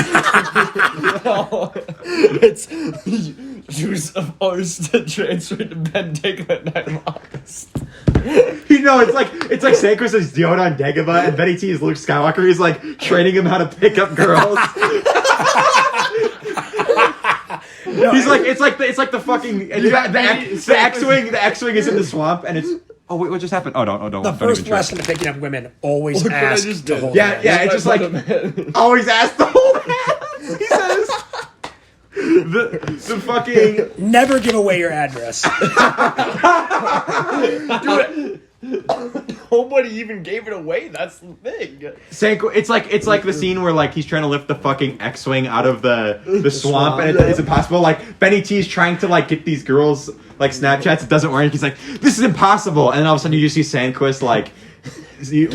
[SPEAKER 4] It's use of ours to transfer to Ben Dickman and I'm honest.
[SPEAKER 1] You know, it's like Sandquist is Dion on Dagobah and Benny T is Luke Skywalker. He's like training him how to pick up girls. He's like it's like the fucking the X-wing is in the swamp and it's oh wait, what just happened? Oh don't
[SPEAKER 6] The
[SPEAKER 1] don't
[SPEAKER 6] first
[SPEAKER 1] even trip.
[SPEAKER 6] lesson to picking up women, always
[SPEAKER 4] Look what I
[SPEAKER 6] ask
[SPEAKER 4] just
[SPEAKER 6] to
[SPEAKER 4] did.
[SPEAKER 6] hold
[SPEAKER 1] Yeah,
[SPEAKER 6] hands.
[SPEAKER 1] yeah, it's just like always ask the whole hands. He says the fucking
[SPEAKER 6] Never give away your address.
[SPEAKER 4] Nobody even gave it away. That's the thing.
[SPEAKER 1] Sanko, it's like the scene where like he's trying to lift the fucking X-wing out of the swamp and it's impossible. Like Benny T's trying to like get these girls like Snapchats, it doesn't work. He's like, this is impossible, and then all of a sudden you just see Sandquist like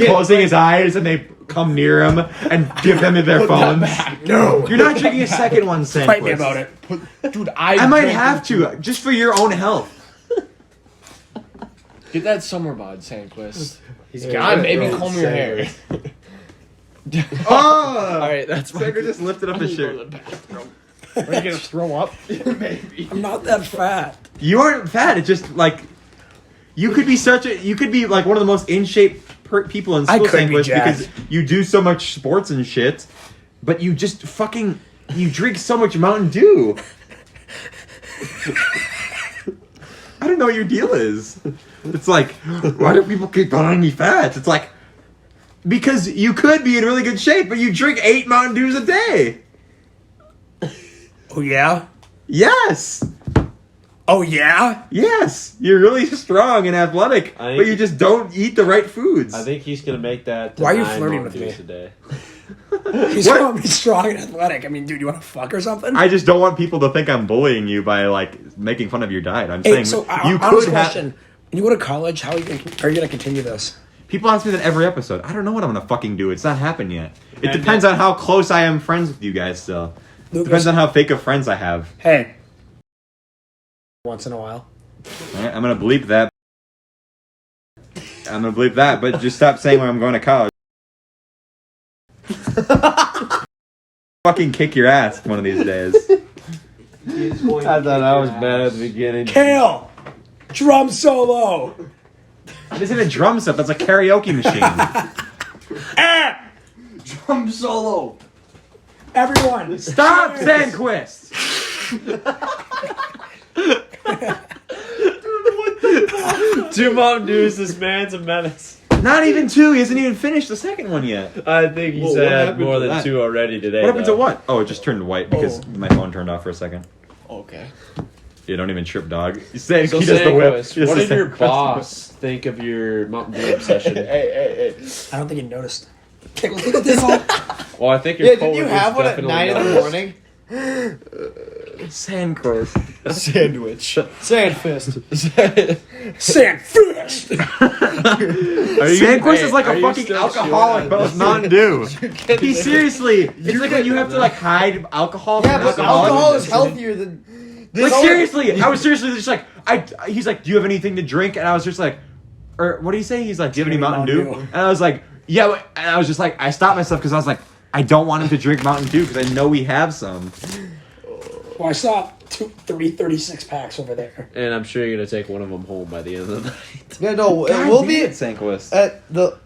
[SPEAKER 1] closing his eyes and they come near him and give them their phones.
[SPEAKER 6] No.
[SPEAKER 1] You're not drinking a second one, Sandquist.
[SPEAKER 6] Fight me about it.
[SPEAKER 4] Dude,
[SPEAKER 1] I might have to just for your own health.
[SPEAKER 4] Get that summer bod, Sandquist.
[SPEAKER 2] He's got it.
[SPEAKER 4] Maybe
[SPEAKER 2] bro.
[SPEAKER 4] comb your hair.
[SPEAKER 1] Oh!
[SPEAKER 4] Alright, that's my
[SPEAKER 1] Sandquist just lifted up his shirt.
[SPEAKER 2] Are you gonna throw up?
[SPEAKER 4] Maybe.
[SPEAKER 6] I'm not that fat.
[SPEAKER 1] You aren't fat. It's just like you could be like one of the most in shape people in
[SPEAKER 6] I
[SPEAKER 1] school,
[SPEAKER 6] could be
[SPEAKER 1] Sandquist,
[SPEAKER 6] jacked.
[SPEAKER 1] because you do so much sports and shit. But you just fucking you drink so much Mountain Dew. I don't know what your deal is. It's like, why do people keep calling me fat? It's like because you could be in really good shape, but you drink 8 Mountain Dews a day.
[SPEAKER 6] Oh yeah?
[SPEAKER 1] Yes.
[SPEAKER 6] Oh yeah?
[SPEAKER 1] Yes, you're really strong and athletic,
[SPEAKER 3] I think-
[SPEAKER 1] but you just don't eat the right foods.
[SPEAKER 3] I think he's gonna make that. To
[SPEAKER 6] Why are you
[SPEAKER 3] 9
[SPEAKER 6] flirting
[SPEAKER 3] Mountain
[SPEAKER 6] with
[SPEAKER 3] Dews
[SPEAKER 6] me?
[SPEAKER 3] Today.
[SPEAKER 6] He's
[SPEAKER 1] What?
[SPEAKER 6] calling me strong and athletic. I mean, dude, you want to fuck or something?
[SPEAKER 1] I just don't want people to think I'm bullying you by like making fun of your diet. I'm
[SPEAKER 6] Hey,
[SPEAKER 1] saying
[SPEAKER 6] so
[SPEAKER 1] you
[SPEAKER 6] honest
[SPEAKER 1] could
[SPEAKER 6] question.
[SPEAKER 1] have.
[SPEAKER 6] When you go to college, how are you gonna continue this?
[SPEAKER 1] People ask me that every episode. I don't know what I'm gonna fucking do. It's not happened yet. It depends on how close I am friends with you guys. Still,
[SPEAKER 6] Lucas,
[SPEAKER 1] depends on how fake of friends I have.
[SPEAKER 6] hey. Once in a while.
[SPEAKER 1] All right, I'm gonna bleep that. But just stop saying where I'm going to college. Fucking kick your ass one of these days.
[SPEAKER 3] I thought I was bad at the beginning.
[SPEAKER 6] Kale! Drum solo!
[SPEAKER 1] It isn't a drum set. That's a karaoke machine.
[SPEAKER 4] Drum solo.
[SPEAKER 6] Everyone!
[SPEAKER 1] Stop,
[SPEAKER 6] cheers!
[SPEAKER 1] Sandquist.
[SPEAKER 3] 2 Mountain Dews. This man's a menace.
[SPEAKER 1] Not even 2. He hasn't even finished the second one yet.
[SPEAKER 3] I think he's
[SPEAKER 1] Well, what
[SPEAKER 3] had
[SPEAKER 1] happened
[SPEAKER 3] more
[SPEAKER 1] to
[SPEAKER 3] than
[SPEAKER 1] that?
[SPEAKER 3] 2 already today.
[SPEAKER 1] What happened
[SPEAKER 3] though.
[SPEAKER 1] to what? Oh, it just turned white because my phone turned off for a second.
[SPEAKER 4] Okay.
[SPEAKER 1] Yeah, don't even trip, dog. You say
[SPEAKER 3] So
[SPEAKER 1] he does the whip.
[SPEAKER 3] Sandquist,
[SPEAKER 1] He does
[SPEAKER 3] what
[SPEAKER 1] the
[SPEAKER 3] did your
[SPEAKER 1] Sandquist.
[SPEAKER 3] boss think of your Mountain Dew obsession?
[SPEAKER 4] Hey.
[SPEAKER 6] I don't think he noticed. Look at this all.
[SPEAKER 3] Well, I think your
[SPEAKER 2] Yeah, didn't you
[SPEAKER 3] coworkers
[SPEAKER 2] have one at
[SPEAKER 3] definitely
[SPEAKER 2] 9 in the
[SPEAKER 3] noticed.
[SPEAKER 2] morning?
[SPEAKER 1] Sandquist.
[SPEAKER 4] Sandwich.
[SPEAKER 2] Sandfist.
[SPEAKER 6] Sandfist!
[SPEAKER 1] Sandquist is like
[SPEAKER 3] are
[SPEAKER 1] a
[SPEAKER 3] you
[SPEAKER 1] fucking
[SPEAKER 3] still
[SPEAKER 1] alcoholic,
[SPEAKER 3] chewing
[SPEAKER 1] but
[SPEAKER 3] on
[SPEAKER 1] with Mountain Dew. He seriously, it's like when you have to like hide alcohol
[SPEAKER 2] Yeah,
[SPEAKER 1] from
[SPEAKER 2] but
[SPEAKER 1] alcoholics.
[SPEAKER 2] alcohol is healthier than.
[SPEAKER 1] Like seriously, I was seriously just like, he's like, do you have anything to drink? And I was just like, or what do you say? He's like, do you have any Mountain Dew? And I was like, yeah. And I was just like, I stopped myself because I was like, I don't want him to drink Mountain Dew because I know we have some.
[SPEAKER 6] Well, I saw 36 packs over there.
[SPEAKER 3] And I'm sure you're gonna take one of them home by the end of the night.
[SPEAKER 2] Yeah, no,
[SPEAKER 1] God
[SPEAKER 2] we'll
[SPEAKER 1] damn
[SPEAKER 2] be
[SPEAKER 1] it, Sandquist.
[SPEAKER 2] at the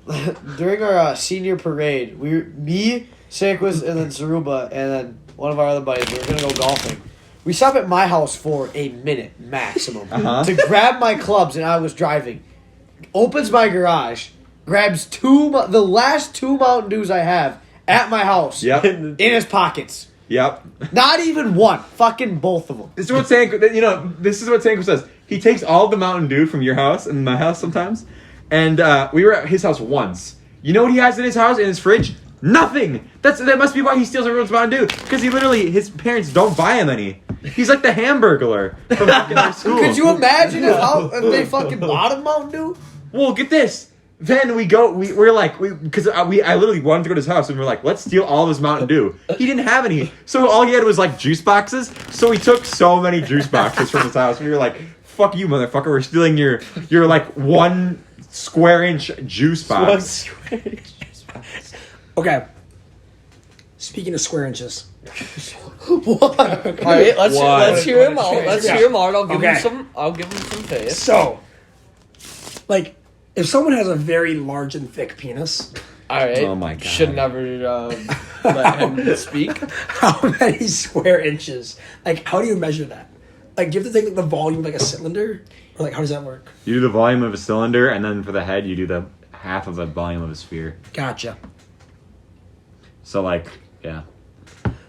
[SPEAKER 2] during our senior parade. Me, Sandquist, and then Zaruba, and then one of our other buddies. We were gonna go golfing. We stopped at my house for a minute maximum
[SPEAKER 1] Uh-huh.
[SPEAKER 2] to grab my clubs, and I was driving. Opens my garage, grabs the last 2 Mountain Dews I have at my house.
[SPEAKER 1] Yep.
[SPEAKER 2] In his pockets.
[SPEAKER 1] Yep.
[SPEAKER 2] Not even one. Fucking both of them.
[SPEAKER 1] This is what Sandquist says. He takes all the Mountain Dew from your house and my house sometimes. And we were at his house once. You know what he has in his house, in his fridge? Nothing! That must be why he steals everyone's Mountain Dew. Because his parents don't buy him any. He's like the Hamburglar from fucking our school.
[SPEAKER 2] Could you imagine if they fucking bought him Mountain Dew?
[SPEAKER 1] Well, get this. Then I literally wanted to go to his house and we're like, let's steal all of his Mountain Dew. He didn't have any. So all he had was like juice boxes. So we took so many juice boxes from his house. We were like, fuck you, motherfucker. We're stealing your like 1 square inch juice box.
[SPEAKER 6] Okay. Speaking of square inches.
[SPEAKER 2] What?
[SPEAKER 4] All right, let's hear him out. Let's
[SPEAKER 6] Yeah.
[SPEAKER 4] hear him out. I'll give
[SPEAKER 6] Okay.
[SPEAKER 4] him some face.
[SPEAKER 6] So, like, if someone has a very large and thick penis,
[SPEAKER 4] All right.
[SPEAKER 1] Oh my God.
[SPEAKER 4] Should never let him speak.
[SPEAKER 6] how many square inches? Like, how do you measure that? Like, do you have to take like, the volume of like a cylinder? Or like, how does that work?
[SPEAKER 1] You do the volume of a cylinder, and then for the head, you do the half of the volume of a sphere.
[SPEAKER 6] Gotcha.
[SPEAKER 1] So like, yeah.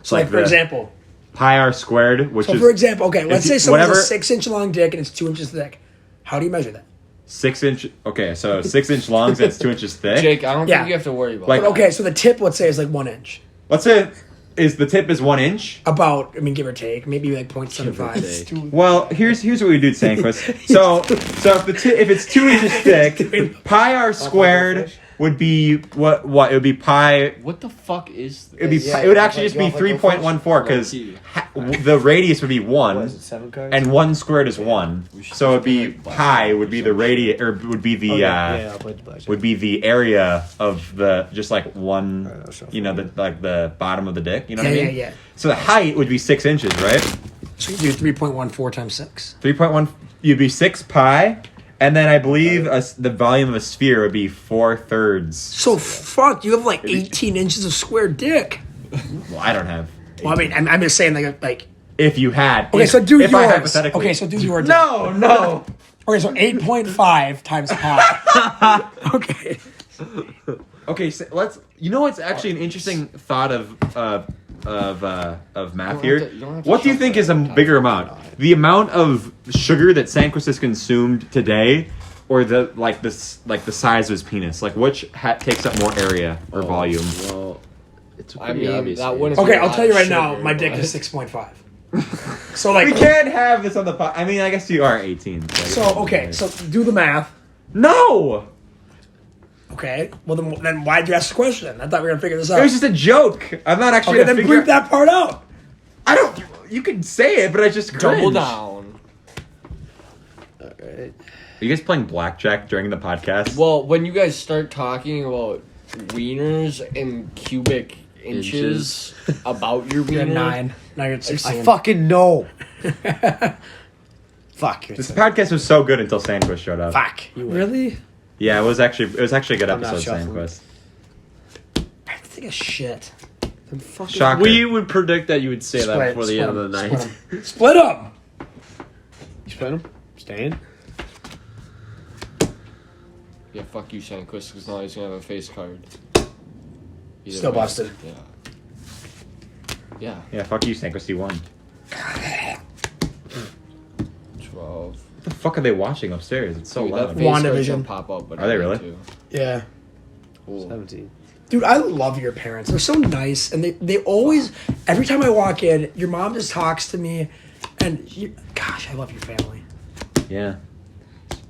[SPEAKER 6] So, like, for example.
[SPEAKER 1] Pi r squared, which
[SPEAKER 6] So,
[SPEAKER 1] is
[SPEAKER 6] for example, okay, let's say someone has a 6-inch long dick and it's 2 inches thick. How do you measure that?
[SPEAKER 1] 6 inch. Okay, so 6 inch long, so it's 2 inches thick.
[SPEAKER 4] Jake, I don't
[SPEAKER 6] Yeah.
[SPEAKER 4] think you have to worry about
[SPEAKER 1] Like-
[SPEAKER 6] But okay, so the tip, let's say, is like 1 inch.
[SPEAKER 1] Let's say the tip is 1 inch.
[SPEAKER 6] About, I mean, give or take, maybe like 0.75.
[SPEAKER 1] Well, here's what we do, Sandquist. So if it's 2 inches thick, pi r squared would be what? It would be pi.
[SPEAKER 4] What the fuck is this?
[SPEAKER 1] It'd be.
[SPEAKER 2] Yeah,
[SPEAKER 1] It would actually
[SPEAKER 2] like,
[SPEAKER 1] just be
[SPEAKER 2] you want, like,
[SPEAKER 1] 3.14 because the radius would be 1,
[SPEAKER 2] What is it, 7 cards?
[SPEAKER 1] and 1 squared is 1. So it'd be pi would be the radius, or would be the
[SPEAKER 2] I'll play the blackjack.
[SPEAKER 1] would be the area of the just like one.
[SPEAKER 2] Alright, I'll shuffle.
[SPEAKER 1] You know, the bottom of the dick. You know
[SPEAKER 6] Yeah,
[SPEAKER 1] what I mean?
[SPEAKER 6] yeah.
[SPEAKER 1] So the height would be 6 inches, right?
[SPEAKER 6] So you do 3.14 times 6.
[SPEAKER 1] 3.1. You'd be 6 pi. And then I believe the volume of a sphere would be 4/3.
[SPEAKER 6] So fuck, you have like 18 inches of square dick.
[SPEAKER 1] Well, I don't have.
[SPEAKER 6] Well, I mean, I'm just saying, like
[SPEAKER 1] If you had.
[SPEAKER 6] okay, so do
[SPEAKER 1] if
[SPEAKER 6] yours.
[SPEAKER 1] I hypothetically.
[SPEAKER 6] Okay, so do your dick.
[SPEAKER 1] No.
[SPEAKER 6] Okay, so 8.5 times pi. Okay.
[SPEAKER 1] Okay, so let's. You know what's actually an interesting thought of math here?
[SPEAKER 4] you don't have to
[SPEAKER 1] What do you
[SPEAKER 4] shove
[SPEAKER 1] think
[SPEAKER 4] that
[SPEAKER 1] is a
[SPEAKER 4] in
[SPEAKER 1] bigger amount? The amount of sugar that Sandquist has consumed today, or the size of his penis? Like which takes up more area or volume?
[SPEAKER 3] Well, it's
[SPEAKER 4] I
[SPEAKER 3] pretty
[SPEAKER 4] mean,
[SPEAKER 3] obvious.
[SPEAKER 4] that
[SPEAKER 3] here.
[SPEAKER 4] wouldn't.
[SPEAKER 6] Okay,
[SPEAKER 4] be a
[SPEAKER 6] I'll
[SPEAKER 4] lot
[SPEAKER 6] tell you
[SPEAKER 4] of
[SPEAKER 6] right now,
[SPEAKER 4] sugar,
[SPEAKER 6] my dick
[SPEAKER 4] but-
[SPEAKER 6] is 6.5. So like
[SPEAKER 1] We can't have this on the I mean, I guess you are 18.
[SPEAKER 6] So okay, so do the math.
[SPEAKER 1] No.
[SPEAKER 6] Okay. Well then why'd you ask the question? I thought we were gonna figure this out.
[SPEAKER 1] It was just a joke. I'm not actually
[SPEAKER 6] Okay,
[SPEAKER 1] gonna
[SPEAKER 6] then
[SPEAKER 1] figure
[SPEAKER 6] bleep that part out.
[SPEAKER 1] I don't. You can say it, but I just
[SPEAKER 4] Double
[SPEAKER 1] cringe.
[SPEAKER 4] down.
[SPEAKER 3] Alright.
[SPEAKER 1] Are you guys playing blackjack during the podcast?
[SPEAKER 4] Well, when you guys start talking about wieners and cubic inches about your
[SPEAKER 6] You're
[SPEAKER 4] wiener,
[SPEAKER 6] at 9. Now you're at 16.
[SPEAKER 2] I fucking know. Fuck.
[SPEAKER 1] This podcast was so good until Sandquist showed up.
[SPEAKER 2] Fuck.
[SPEAKER 6] Really?
[SPEAKER 1] Yeah, it was actually a good
[SPEAKER 2] I'm not
[SPEAKER 1] episode,
[SPEAKER 2] shuffling.
[SPEAKER 1] Sandquist.
[SPEAKER 6] I have to take a shit.
[SPEAKER 1] Shocker.
[SPEAKER 3] We would predict that you would say that
[SPEAKER 6] Split-
[SPEAKER 3] before the end of the
[SPEAKER 6] split
[SPEAKER 3] night.
[SPEAKER 6] 'em. Split them.
[SPEAKER 3] You split him? Staying?
[SPEAKER 4] yeah, fuck you, Sandquist, because now he's gonna have a face card. Either
[SPEAKER 6] Still
[SPEAKER 4] way.
[SPEAKER 6] busted.
[SPEAKER 4] Yeah. Yeah.
[SPEAKER 1] Yeah, fuck you, Sandquist. You won.
[SPEAKER 4] 12.
[SPEAKER 1] What the fuck are they watching upstairs? It's so
[SPEAKER 4] Dude, that
[SPEAKER 1] loud.
[SPEAKER 4] face card
[SPEAKER 6] WandaVision.
[SPEAKER 4] should pop up. But
[SPEAKER 1] Are they
[SPEAKER 4] I
[SPEAKER 1] really?
[SPEAKER 4] need to.
[SPEAKER 6] Yeah.
[SPEAKER 4] Cool.
[SPEAKER 3] 17.
[SPEAKER 6] Dude, I love your parents. They're so nice, and they always, every time I walk in, your mom just talks to me, and gosh, I love your family.
[SPEAKER 1] Yeah.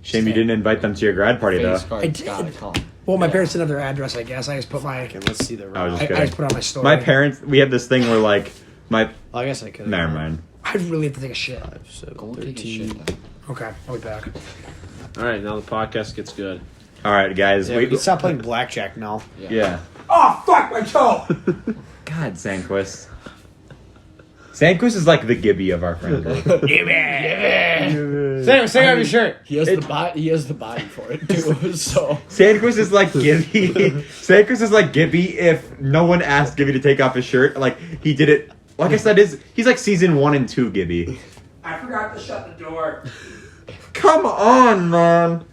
[SPEAKER 1] Shame you didn't invite them to your grad party, though.
[SPEAKER 4] Face card
[SPEAKER 6] I did.
[SPEAKER 4] gotta come.
[SPEAKER 6] Well, my
[SPEAKER 4] Yeah.
[SPEAKER 6] parents didn't have their address, I guess. I just put my,
[SPEAKER 3] Okay, let's see the
[SPEAKER 1] I was
[SPEAKER 3] round.
[SPEAKER 1] just
[SPEAKER 6] I just put on my story.
[SPEAKER 1] My parents, we had this thing where, like,
[SPEAKER 3] I guess I could.
[SPEAKER 1] Never mind.
[SPEAKER 6] I really have to take a shit.
[SPEAKER 3] 5, 7,
[SPEAKER 4] Go take a
[SPEAKER 3] 13.
[SPEAKER 4] shit then.
[SPEAKER 6] Okay, I'll be back.
[SPEAKER 3] Alright, now the podcast gets good.
[SPEAKER 1] All right, guys.
[SPEAKER 2] Yeah, we can stop playing blackjack now.
[SPEAKER 1] Yeah.
[SPEAKER 6] Oh, fuck my toe!
[SPEAKER 1] God, Sandquist. Sandquist is like the Gibby of our friend group.
[SPEAKER 2] Say on your shirt.
[SPEAKER 4] He has the body. He has the body for it too. So
[SPEAKER 1] Sandquist is like Gibby. Sandquist is like Gibby if no one asked Gibby to take off his shirt. Like he did it Well, I guess that is. He's like season 1 and 2, Gibby.
[SPEAKER 6] I forgot to shut the door.
[SPEAKER 1] Come on, man.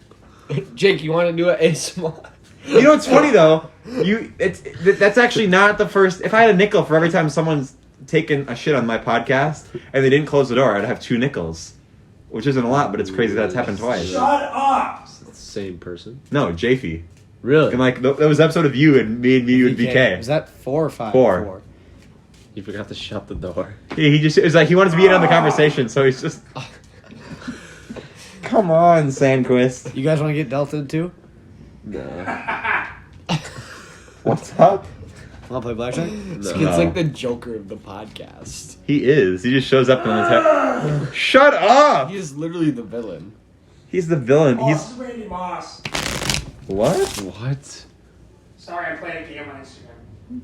[SPEAKER 4] Jake, you want to do an ASMR?
[SPEAKER 1] You know what's funny though? That's actually not the first. If I had a nickel for every time someone's taken a shit on my podcast and they didn't close the door, I'd have 2 nickels, which isn't a lot, but it's crazy that's happened twice.
[SPEAKER 6] Shut up!
[SPEAKER 3] It's the same person.
[SPEAKER 1] No, Jaffe.
[SPEAKER 3] Really?
[SPEAKER 1] And like that was an episode of you and me and BK.
[SPEAKER 2] Is that 4 or 5?
[SPEAKER 1] 4.
[SPEAKER 3] You forgot to shut the door.
[SPEAKER 1] He just, it was like he wanted to be in on the conversation, so he's just. Come on, Sandquist.
[SPEAKER 2] You guys want to get dealt into?
[SPEAKER 3] No.
[SPEAKER 1] What's up?
[SPEAKER 2] Want to play blackjack?
[SPEAKER 4] This kid's like the Joker of the podcast.
[SPEAKER 1] He is. He just shows up and attack. Shut up!
[SPEAKER 4] He is literally the villain.
[SPEAKER 1] He's the villain.
[SPEAKER 6] Oh,
[SPEAKER 1] He's
[SPEAKER 6] this is Randy Moss.
[SPEAKER 1] what?
[SPEAKER 3] What?
[SPEAKER 6] Sorry, I'm playing a game on Instagram.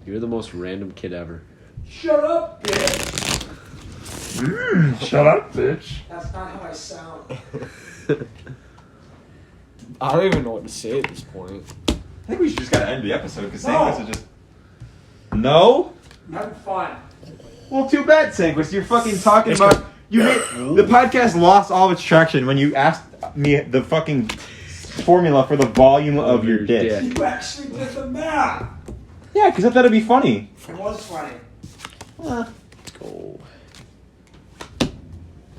[SPEAKER 3] You're the most random kid ever.
[SPEAKER 6] Shut up, bitch.
[SPEAKER 1] Shut up, bitch.
[SPEAKER 6] That's not how I sound.
[SPEAKER 4] I don't even know what to say at this point.
[SPEAKER 1] I think we should just gotta end the episode because
[SPEAKER 6] No.
[SPEAKER 1] Sandquist is just. No?
[SPEAKER 6] Having fun.
[SPEAKER 1] Well, too bad, Sandquist. You're fucking talking about. You made, the podcast lost all of its traction when you asked me the fucking formula for the volume of your dick.
[SPEAKER 3] dick.
[SPEAKER 6] You actually did the math.
[SPEAKER 1] Yeah, because I thought it'd be funny.
[SPEAKER 6] It was funny.
[SPEAKER 3] Let's go.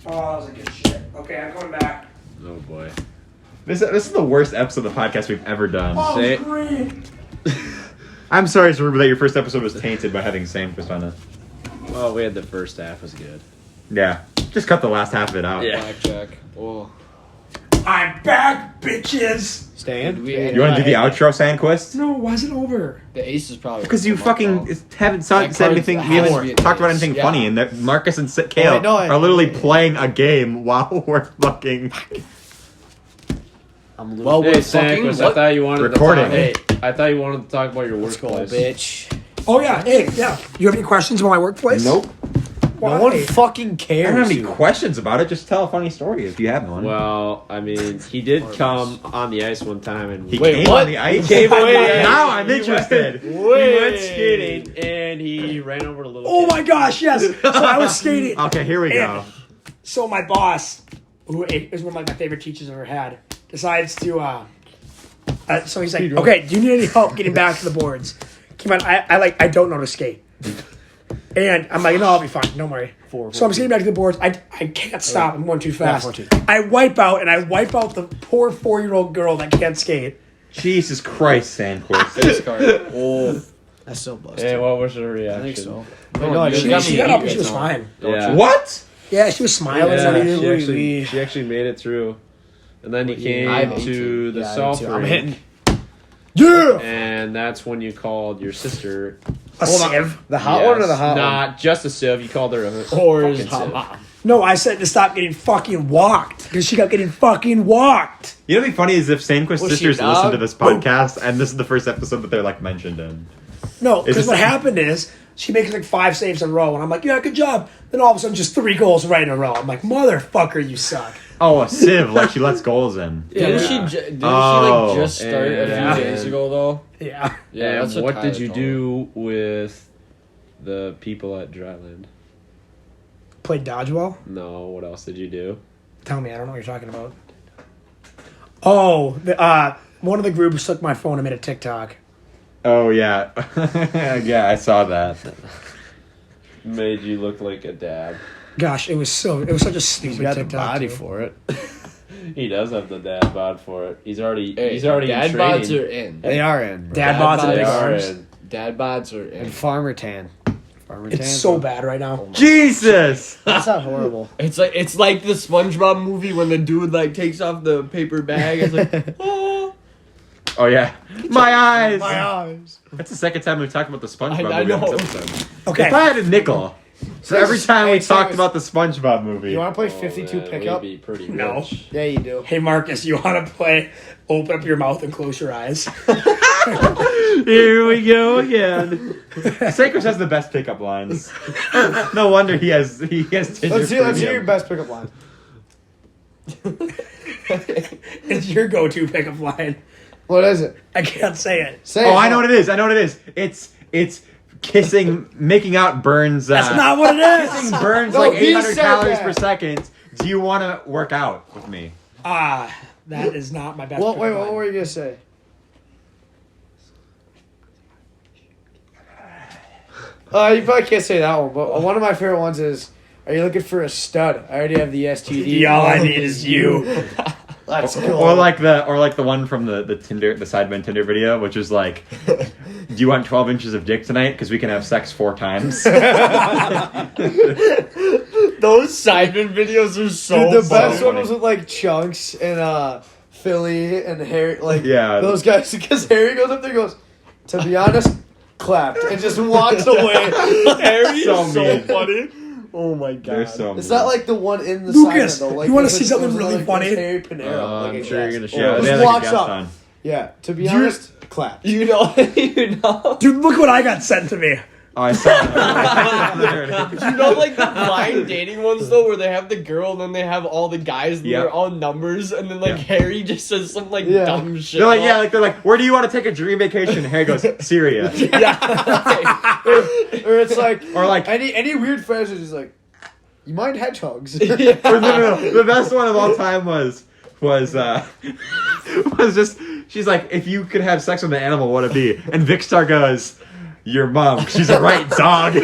[SPEAKER 6] Oh, that was a good shit. Okay, I'm coming back.
[SPEAKER 3] Oh boy.
[SPEAKER 1] This is the worst episode of the podcast we've ever done.
[SPEAKER 6] Oh,
[SPEAKER 3] Say-
[SPEAKER 6] it's green.
[SPEAKER 1] I'm sorry, Zaruba, that your first episode was tainted by having Sandquist on it.
[SPEAKER 3] Well, we had the first half was good.
[SPEAKER 1] Yeah, just cut the last half of it out.
[SPEAKER 3] Yeah.
[SPEAKER 4] Blackjack. Oh.
[SPEAKER 6] I'm back, bitches.
[SPEAKER 2] Staying?
[SPEAKER 1] You want to do the outro, Sandquist?
[SPEAKER 6] No, why is it over?
[SPEAKER 4] The ace is probably
[SPEAKER 1] Because you
[SPEAKER 4] come up,
[SPEAKER 1] fucking
[SPEAKER 4] though.
[SPEAKER 1] haven't
[SPEAKER 4] That
[SPEAKER 1] said
[SPEAKER 4] card's
[SPEAKER 1] anything. We
[SPEAKER 4] has to
[SPEAKER 1] haven't
[SPEAKER 4] be a
[SPEAKER 1] talked about
[SPEAKER 4] ace.
[SPEAKER 1] anything
[SPEAKER 4] Yeah.
[SPEAKER 1] funny, and that Marcus and Kale
[SPEAKER 2] wait, no,
[SPEAKER 1] are literally playing a game while we're fucking.
[SPEAKER 2] I'm losing.
[SPEAKER 4] Well,
[SPEAKER 3] Hey,
[SPEAKER 4] we're fucking.
[SPEAKER 3] Sandquist, I
[SPEAKER 4] What?
[SPEAKER 3] thought you wanted
[SPEAKER 1] Recording.
[SPEAKER 3] to talk. Hey, I thought you wanted to talk about your
[SPEAKER 2] Let's go,
[SPEAKER 3] workplace.
[SPEAKER 2] bitch.
[SPEAKER 6] Oh, yeah.
[SPEAKER 2] Hey, yeah. You have any questions about my workplace?
[SPEAKER 1] Nope.
[SPEAKER 2] Why?
[SPEAKER 6] No one fucking cares.
[SPEAKER 1] I don't have any
[SPEAKER 6] dude.
[SPEAKER 1] questions about it. Just tell a funny story if you have one.
[SPEAKER 3] Well, I mean, he did come on the ice one time and
[SPEAKER 1] he
[SPEAKER 4] Wait,
[SPEAKER 1] came
[SPEAKER 4] what?
[SPEAKER 1] on the ice.
[SPEAKER 3] Came away.
[SPEAKER 1] Now I'm interested.
[SPEAKER 3] He went skating and he ran over a little
[SPEAKER 6] Oh
[SPEAKER 3] kid.
[SPEAKER 6] my gosh, yes. So I was skating.
[SPEAKER 1] Okay, here we go.
[SPEAKER 6] So my boss, who is one of like my favorite teachers I've ever had, decides to. So he's like, "Okay, do you need any help getting back to the boards?" Come on, I don't know to skate. And I'm like, "No, I'll be fine. Don't worry." So I'm skating back to the boards. I can't stop. I'm going too fast. I wipe out the poor 4-year-old girl that can't skate.
[SPEAKER 1] Jesus Christ, Sandquist.
[SPEAKER 4] This card. Oh.
[SPEAKER 2] That's so busted.
[SPEAKER 3] Hey, what was her reaction?
[SPEAKER 2] I think so.
[SPEAKER 4] No,
[SPEAKER 2] She
[SPEAKER 4] got
[SPEAKER 2] got up and she was fine.
[SPEAKER 3] Yeah.
[SPEAKER 1] What?
[SPEAKER 6] Yeah, she was smiling.
[SPEAKER 3] Yeah, she actually made it through. And then he came
[SPEAKER 4] I have
[SPEAKER 3] to the
[SPEAKER 2] Yeah, I
[SPEAKER 3] South
[SPEAKER 2] do too. I'm
[SPEAKER 3] Ring,
[SPEAKER 2] hitting.
[SPEAKER 6] Yeah.
[SPEAKER 3] and that's when you called your sister.
[SPEAKER 6] A sieve.
[SPEAKER 2] The hot one or the hot
[SPEAKER 3] Not just a sieve. You called her a
[SPEAKER 4] Or
[SPEAKER 3] fucking
[SPEAKER 4] is hot
[SPEAKER 3] sieve.
[SPEAKER 4] mom.
[SPEAKER 6] No, I said to stop getting fucking walked because she got getting fucking walked.
[SPEAKER 1] You know what'd be funny is if Sandquist's
[SPEAKER 4] Was she
[SPEAKER 1] sisters
[SPEAKER 4] dog?
[SPEAKER 1] listen to this podcast, and this is the first episode that they're like mentioned in.
[SPEAKER 6] No,
[SPEAKER 1] Is
[SPEAKER 6] because
[SPEAKER 1] this-
[SPEAKER 6] what happened is she makes like 5 saves in a row, and I'm like, yeah, good job. Then all of a sudden, just 3 goals right in a row. I'm like, motherfucker, you suck.
[SPEAKER 1] Oh, a sieve, like she lets goals in.
[SPEAKER 4] Didn't she?
[SPEAKER 3] Yeah.
[SPEAKER 4] Didn't
[SPEAKER 1] Oh,
[SPEAKER 4] she like just start a
[SPEAKER 3] and-
[SPEAKER 4] few days ago though?
[SPEAKER 6] Yeah.
[SPEAKER 4] Yeah.
[SPEAKER 3] And
[SPEAKER 4] that's
[SPEAKER 3] what
[SPEAKER 4] Tyler
[SPEAKER 3] did you
[SPEAKER 4] told me.
[SPEAKER 3] do with the people at Dryland?
[SPEAKER 6] Played dodgeball?
[SPEAKER 3] No, what else did you do?
[SPEAKER 6] Tell me, I don't know what you're talking about. Oh, one of the groups took my phone and made a TikTok.
[SPEAKER 1] Oh yeah, yeah, I saw that.
[SPEAKER 3] Made you look like a dad.
[SPEAKER 6] Gosh, it was such a stupid
[SPEAKER 2] He's got the
[SPEAKER 6] TikTok.
[SPEAKER 2] body
[SPEAKER 6] too.
[SPEAKER 2] for it.
[SPEAKER 3] He does have the dad bod for it. He's already
[SPEAKER 4] Hey,
[SPEAKER 3] he's already
[SPEAKER 4] dad
[SPEAKER 3] in
[SPEAKER 4] bods
[SPEAKER 3] training.
[SPEAKER 4] are in.
[SPEAKER 2] They are in. Bro.
[SPEAKER 6] Dad bods and
[SPEAKER 4] bods
[SPEAKER 6] big
[SPEAKER 3] are
[SPEAKER 6] arms.
[SPEAKER 3] in.
[SPEAKER 4] Dad bods are in.
[SPEAKER 2] And farmer tan. Farmer
[SPEAKER 6] It's
[SPEAKER 2] tan.
[SPEAKER 6] so bad right now.
[SPEAKER 1] Jesus.
[SPEAKER 2] That's not horrible.
[SPEAKER 4] It's like the SpongeBob movie when the dude like takes off the paper bag. It's like, oh.
[SPEAKER 1] Oh yeah, my eyes.
[SPEAKER 6] My eyes.
[SPEAKER 1] That's the second time we've talked about the SpongeBob
[SPEAKER 4] I
[SPEAKER 1] movie on
[SPEAKER 4] know.
[SPEAKER 1] this episode.
[SPEAKER 6] Okay.
[SPEAKER 1] If I had a nickel, so every time we
[SPEAKER 2] Hey,
[SPEAKER 1] talked
[SPEAKER 2] Sandquist,
[SPEAKER 1] about the SpongeBob movie,
[SPEAKER 2] You want to play
[SPEAKER 3] Oh,
[SPEAKER 2] 52
[SPEAKER 3] man,
[SPEAKER 2] pickup?
[SPEAKER 3] We'd be pretty
[SPEAKER 6] No.
[SPEAKER 3] rich.
[SPEAKER 2] Yeah, you do.
[SPEAKER 6] Hey Marcus, you want to play? Open up your mouth and close your eyes.
[SPEAKER 1] here we go again. Sandquist has the best pickup lines. No wonder he has Tinder
[SPEAKER 2] Let's hear
[SPEAKER 1] Premium.
[SPEAKER 2] your best pickup line.
[SPEAKER 6] It's your go-to pickup line.
[SPEAKER 2] What is it?
[SPEAKER 6] I can't say it.
[SPEAKER 2] Say
[SPEAKER 1] Oh,
[SPEAKER 2] it.
[SPEAKER 1] I know what it is. It's making out burns.
[SPEAKER 6] That's not what it is.
[SPEAKER 1] Kissing burns
[SPEAKER 2] No,
[SPEAKER 1] like
[SPEAKER 2] he
[SPEAKER 1] 800
[SPEAKER 2] said
[SPEAKER 1] calories
[SPEAKER 2] that.
[SPEAKER 1] per second. Do you want to work out with me?
[SPEAKER 6] That is not my best.
[SPEAKER 2] Wait,
[SPEAKER 6] pickup
[SPEAKER 2] what
[SPEAKER 6] line.
[SPEAKER 2] were you gonna say? You probably can't say that one, but one of my favorite ones is, "Are you looking for a stud? I already have the STD.
[SPEAKER 6] All I need is you.
[SPEAKER 2] Let's go."
[SPEAKER 1] Or like the one from the Tinder, the Sidemen Tinder video, which is like, do you want 12 inches of dick tonight? Because we can have sex 4 times.
[SPEAKER 4] Those Sidemen videos are so
[SPEAKER 2] Dude, the best
[SPEAKER 1] funny.
[SPEAKER 2] one was with like Chunks and Philly and Harry, like
[SPEAKER 1] Yeah.
[SPEAKER 2] those guys. Because Harry goes up there, and goes, "To be honest, clapped," and just walks away.
[SPEAKER 4] Harry
[SPEAKER 1] So
[SPEAKER 4] is so
[SPEAKER 1] mean.
[SPEAKER 4] funny. Oh my god.
[SPEAKER 1] They're so
[SPEAKER 2] It's
[SPEAKER 1] mean.
[SPEAKER 2] not like the one in the
[SPEAKER 6] Lucas,
[SPEAKER 2] Simon, though. Like,
[SPEAKER 6] you wanna
[SPEAKER 2] there's
[SPEAKER 6] see something
[SPEAKER 2] there's
[SPEAKER 6] really
[SPEAKER 2] like,
[SPEAKER 6] funny?
[SPEAKER 2] there's Harry Panera. like
[SPEAKER 3] I'm
[SPEAKER 2] a
[SPEAKER 3] sure you're
[SPEAKER 2] guest.
[SPEAKER 3] gonna
[SPEAKER 1] Yeah,
[SPEAKER 3] show
[SPEAKER 1] they
[SPEAKER 2] Just
[SPEAKER 1] had like a
[SPEAKER 2] walks
[SPEAKER 1] guest
[SPEAKER 2] up.
[SPEAKER 1] on.
[SPEAKER 2] Yeah, to be honest, clapped.
[SPEAKER 4] You know.
[SPEAKER 6] Dude, look what I got sent to me.
[SPEAKER 1] Oh, I saw it.
[SPEAKER 4] You know, like the blind dating ones though, where they have the girl and then they have all the guys and
[SPEAKER 1] Yep.
[SPEAKER 4] they're all numbers, and then like
[SPEAKER 1] Yeah.
[SPEAKER 4] Harry just says some like
[SPEAKER 2] Yeah.
[SPEAKER 4] dumb shit.
[SPEAKER 1] They're like, yeah, like they're like, where do you want to take a dream vacation? Harry goes, Syria.
[SPEAKER 4] yeah.
[SPEAKER 2] Or it's like,
[SPEAKER 1] Or like,
[SPEAKER 2] any weird phrases. He's like, "You mind hedgehogs?"
[SPEAKER 1] or no. The best one of all time was just, she's like, if you could have sex with an animal, what would it be? And Vicstar goes, your mom. She's a right dog.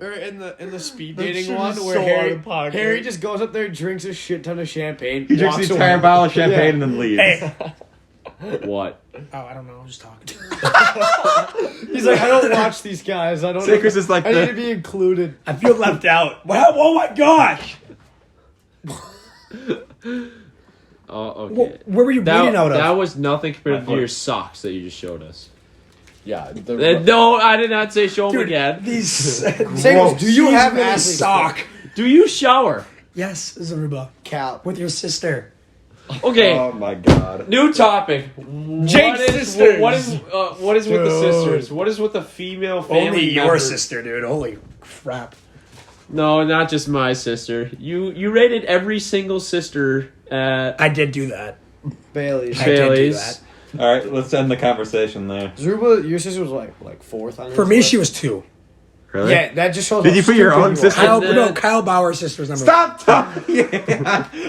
[SPEAKER 2] Or in the speed
[SPEAKER 4] That
[SPEAKER 2] dating
[SPEAKER 4] shit
[SPEAKER 2] one
[SPEAKER 4] is
[SPEAKER 2] where
[SPEAKER 4] so out
[SPEAKER 2] Harry
[SPEAKER 4] of pocket.
[SPEAKER 2] Harry just goes up there, drinks a shit ton of champagne,
[SPEAKER 1] He drinks
[SPEAKER 2] walks
[SPEAKER 1] the entire
[SPEAKER 2] away.
[SPEAKER 1] bottle of champagne
[SPEAKER 2] Yeah.
[SPEAKER 1] and then leaves.
[SPEAKER 6] Hey.
[SPEAKER 3] What?
[SPEAKER 6] Oh, I don't know. I'm just talking.
[SPEAKER 2] He's like, "I don't watch these guys. I don't.
[SPEAKER 1] Sandquist is like
[SPEAKER 2] I need
[SPEAKER 1] the-
[SPEAKER 2] to be included."
[SPEAKER 6] I feel left out. Wow, oh my gosh.
[SPEAKER 3] Oh, okay.
[SPEAKER 6] Where were you bleeding out of?
[SPEAKER 3] That was nothing compared
[SPEAKER 1] My
[SPEAKER 3] to your
[SPEAKER 1] foot.
[SPEAKER 3] socks that you just showed us.
[SPEAKER 4] Yeah.
[SPEAKER 3] No, I did not say show them
[SPEAKER 6] Dude,
[SPEAKER 3] again.
[SPEAKER 6] these.
[SPEAKER 2] Sandquist, do you have
[SPEAKER 6] really
[SPEAKER 2] athlete's
[SPEAKER 6] sock?
[SPEAKER 3] Do you shower?
[SPEAKER 6] Yes, Zaruba.
[SPEAKER 2] Cal?
[SPEAKER 6] With your sister.
[SPEAKER 3] Okay.
[SPEAKER 1] Oh my god.
[SPEAKER 3] New topic.
[SPEAKER 4] Jake's sisters.
[SPEAKER 3] What is with the sisters? What is with the female family?
[SPEAKER 6] Only your
[SPEAKER 3] member?
[SPEAKER 6] sister, dude. Holy crap.
[SPEAKER 3] No, not just my sister. You rated every single sister at
[SPEAKER 6] I did do that.
[SPEAKER 2] Bailey's.
[SPEAKER 6] I did do
[SPEAKER 3] Bailey's.
[SPEAKER 6] that.
[SPEAKER 1] All right, let's end the conversation there.
[SPEAKER 2] Zuruba, your sister was like fourth on
[SPEAKER 6] For
[SPEAKER 2] this
[SPEAKER 6] me,
[SPEAKER 2] list?
[SPEAKER 6] she was 2.
[SPEAKER 1] Really?
[SPEAKER 2] Yeah, that just shows.
[SPEAKER 1] Did
[SPEAKER 2] how
[SPEAKER 1] you put your
[SPEAKER 2] stupid
[SPEAKER 1] own
[SPEAKER 2] you
[SPEAKER 1] sister?
[SPEAKER 2] are.
[SPEAKER 6] Kyle Bauer's sister was number
[SPEAKER 1] Stop talking.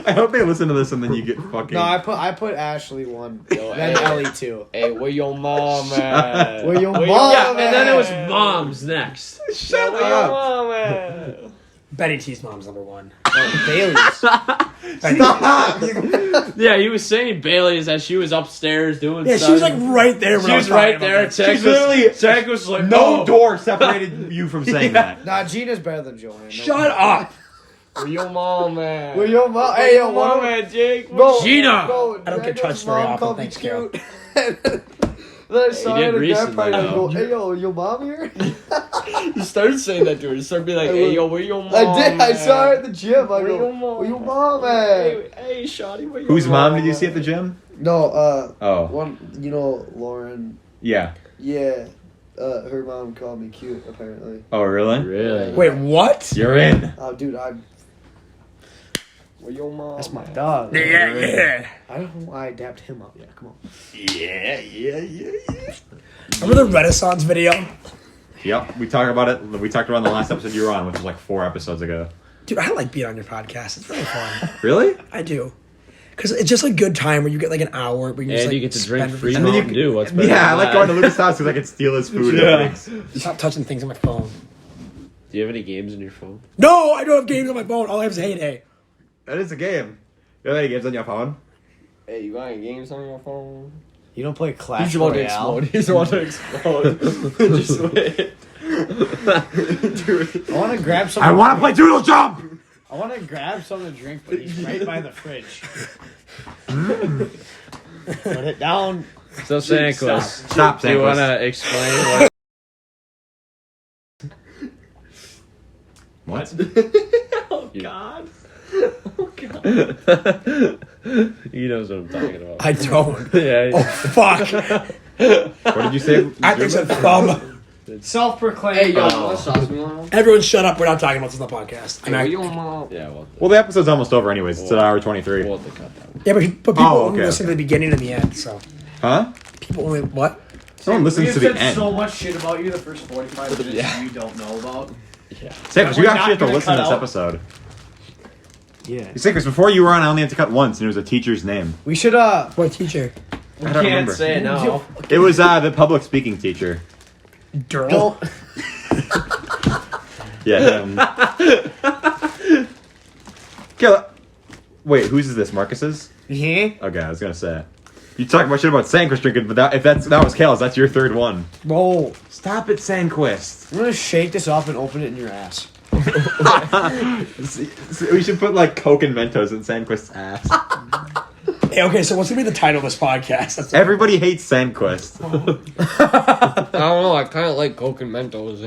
[SPEAKER 1] I hope they listen to this and then you get fucking.
[SPEAKER 2] No, I put Ashley 1,
[SPEAKER 4] Yo,
[SPEAKER 2] then
[SPEAKER 4] hey.
[SPEAKER 2] Ellie 2.
[SPEAKER 4] Hey, where your mom at?
[SPEAKER 2] Where your
[SPEAKER 4] Where
[SPEAKER 2] mom
[SPEAKER 3] Yeah, and then it was
[SPEAKER 2] at?
[SPEAKER 3] moms next.
[SPEAKER 1] Shut
[SPEAKER 4] Where your
[SPEAKER 1] up.
[SPEAKER 4] mom at?
[SPEAKER 6] one. Betty T's mom's number 1.
[SPEAKER 2] Bailey's.
[SPEAKER 1] Stop.
[SPEAKER 3] Yeah, he was saying Bailey's as she was upstairs doing
[SPEAKER 6] Yeah,
[SPEAKER 3] stuff.
[SPEAKER 6] she was like right there. When
[SPEAKER 3] She
[SPEAKER 6] I
[SPEAKER 3] was
[SPEAKER 6] talking
[SPEAKER 3] right
[SPEAKER 6] about
[SPEAKER 3] there.
[SPEAKER 6] this.
[SPEAKER 3] Tech
[SPEAKER 1] She's literally-
[SPEAKER 3] was like,
[SPEAKER 1] No
[SPEAKER 3] oh.
[SPEAKER 1] door separated you from saying that.
[SPEAKER 2] Nah, Gina's better than Joanne. No
[SPEAKER 6] Shut
[SPEAKER 2] way.
[SPEAKER 6] up.
[SPEAKER 4] Where your mom at?
[SPEAKER 2] Where your mom?
[SPEAKER 4] Where
[SPEAKER 2] Hey,
[SPEAKER 4] your
[SPEAKER 2] yo,
[SPEAKER 4] mom
[SPEAKER 2] one
[SPEAKER 4] at, Jake?
[SPEAKER 2] Bro,
[SPEAKER 3] Gina!
[SPEAKER 2] bro,
[SPEAKER 6] I don't get
[SPEAKER 2] Daniel's
[SPEAKER 6] touched very
[SPEAKER 2] mom
[SPEAKER 6] often,
[SPEAKER 2] called me
[SPEAKER 6] thanks, Kale.
[SPEAKER 2] cute. Then I saw
[SPEAKER 3] did
[SPEAKER 2] her at a
[SPEAKER 3] recently,
[SPEAKER 2] grad party and I go,
[SPEAKER 3] though.
[SPEAKER 2] "Hey, yo, your mom here?"
[SPEAKER 4] You started saying that to her. You started being like, hey, yo, where your mom
[SPEAKER 2] I did. I
[SPEAKER 4] at?
[SPEAKER 2] saw her at the gym. I
[SPEAKER 4] Where your
[SPEAKER 2] go,
[SPEAKER 4] mom
[SPEAKER 2] "Where your mom at?"
[SPEAKER 4] Hey, shawty, where your
[SPEAKER 1] Whose mom did you see at the gym?
[SPEAKER 2] No,
[SPEAKER 1] Oh,
[SPEAKER 2] one, Lauren.
[SPEAKER 1] yeah.
[SPEAKER 2] Yeah, her mom called me cute. Apparently.
[SPEAKER 1] Oh, really?
[SPEAKER 3] Really?
[SPEAKER 6] Wait, what?
[SPEAKER 1] You're in.
[SPEAKER 2] Oh, dude,
[SPEAKER 4] Where your mom
[SPEAKER 2] that's my
[SPEAKER 4] at?
[SPEAKER 2] dog.
[SPEAKER 6] Yeah.
[SPEAKER 2] I don't know why I dapped him up. Yeah, come on.
[SPEAKER 1] Yeah.
[SPEAKER 6] Remember the Renaissance video?
[SPEAKER 1] Yep, we talked about it. We talked about it in the last episode you were on, which was like 4 episodes ago.
[SPEAKER 6] Dude, I like being on your podcast. It's really fun.
[SPEAKER 1] Really?
[SPEAKER 6] I do. Because it's just a good time where you get like an hour where you just
[SPEAKER 3] And
[SPEAKER 6] like
[SPEAKER 3] you get to drink
[SPEAKER 6] spend
[SPEAKER 3] free
[SPEAKER 1] And then you
[SPEAKER 3] Mountain Dew. What's better
[SPEAKER 1] Yeah, I
[SPEAKER 3] than
[SPEAKER 1] like
[SPEAKER 3] that?
[SPEAKER 1] going to Lucas' house because I can steal his food.
[SPEAKER 3] Yeah.
[SPEAKER 1] And things.
[SPEAKER 6] Stop touching things on my phone.
[SPEAKER 3] Do you have any games on your phone?
[SPEAKER 6] No, I don't have games on my phone. All I have is Heyday.
[SPEAKER 1] That is a game. You have any games on your phone?
[SPEAKER 4] Hey, you got any games on your phone?
[SPEAKER 2] You don't play Clash
[SPEAKER 4] He's about to
[SPEAKER 2] Royale?
[SPEAKER 4] explode. He's about to explode. Just wait. Dude.
[SPEAKER 2] I want to grab some.
[SPEAKER 1] I want to play Doodle Jump!
[SPEAKER 2] I want to grab something to drink, but he's right by the fridge. Put it down.
[SPEAKER 3] So, Sandquist,
[SPEAKER 1] Stop,
[SPEAKER 3] do you want
[SPEAKER 1] Sandquist.
[SPEAKER 3] to explain what?
[SPEAKER 4] Oh, God. Oh, God.
[SPEAKER 3] He knows what I'm talking about.
[SPEAKER 6] I don't.
[SPEAKER 3] Yeah.
[SPEAKER 6] Oh, fuck.
[SPEAKER 1] What did you say?
[SPEAKER 6] I think it's a thumb.
[SPEAKER 2] Self-proclaimed.
[SPEAKER 4] Hey, yo, let's sauce me on.
[SPEAKER 6] Everyone shut up. We're not talking about this on the podcast.
[SPEAKER 4] Hey, where your mom?
[SPEAKER 3] Yeah, well,
[SPEAKER 1] Well, the episode's almost over anyways. It's an hour 23.
[SPEAKER 3] we'll have to cut that one.
[SPEAKER 6] Yeah, but people
[SPEAKER 1] Oh,
[SPEAKER 6] only
[SPEAKER 1] okay,
[SPEAKER 6] listen to the beginning and the end, so.
[SPEAKER 1] Huh?
[SPEAKER 6] People only, what?
[SPEAKER 1] Someone listens to the
[SPEAKER 2] said
[SPEAKER 1] end.
[SPEAKER 2] so much shit about you the first 45 minutes
[SPEAKER 3] Yeah.
[SPEAKER 2] you don't know about.
[SPEAKER 1] Sandquist,
[SPEAKER 2] We're
[SPEAKER 1] you
[SPEAKER 2] not
[SPEAKER 1] actually have to
[SPEAKER 2] gonna
[SPEAKER 1] listen to
[SPEAKER 2] cut
[SPEAKER 1] this
[SPEAKER 2] out.
[SPEAKER 1] episode.
[SPEAKER 2] Yeah.
[SPEAKER 1] Sandquist, before you were on, I only had to cut once, and it was a teacher's name.
[SPEAKER 2] We should
[SPEAKER 6] What teacher?
[SPEAKER 3] We
[SPEAKER 1] I don't
[SPEAKER 3] can't
[SPEAKER 1] remember.
[SPEAKER 3] say it now.
[SPEAKER 1] It was the public speaking teacher.
[SPEAKER 6] Durl.
[SPEAKER 2] don't.
[SPEAKER 1] Yeah. Kale, wait, whose is this? Marcus's?
[SPEAKER 2] Yeah.
[SPEAKER 1] Okay, I was gonna say. You talk about shit about Sandquist drinking, but that was Kale's. That's your third one.
[SPEAKER 2] Bro,
[SPEAKER 1] Stop it, Sandquist.
[SPEAKER 2] I'm gonna shake this off and open it in your ass.
[SPEAKER 1] We should put like Coke and Mentos in Sandquist's ass.
[SPEAKER 6] Hey, okay, so what's gonna be the title of this podcast? That's
[SPEAKER 1] Everybody hates Sandquist.
[SPEAKER 4] I don't know. I kind of like Coke and Mentos.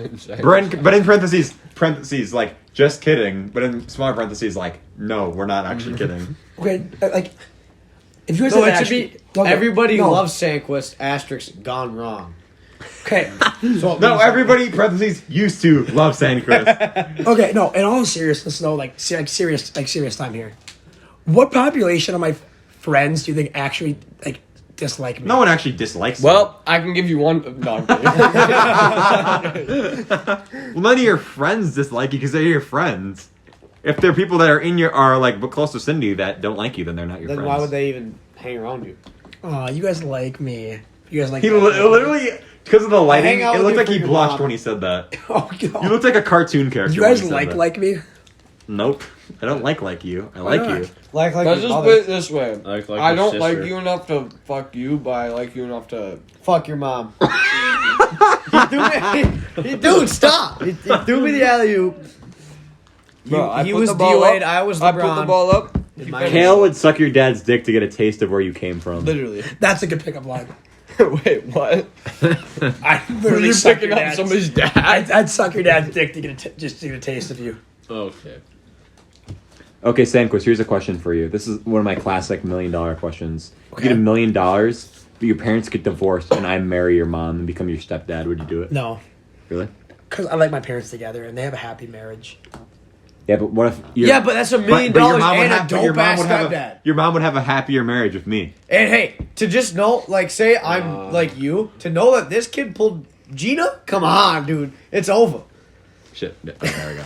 [SPEAKER 1] But in parentheses, like, just kidding. But in smaller parentheses, like, no, we're not actually kidding.
[SPEAKER 6] okay. Like, if you guys
[SPEAKER 2] No,
[SPEAKER 6] had
[SPEAKER 2] it should
[SPEAKER 6] actually-
[SPEAKER 2] be
[SPEAKER 6] okay,
[SPEAKER 2] everybody
[SPEAKER 6] no.
[SPEAKER 2] loves Sandquist, asterisk, gone wrong.
[SPEAKER 6] Okay,
[SPEAKER 2] So it
[SPEAKER 1] No,
[SPEAKER 2] means-
[SPEAKER 1] everybody, parentheses, used to love Sandquist.
[SPEAKER 6] okay, no. In all seriousness, though, serious time here. What population of my friends do you think actually dislike me?
[SPEAKER 1] No one actually dislikes
[SPEAKER 4] Well, I can give you one. No, I'm kidding.
[SPEAKER 1] Well, none of your friends dislike you because they're your friends. If they're people that are like close to Cindy that don't like you, then they're not your
[SPEAKER 2] Then
[SPEAKER 1] friends.
[SPEAKER 2] why would they even hang around you?
[SPEAKER 6] Oh, you guys like me. You guys like
[SPEAKER 1] He
[SPEAKER 6] me.
[SPEAKER 1] literally, because of the lighting,
[SPEAKER 2] hang out
[SPEAKER 1] it
[SPEAKER 2] with
[SPEAKER 1] looked
[SPEAKER 2] you
[SPEAKER 1] like
[SPEAKER 2] for
[SPEAKER 1] he
[SPEAKER 2] your
[SPEAKER 1] blushed
[SPEAKER 2] mom.
[SPEAKER 1] when he said that.
[SPEAKER 6] Oh, God.
[SPEAKER 1] You looked like a cartoon character.
[SPEAKER 6] You
[SPEAKER 1] when
[SPEAKER 6] guys
[SPEAKER 1] he said that.
[SPEAKER 6] like me?
[SPEAKER 1] Nope. I don't like you. I like
[SPEAKER 6] not?
[SPEAKER 1] you.
[SPEAKER 2] Like
[SPEAKER 4] Let's
[SPEAKER 2] your
[SPEAKER 4] just
[SPEAKER 2] mother.
[SPEAKER 4] put it this way.
[SPEAKER 3] Like
[SPEAKER 4] I
[SPEAKER 3] your
[SPEAKER 4] don't like
[SPEAKER 3] sister.
[SPEAKER 4] you enough to fuck you, but I like you enough to.
[SPEAKER 2] Fuck your mom. Dude, stop! He threw me the alley oop.
[SPEAKER 4] Bro, I
[SPEAKER 2] He
[SPEAKER 4] put
[SPEAKER 2] was
[SPEAKER 4] the ball
[SPEAKER 2] D-Wade,
[SPEAKER 4] up.
[SPEAKER 2] I was
[SPEAKER 4] I put the
[SPEAKER 2] LeBron.
[SPEAKER 4] ball up.
[SPEAKER 1] Kale would suck your dad's dick to get a taste of where you came from.
[SPEAKER 4] Literally.
[SPEAKER 6] That's a good pickup line.
[SPEAKER 4] Wait, what?
[SPEAKER 6] I literally
[SPEAKER 4] You're
[SPEAKER 6] suck
[SPEAKER 4] picking
[SPEAKER 6] your
[SPEAKER 4] up
[SPEAKER 6] dad's-
[SPEAKER 4] somebody's dad.
[SPEAKER 6] I'd suck your dad's dick to just to get a taste of you.
[SPEAKER 3] Okay.
[SPEAKER 1] Okay, Sandquist, here's a question for you. This is one of my classic $1 million questions.
[SPEAKER 6] Okay.
[SPEAKER 1] You get $1 million, but your parents get divorced, and I marry your mom and become your stepdad. Would you do it?
[SPEAKER 6] No,
[SPEAKER 1] Really?
[SPEAKER 6] because I like my parents together and they have a happy marriage.
[SPEAKER 1] Yeah, but what if?
[SPEAKER 2] Yeah, but that's $1 million
[SPEAKER 1] but your mom would
[SPEAKER 2] and a
[SPEAKER 1] have- but your
[SPEAKER 2] dope
[SPEAKER 1] mom
[SPEAKER 2] ass
[SPEAKER 1] would have
[SPEAKER 2] stepdad.
[SPEAKER 1] Your mom would have a happier marriage with me.
[SPEAKER 2] And hey, to just know, like, say I'm like you, to know that this kid pulled Gina, come on, dude, it's over.
[SPEAKER 1] Shit. Yeah, there we go.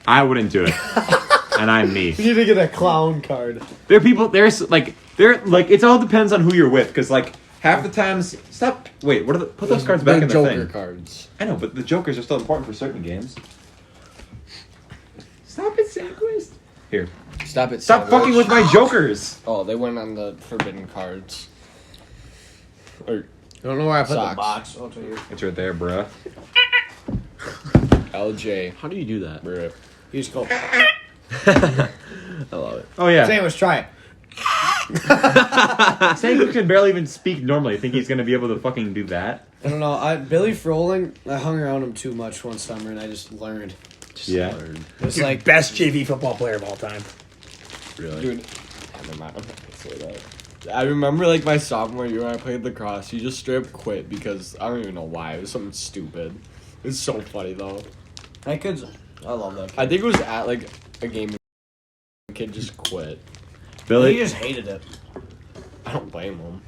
[SPEAKER 1] I wouldn't do it. And I'm me.
[SPEAKER 2] You need to get a clown card.
[SPEAKER 1] There are people. It all depends on who you're with, because like half the times. Stop. Wait. What are the? Put those cards back in the
[SPEAKER 4] Joker
[SPEAKER 1] thing.
[SPEAKER 4] cards.
[SPEAKER 1] I know, but the jokers are still important for certain games. Stop it, Sandquist. Here.
[SPEAKER 4] Stop it.
[SPEAKER 1] Stop
[SPEAKER 4] Savage.
[SPEAKER 1] fucking with my jokers.
[SPEAKER 4] Oh, they went on the forbidden cards. Or
[SPEAKER 2] I don't know where I put
[SPEAKER 4] Socks.
[SPEAKER 2] the box. I'll tell you.
[SPEAKER 1] It's right there, bruh.
[SPEAKER 4] LJ.
[SPEAKER 3] How do you do that?
[SPEAKER 4] Bruh.
[SPEAKER 2] You just go.
[SPEAKER 3] I love it.
[SPEAKER 1] Oh yeah.
[SPEAKER 2] Sandwich, try it.
[SPEAKER 1] Sandquist can barely even speak normally. Think he's gonna be able to fucking do that?
[SPEAKER 2] I don't know. Billy Froling, I hung around him too much one summer and I just learned.
[SPEAKER 1] Yeah.
[SPEAKER 2] It's
[SPEAKER 6] Dude,
[SPEAKER 2] like,
[SPEAKER 6] best JV football player of all time.
[SPEAKER 3] Really?
[SPEAKER 4] Dude. Never mind. I'm not gonna say that. I remember like my sophomore year when I played lacrosse, he just straight up quit because I don't even know why. It was something stupid. It's so funny though.
[SPEAKER 2] that kid's, I love that kid.
[SPEAKER 4] I think it was at like a game. The kid just quit.
[SPEAKER 2] He
[SPEAKER 1] Billy,
[SPEAKER 2] just hated it.
[SPEAKER 4] I don't blame him.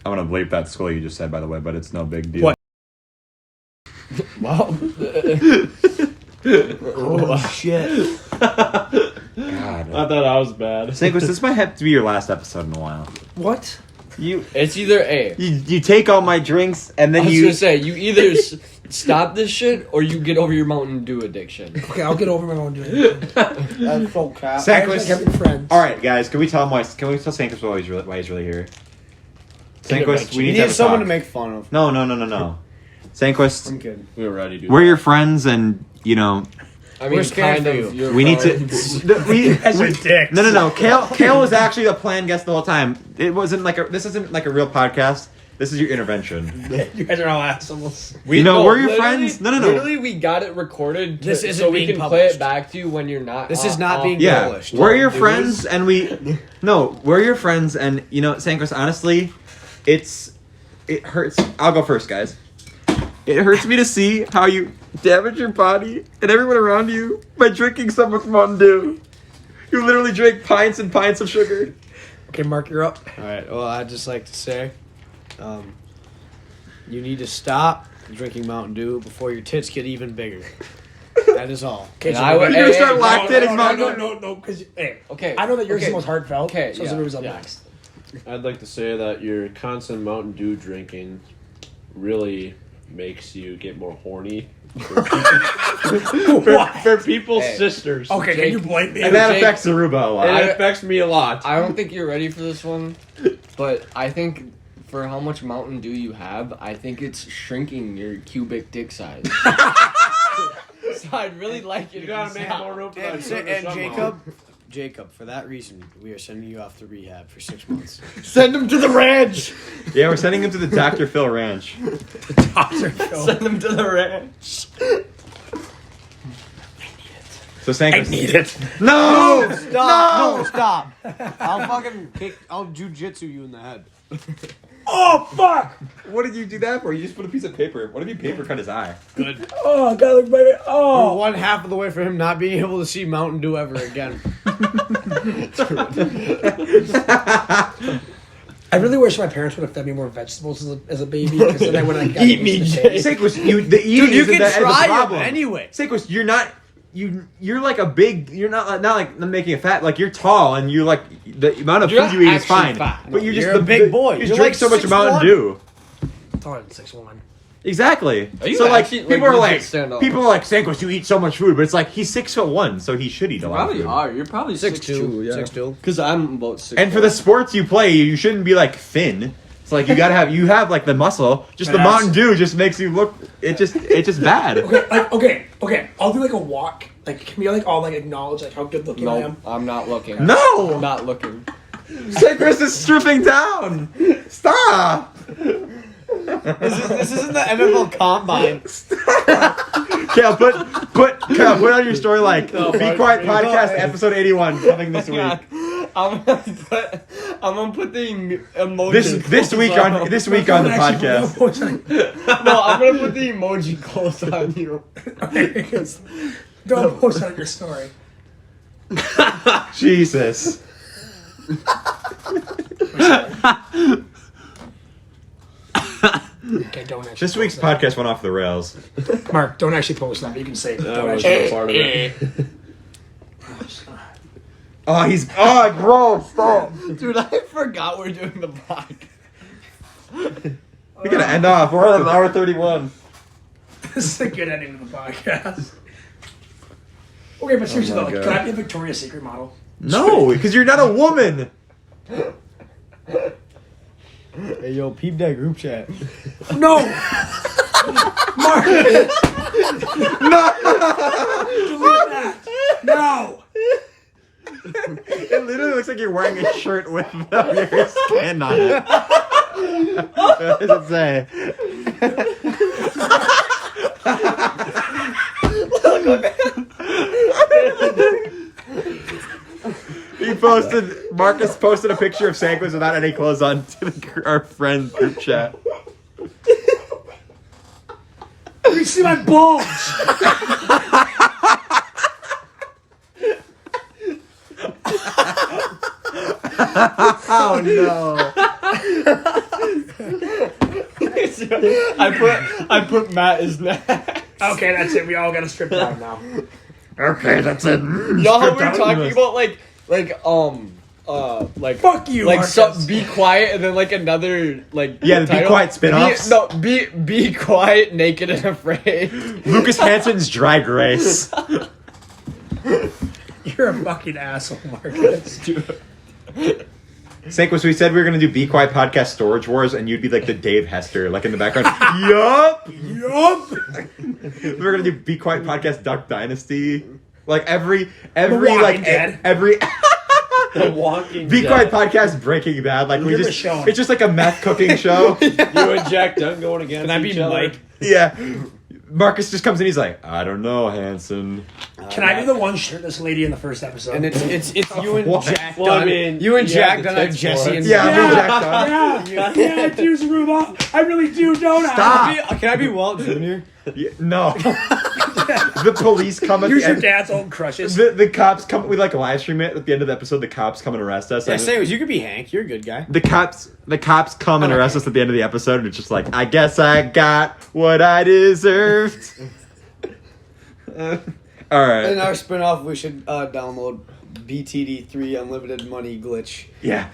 [SPEAKER 1] I'm gonna bleep that school you just said, by the way, but it's no big deal.
[SPEAKER 6] What?
[SPEAKER 4] Well.
[SPEAKER 2] Oh, shit.
[SPEAKER 1] God.
[SPEAKER 3] I thought I was bad.
[SPEAKER 1] Sandquist, this might have to be your last episode in a while.
[SPEAKER 6] What?
[SPEAKER 4] It's either A.
[SPEAKER 1] You take all my drinks and
[SPEAKER 4] I
[SPEAKER 1] then
[SPEAKER 4] was
[SPEAKER 1] you.
[SPEAKER 4] gonna say you either stop this shit or you get over your Mountain Dew addiction.
[SPEAKER 6] Okay, I'll get over my own doing it.
[SPEAKER 2] That's so cap.
[SPEAKER 1] Sa-
[SPEAKER 6] I just like having friends.
[SPEAKER 1] All right, guys, can we tell him why? Can we tell Sandquist why he's really here? Sandquist, we
[SPEAKER 2] You
[SPEAKER 1] need to have
[SPEAKER 2] need
[SPEAKER 1] a
[SPEAKER 2] someone
[SPEAKER 1] talk.
[SPEAKER 2] to make fun of.
[SPEAKER 1] No. Sandquist,
[SPEAKER 2] I'm kidding.
[SPEAKER 3] We were ready to do
[SPEAKER 1] we're your friends, and you know
[SPEAKER 4] I mean,
[SPEAKER 2] We're scared
[SPEAKER 4] kind
[SPEAKER 2] for
[SPEAKER 4] of.
[SPEAKER 2] you.
[SPEAKER 4] You're
[SPEAKER 1] we need to.
[SPEAKER 4] probably-
[SPEAKER 1] we,
[SPEAKER 6] That's
[SPEAKER 1] we-
[SPEAKER 6] ridiculous.
[SPEAKER 1] No. Kale was actually the planned guest the whole time. It wasn't like this isn't like a real podcast. This is your intervention.
[SPEAKER 6] You guys are all assholes.
[SPEAKER 1] You know, we're your
[SPEAKER 4] literally-
[SPEAKER 1] friends. No.
[SPEAKER 4] Literally, we got it recorded
[SPEAKER 2] This isn't
[SPEAKER 4] so we
[SPEAKER 2] being
[SPEAKER 4] can play
[SPEAKER 2] published.
[SPEAKER 4] it back to you when you're not.
[SPEAKER 2] This is not being
[SPEAKER 1] Yeah,
[SPEAKER 2] published.
[SPEAKER 1] we're your
[SPEAKER 4] Dude.
[SPEAKER 1] friends, and we're your friends, and you know, Sandquist, honestly, it hurts. I'll go first, guys. It hurts me to see how you damage your body and everyone around you by drinking so much Mountain Dew. You literally drink pints and pints of sugar.
[SPEAKER 6] Okay, Mark, you're up.
[SPEAKER 2] Alright, well, I'd just like to say, You need to stop drinking Mountain Dew before your tits get even bigger. That is all.
[SPEAKER 6] Okay, so
[SPEAKER 1] You're gonna start lactating Mountain Dew.
[SPEAKER 6] No, because hey,
[SPEAKER 4] Okay.
[SPEAKER 6] I know that yours
[SPEAKER 4] okay.
[SPEAKER 6] is the most heartfelt.
[SPEAKER 4] Okay,
[SPEAKER 6] so
[SPEAKER 4] yeah,
[SPEAKER 6] Zaruba's up
[SPEAKER 4] yeah.
[SPEAKER 6] next.
[SPEAKER 3] I'd like to say that your constant Mountain Dew drinking really makes you get more horny for people's
[SPEAKER 4] Hey.
[SPEAKER 3] sisters.
[SPEAKER 6] Okay,
[SPEAKER 4] Jake-
[SPEAKER 6] can you blame me?
[SPEAKER 1] And that
[SPEAKER 4] Jake-
[SPEAKER 1] affects Zaruba a lot.
[SPEAKER 3] And it affects me a lot.
[SPEAKER 4] I don't think you're ready for this one, but I think for how much Mountain Dew you have, I think it's shrinking your cubic dick size. So I'd really like you to
[SPEAKER 3] You gotta make
[SPEAKER 4] stop.
[SPEAKER 3] more room for
[SPEAKER 2] And,
[SPEAKER 3] that sugar
[SPEAKER 2] and
[SPEAKER 3] somehow.
[SPEAKER 2] Jacob, for that reason, we are sending you off to rehab for 6 months.
[SPEAKER 4] Send him to the ranch.
[SPEAKER 1] Yeah, we're sending him to the Dr. Phil Ranch.
[SPEAKER 6] Dr. Phil.
[SPEAKER 4] Send him to the ranch.
[SPEAKER 1] So
[SPEAKER 6] I
[SPEAKER 1] Sandquist.
[SPEAKER 6] need it.
[SPEAKER 1] No!
[SPEAKER 2] Stop! No, stop! I'll jujitsu you in the head.
[SPEAKER 6] Oh fuck!
[SPEAKER 1] What did you do that for? You just put a piece of paper. What if you paper cut his eye?
[SPEAKER 2] Good.
[SPEAKER 6] Oh god, look baby.
[SPEAKER 2] We're
[SPEAKER 6] Oh,
[SPEAKER 2] one half of the way for him not being able to see Mountain Dew ever again.
[SPEAKER 6] I really wish my parents would have fed me more vegetables as a baby because then I would have
[SPEAKER 4] Eat me, Jay.
[SPEAKER 1] Sandquist, the eating
[SPEAKER 2] Dude, you
[SPEAKER 1] isn't
[SPEAKER 2] can
[SPEAKER 1] the
[SPEAKER 2] try
[SPEAKER 1] problem.
[SPEAKER 2] them anyway.
[SPEAKER 1] Sandquist, you're like a big. You're not like making it fat. Like you're tall and you like the amount of
[SPEAKER 4] You're
[SPEAKER 1] food you eat is
[SPEAKER 4] actually
[SPEAKER 1] fine.
[SPEAKER 4] fat.
[SPEAKER 1] But you're just
[SPEAKER 2] You're a big boy.
[SPEAKER 1] You
[SPEAKER 2] You're
[SPEAKER 1] drink
[SPEAKER 2] like
[SPEAKER 1] so much
[SPEAKER 2] 6'1".
[SPEAKER 1] Mountain Dew.
[SPEAKER 6] taller than 6'1".
[SPEAKER 1] Exactly.
[SPEAKER 4] Are you
[SPEAKER 1] So like
[SPEAKER 4] actually, like,
[SPEAKER 1] people are
[SPEAKER 4] legit
[SPEAKER 1] like
[SPEAKER 4] stand up?
[SPEAKER 1] Sandquist, you eat so much food, but it's like he's 6'1", so he should eat a
[SPEAKER 4] You
[SPEAKER 1] lot of
[SPEAKER 4] probably
[SPEAKER 1] food.
[SPEAKER 4] are. You're probably 6'2", yeah.
[SPEAKER 2] 6'2".
[SPEAKER 4] Because I'm about 6'.
[SPEAKER 1] And for the sports you play, you shouldn't be like thin. It's like you gotta have like the muscle. Just the
[SPEAKER 6] Yes.
[SPEAKER 1] Mountain Dew just makes you look. It's just bad.
[SPEAKER 6] Okay. I'll do like a walk. Like, can we like all like acknowledge like how good looking I
[SPEAKER 4] No,
[SPEAKER 6] am?
[SPEAKER 4] I'm not looking. I'm
[SPEAKER 1] No,
[SPEAKER 4] not looking.
[SPEAKER 1] Sandquist is stripping down. Stop.
[SPEAKER 2] This isn't the NFL Combine.
[SPEAKER 1] Kale, put on your story like
[SPEAKER 3] No,
[SPEAKER 1] Be
[SPEAKER 3] Mark,
[SPEAKER 1] Quiet
[SPEAKER 3] no,
[SPEAKER 1] Podcast
[SPEAKER 4] hey.
[SPEAKER 1] episode 81 coming this week.
[SPEAKER 4] I'm gonna put the emoji.
[SPEAKER 1] This week on the podcast.
[SPEAKER 4] No, I'm gonna put the emoji close on you.
[SPEAKER 6] Don't post on your story.
[SPEAKER 1] Jesus.
[SPEAKER 6] Okay, don't actually.
[SPEAKER 1] This week's
[SPEAKER 6] post
[SPEAKER 1] podcast went off the rails.
[SPEAKER 6] that. Mark, don't actually post that. You can say it.
[SPEAKER 3] That
[SPEAKER 6] Don't
[SPEAKER 3] was
[SPEAKER 6] actually.
[SPEAKER 3] no part of it.
[SPEAKER 1] Oh, gross. Stop.
[SPEAKER 4] Dude, I forgot we're doing the podcast.
[SPEAKER 1] We gotta end off. We're at hour 31.
[SPEAKER 6] This is a good ending to the podcast. Okay, but seriously though, like,
[SPEAKER 1] God.
[SPEAKER 6] can I be a Victoria's Secret model?
[SPEAKER 1] No, because you're not a woman.
[SPEAKER 2] Hey, yo, peep that group chat.
[SPEAKER 6] No! Marcus! Delete that! No!
[SPEAKER 1] It literally looks like you're wearing a shirt with your skin on it. What does it say? Marcus posted a picture of Sandquist without any clothes on to our friend group chat.
[SPEAKER 6] You see my bulge!
[SPEAKER 1] Oh no.
[SPEAKER 4] I put Matt as next.
[SPEAKER 6] Okay, that's it. We all gotta strip down now.
[SPEAKER 1] Okay, that's it.
[SPEAKER 4] Y'all how we're talking about like
[SPEAKER 6] Fuck you,
[SPEAKER 4] like
[SPEAKER 6] Marcus.
[SPEAKER 4] be quiet and then like another like
[SPEAKER 1] Yeah, the Be
[SPEAKER 4] title.
[SPEAKER 1] Quiet spin-offs.
[SPEAKER 4] Be quiet, naked and afraid.
[SPEAKER 1] Lucas Hansen's Drag Race.
[SPEAKER 6] You're a fucking asshole, Marcus.
[SPEAKER 1] Sandquist, we said we were gonna do Be Quiet Podcast Storage Wars, and you'd be like the Dave Hester, like in the background. Yup. We were gonna do Be Quiet Podcast Duck Dynasty. Like every
[SPEAKER 6] Walking
[SPEAKER 1] like
[SPEAKER 6] Dead.
[SPEAKER 1] every
[SPEAKER 3] The Walking
[SPEAKER 1] Be
[SPEAKER 3] Dead.
[SPEAKER 1] Quiet Podcast Breaking Bad. Like we
[SPEAKER 6] Give it a
[SPEAKER 1] just
[SPEAKER 6] show.
[SPEAKER 1] it's just like a meth cooking show.
[SPEAKER 3] You and Jack Dunn going against
[SPEAKER 2] Can I be
[SPEAKER 3] each other.
[SPEAKER 2] Mike?
[SPEAKER 1] Yeah. Marcus just comes in, he's like, I don't know, Hanson.
[SPEAKER 6] Can I be the one shirtless lady in the first episode?
[SPEAKER 2] And it's you and
[SPEAKER 1] What?
[SPEAKER 2] Jack
[SPEAKER 3] Well, I
[SPEAKER 2] Dunn.
[SPEAKER 3] mean,
[SPEAKER 2] You and
[SPEAKER 3] you
[SPEAKER 2] Jack
[SPEAKER 3] have the
[SPEAKER 2] Dunn and
[SPEAKER 3] text
[SPEAKER 2] Jesse
[SPEAKER 3] for it.
[SPEAKER 2] and
[SPEAKER 1] Yeah, me and Jack Dunn.
[SPEAKER 6] yeah, I do, Zaruba. I really do, don't I?
[SPEAKER 1] Stop.
[SPEAKER 2] Can I be Walt Jr.?
[SPEAKER 1] Yeah, no. The police come at
[SPEAKER 6] Use
[SPEAKER 1] the
[SPEAKER 6] your
[SPEAKER 1] end.
[SPEAKER 6] dad's old crushes.
[SPEAKER 1] The cops come. We like live stream it at the end of the episode. The cops come and arrest us.
[SPEAKER 2] Yeah,
[SPEAKER 1] and
[SPEAKER 2] same as you could be Hank. You're a good guy.
[SPEAKER 1] the cops come and arrest us at the end of the episode, and it's just like, I guess I got what I deserved. All right.
[SPEAKER 2] In our spinoff, we should download BTD3 Unlimited Money Glitch.
[SPEAKER 1] Yeah.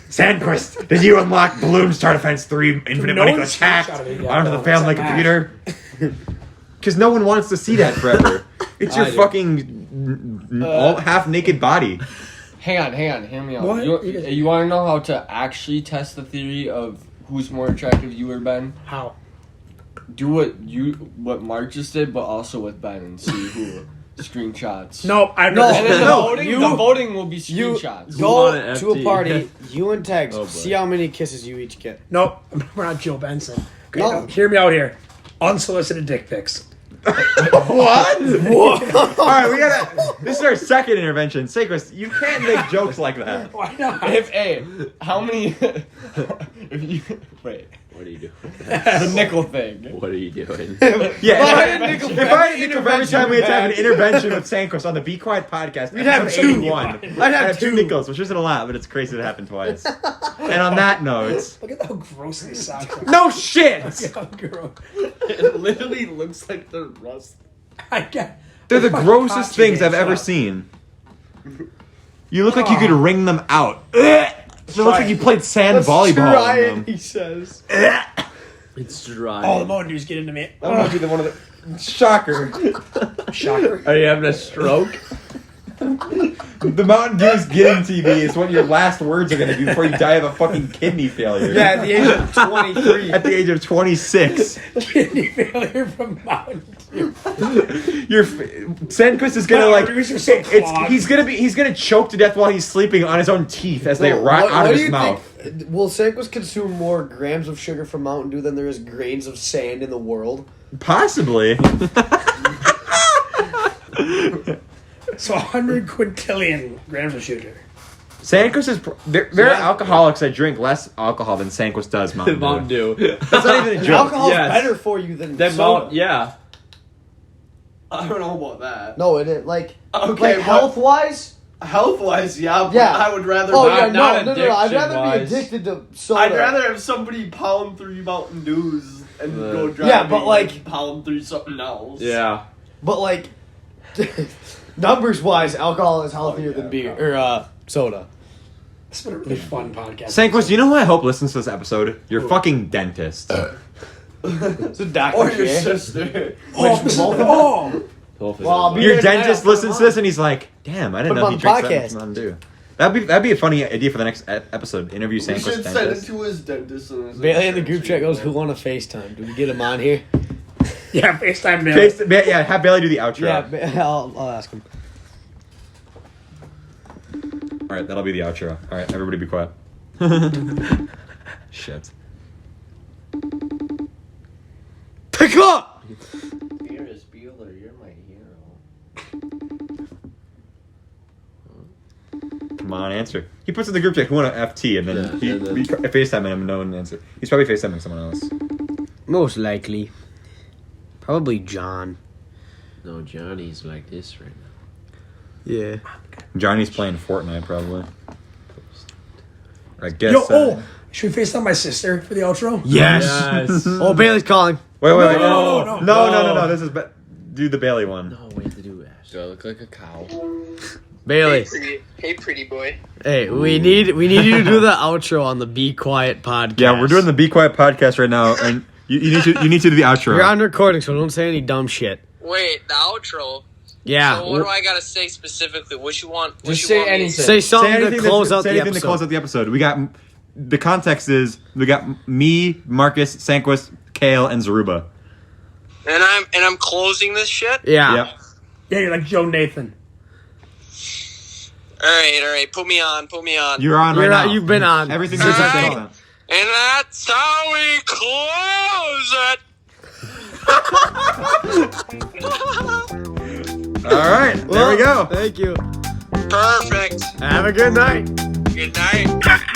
[SPEAKER 1] Sandquist, did you unlock Bloom Star Defense 3 Infinite
[SPEAKER 6] No
[SPEAKER 1] Money
[SPEAKER 6] one's
[SPEAKER 1] Glitch hacked
[SPEAKER 6] screenshotted it yet,
[SPEAKER 1] onto
[SPEAKER 6] though.
[SPEAKER 1] the family
[SPEAKER 6] It's like
[SPEAKER 1] computer? Because no one wants to see that forever. It's your
[SPEAKER 2] I do.
[SPEAKER 1] fucking half-naked body.
[SPEAKER 4] Hang on, hear me out.
[SPEAKER 6] What?
[SPEAKER 4] You want to know how to actually test the theory of who's more attractive, you or Ben?
[SPEAKER 6] How?
[SPEAKER 4] Do what Mark just did, but also with Ben and see who screenshots.
[SPEAKER 6] No, I
[SPEAKER 2] No,
[SPEAKER 6] know.
[SPEAKER 4] And then
[SPEAKER 2] No,
[SPEAKER 4] the voting will be
[SPEAKER 2] You
[SPEAKER 4] screenshots.
[SPEAKER 2] go
[SPEAKER 3] on an
[SPEAKER 2] to a
[SPEAKER 3] FT?
[SPEAKER 2] party, you and Tex,
[SPEAKER 3] Oh, boy.
[SPEAKER 2] see how many kisses you each get.
[SPEAKER 6] Nope, we're not Joe Benson. Okay,
[SPEAKER 2] No.
[SPEAKER 6] no, hear me out here. Unsolicited dick pics.
[SPEAKER 1] What? All right, we gotta. This is our second intervention. Sandquist, you can't make jokes like that.
[SPEAKER 6] Why not?
[SPEAKER 4] How many? If you wait,
[SPEAKER 3] What are you doing?
[SPEAKER 4] the nickel thing.
[SPEAKER 3] What are you doing?
[SPEAKER 1] Yeah,
[SPEAKER 2] I
[SPEAKER 1] if
[SPEAKER 2] had a nickel-
[SPEAKER 1] I had a nickel for every time we had to have an
[SPEAKER 2] intervention.
[SPEAKER 1] intervention with Sandquist on the Be Quiet podcast,
[SPEAKER 2] We'd have
[SPEAKER 1] episode
[SPEAKER 2] two.
[SPEAKER 1] 81.
[SPEAKER 2] I'd have
[SPEAKER 1] two
[SPEAKER 2] two.
[SPEAKER 1] nickels, which isn't a lot, but it's crazy to happen twice. And on that note,
[SPEAKER 6] Look at how gross these socks are.
[SPEAKER 1] no shit!
[SPEAKER 6] Look at how gross.
[SPEAKER 4] It literally looks like the rust.
[SPEAKER 6] I get.
[SPEAKER 1] They're the
[SPEAKER 6] Fucking
[SPEAKER 1] grossest
[SPEAKER 6] costume
[SPEAKER 1] things
[SPEAKER 6] game,
[SPEAKER 1] I've ever
[SPEAKER 6] shut up.
[SPEAKER 1] seen. You look like you could wring them out. It looks like you played sand volleyball
[SPEAKER 2] Try
[SPEAKER 1] in
[SPEAKER 2] it,
[SPEAKER 1] them.
[SPEAKER 2] he says.
[SPEAKER 3] It's dry.
[SPEAKER 6] Oh, the Mountain Dew's getting into me.
[SPEAKER 1] That might be the one of the shocker.
[SPEAKER 6] Shocker.
[SPEAKER 3] Are you having a stroke?
[SPEAKER 1] The Mountain Dew's getting TV is what your last words are going to be before you die of a fucking kidney failure.
[SPEAKER 2] Yeah, at the age of 23.
[SPEAKER 1] At the age of 26.
[SPEAKER 6] Kidney failure from Mountain Dew.
[SPEAKER 1] Your Sandquist is gonna
[SPEAKER 6] No,
[SPEAKER 1] like
[SPEAKER 6] these are so clogged.
[SPEAKER 1] he's gonna choke to death while he's sleeping on his own teeth as they rot out of his mouth.
[SPEAKER 2] think? Will Sandquist consume more grams of sugar from Mountain Dew than there is grains of sand in the world?
[SPEAKER 1] Possibly.
[SPEAKER 6] So 100 quintillion grams of sugar.
[SPEAKER 1] Sandquist is there are alcoholics that drink less alcohol than Sandquist does.
[SPEAKER 3] Mountain Dew.
[SPEAKER 1] That's not even a joke.
[SPEAKER 2] Alcohol's
[SPEAKER 3] yes.
[SPEAKER 2] better for you than
[SPEAKER 3] Then
[SPEAKER 2] soda.
[SPEAKER 3] yeah.
[SPEAKER 4] I don't know about that.
[SPEAKER 2] No, it is like
[SPEAKER 4] Okay,
[SPEAKER 2] like health wise.
[SPEAKER 4] Health wise, yeah, but
[SPEAKER 2] Yeah.
[SPEAKER 4] I would rather.
[SPEAKER 2] Oh
[SPEAKER 3] Not-
[SPEAKER 2] yeah,
[SPEAKER 3] not
[SPEAKER 2] no. I'd rather
[SPEAKER 3] addiction-wise.
[SPEAKER 2] be addicted to soda.
[SPEAKER 4] I'd rather have somebody pound 3 Mountain Dews and go driving.
[SPEAKER 2] Yeah, but, like-
[SPEAKER 4] than pound 3 something else.
[SPEAKER 3] Yeah.
[SPEAKER 2] But like numbers wise, alcohol is healthier than beer or soda.
[SPEAKER 6] It's been a really fun podcast.
[SPEAKER 1] Sandquist, you know who I hope listens to this episode? Your fucking dentist.
[SPEAKER 2] It's a doctor.
[SPEAKER 4] Or your
[SPEAKER 2] shit.
[SPEAKER 4] sister.
[SPEAKER 6] Oh, this is, oh.
[SPEAKER 2] Well, I'll be
[SPEAKER 1] Your
[SPEAKER 2] there tonight,
[SPEAKER 1] dentist
[SPEAKER 2] I'll put
[SPEAKER 1] listens
[SPEAKER 2] him
[SPEAKER 1] to this and he's like, "Damn, I didn't
[SPEAKER 2] Put
[SPEAKER 1] know
[SPEAKER 2] him
[SPEAKER 1] he
[SPEAKER 2] on
[SPEAKER 1] drinks
[SPEAKER 2] the
[SPEAKER 1] that much
[SPEAKER 2] podcast.
[SPEAKER 1] Mountain Dew." That'd be a funny idea for the next episode. Interview
[SPEAKER 4] We should
[SPEAKER 1] Sandquist
[SPEAKER 4] send it
[SPEAKER 1] dentist.
[SPEAKER 4] to his dentist. And his
[SPEAKER 2] Bailey in the group
[SPEAKER 4] insurance
[SPEAKER 2] chat goes,
[SPEAKER 4] people.
[SPEAKER 2] "Who want to FaceTime? Do we get him on here?"
[SPEAKER 6] Yeah, FaceTime Bill.
[SPEAKER 1] Yeah, have Bailey do the outro.
[SPEAKER 2] Yeah, I'll ask him.
[SPEAKER 1] All right, that'll be the outro. All right, everybody be quiet. Shit.
[SPEAKER 2] Pick up.
[SPEAKER 4] You're a Spieler, you're my hero.
[SPEAKER 1] Come on, answer. He puts in the group chat, "Who want to FT?" and then
[SPEAKER 3] Yeah,
[SPEAKER 1] he
[SPEAKER 3] and then-
[SPEAKER 1] we FaceTime him and no one answer. He's probably FaceTiming someone else.
[SPEAKER 2] Most likely, probably John.
[SPEAKER 3] No, Johnny's like this right now.
[SPEAKER 2] Yeah.
[SPEAKER 1] Johnny's playing Fortnite probably. I guess.
[SPEAKER 6] Yo, should we FaceTime my sister for the outro?
[SPEAKER 2] Yes.
[SPEAKER 3] Yes.
[SPEAKER 2] Oh, Bailey's calling.
[SPEAKER 1] Wait.
[SPEAKER 6] No.
[SPEAKER 1] This is do the Bailey one.
[SPEAKER 3] No, we have to do Ash.
[SPEAKER 4] Do I look like a cow?
[SPEAKER 2] Bailey.
[SPEAKER 5] Hey, pretty boy.
[SPEAKER 2] Hey, we need you to do the outro on the Be Quiet podcast.
[SPEAKER 1] Yeah, we're doing the Be Quiet podcast right now, and you need to do the outro.
[SPEAKER 2] You're on recording, so don't say any dumb shit.
[SPEAKER 5] Wait, the outro.
[SPEAKER 2] Yeah.
[SPEAKER 5] So what do I gotta say specifically? What you want? What
[SPEAKER 4] Just
[SPEAKER 5] you
[SPEAKER 4] say
[SPEAKER 5] want me to
[SPEAKER 4] anything.
[SPEAKER 2] Say
[SPEAKER 1] Say
[SPEAKER 2] something
[SPEAKER 1] anything
[SPEAKER 2] to close out
[SPEAKER 1] say
[SPEAKER 2] the
[SPEAKER 1] anything to
[SPEAKER 2] episode.
[SPEAKER 1] close out the episode. We got the context is we got me, Marcus, Sandquist, Kale, and Zaruba.
[SPEAKER 5] And I'm closing this shit.
[SPEAKER 2] Yeah.
[SPEAKER 1] Yep.
[SPEAKER 6] Yeah, you're like Joe Nathan.
[SPEAKER 5] All right. Put me on.
[SPEAKER 1] You're on
[SPEAKER 2] You're
[SPEAKER 1] right
[SPEAKER 2] not-
[SPEAKER 1] now.
[SPEAKER 2] you've been on.
[SPEAKER 1] Everything's
[SPEAKER 5] All
[SPEAKER 1] been
[SPEAKER 5] right.
[SPEAKER 1] on.
[SPEAKER 5] And that's how we close it.
[SPEAKER 1] All right, there we go.
[SPEAKER 2] Thank you.
[SPEAKER 5] Perfect.
[SPEAKER 2] Have a good night.
[SPEAKER 5] Good night.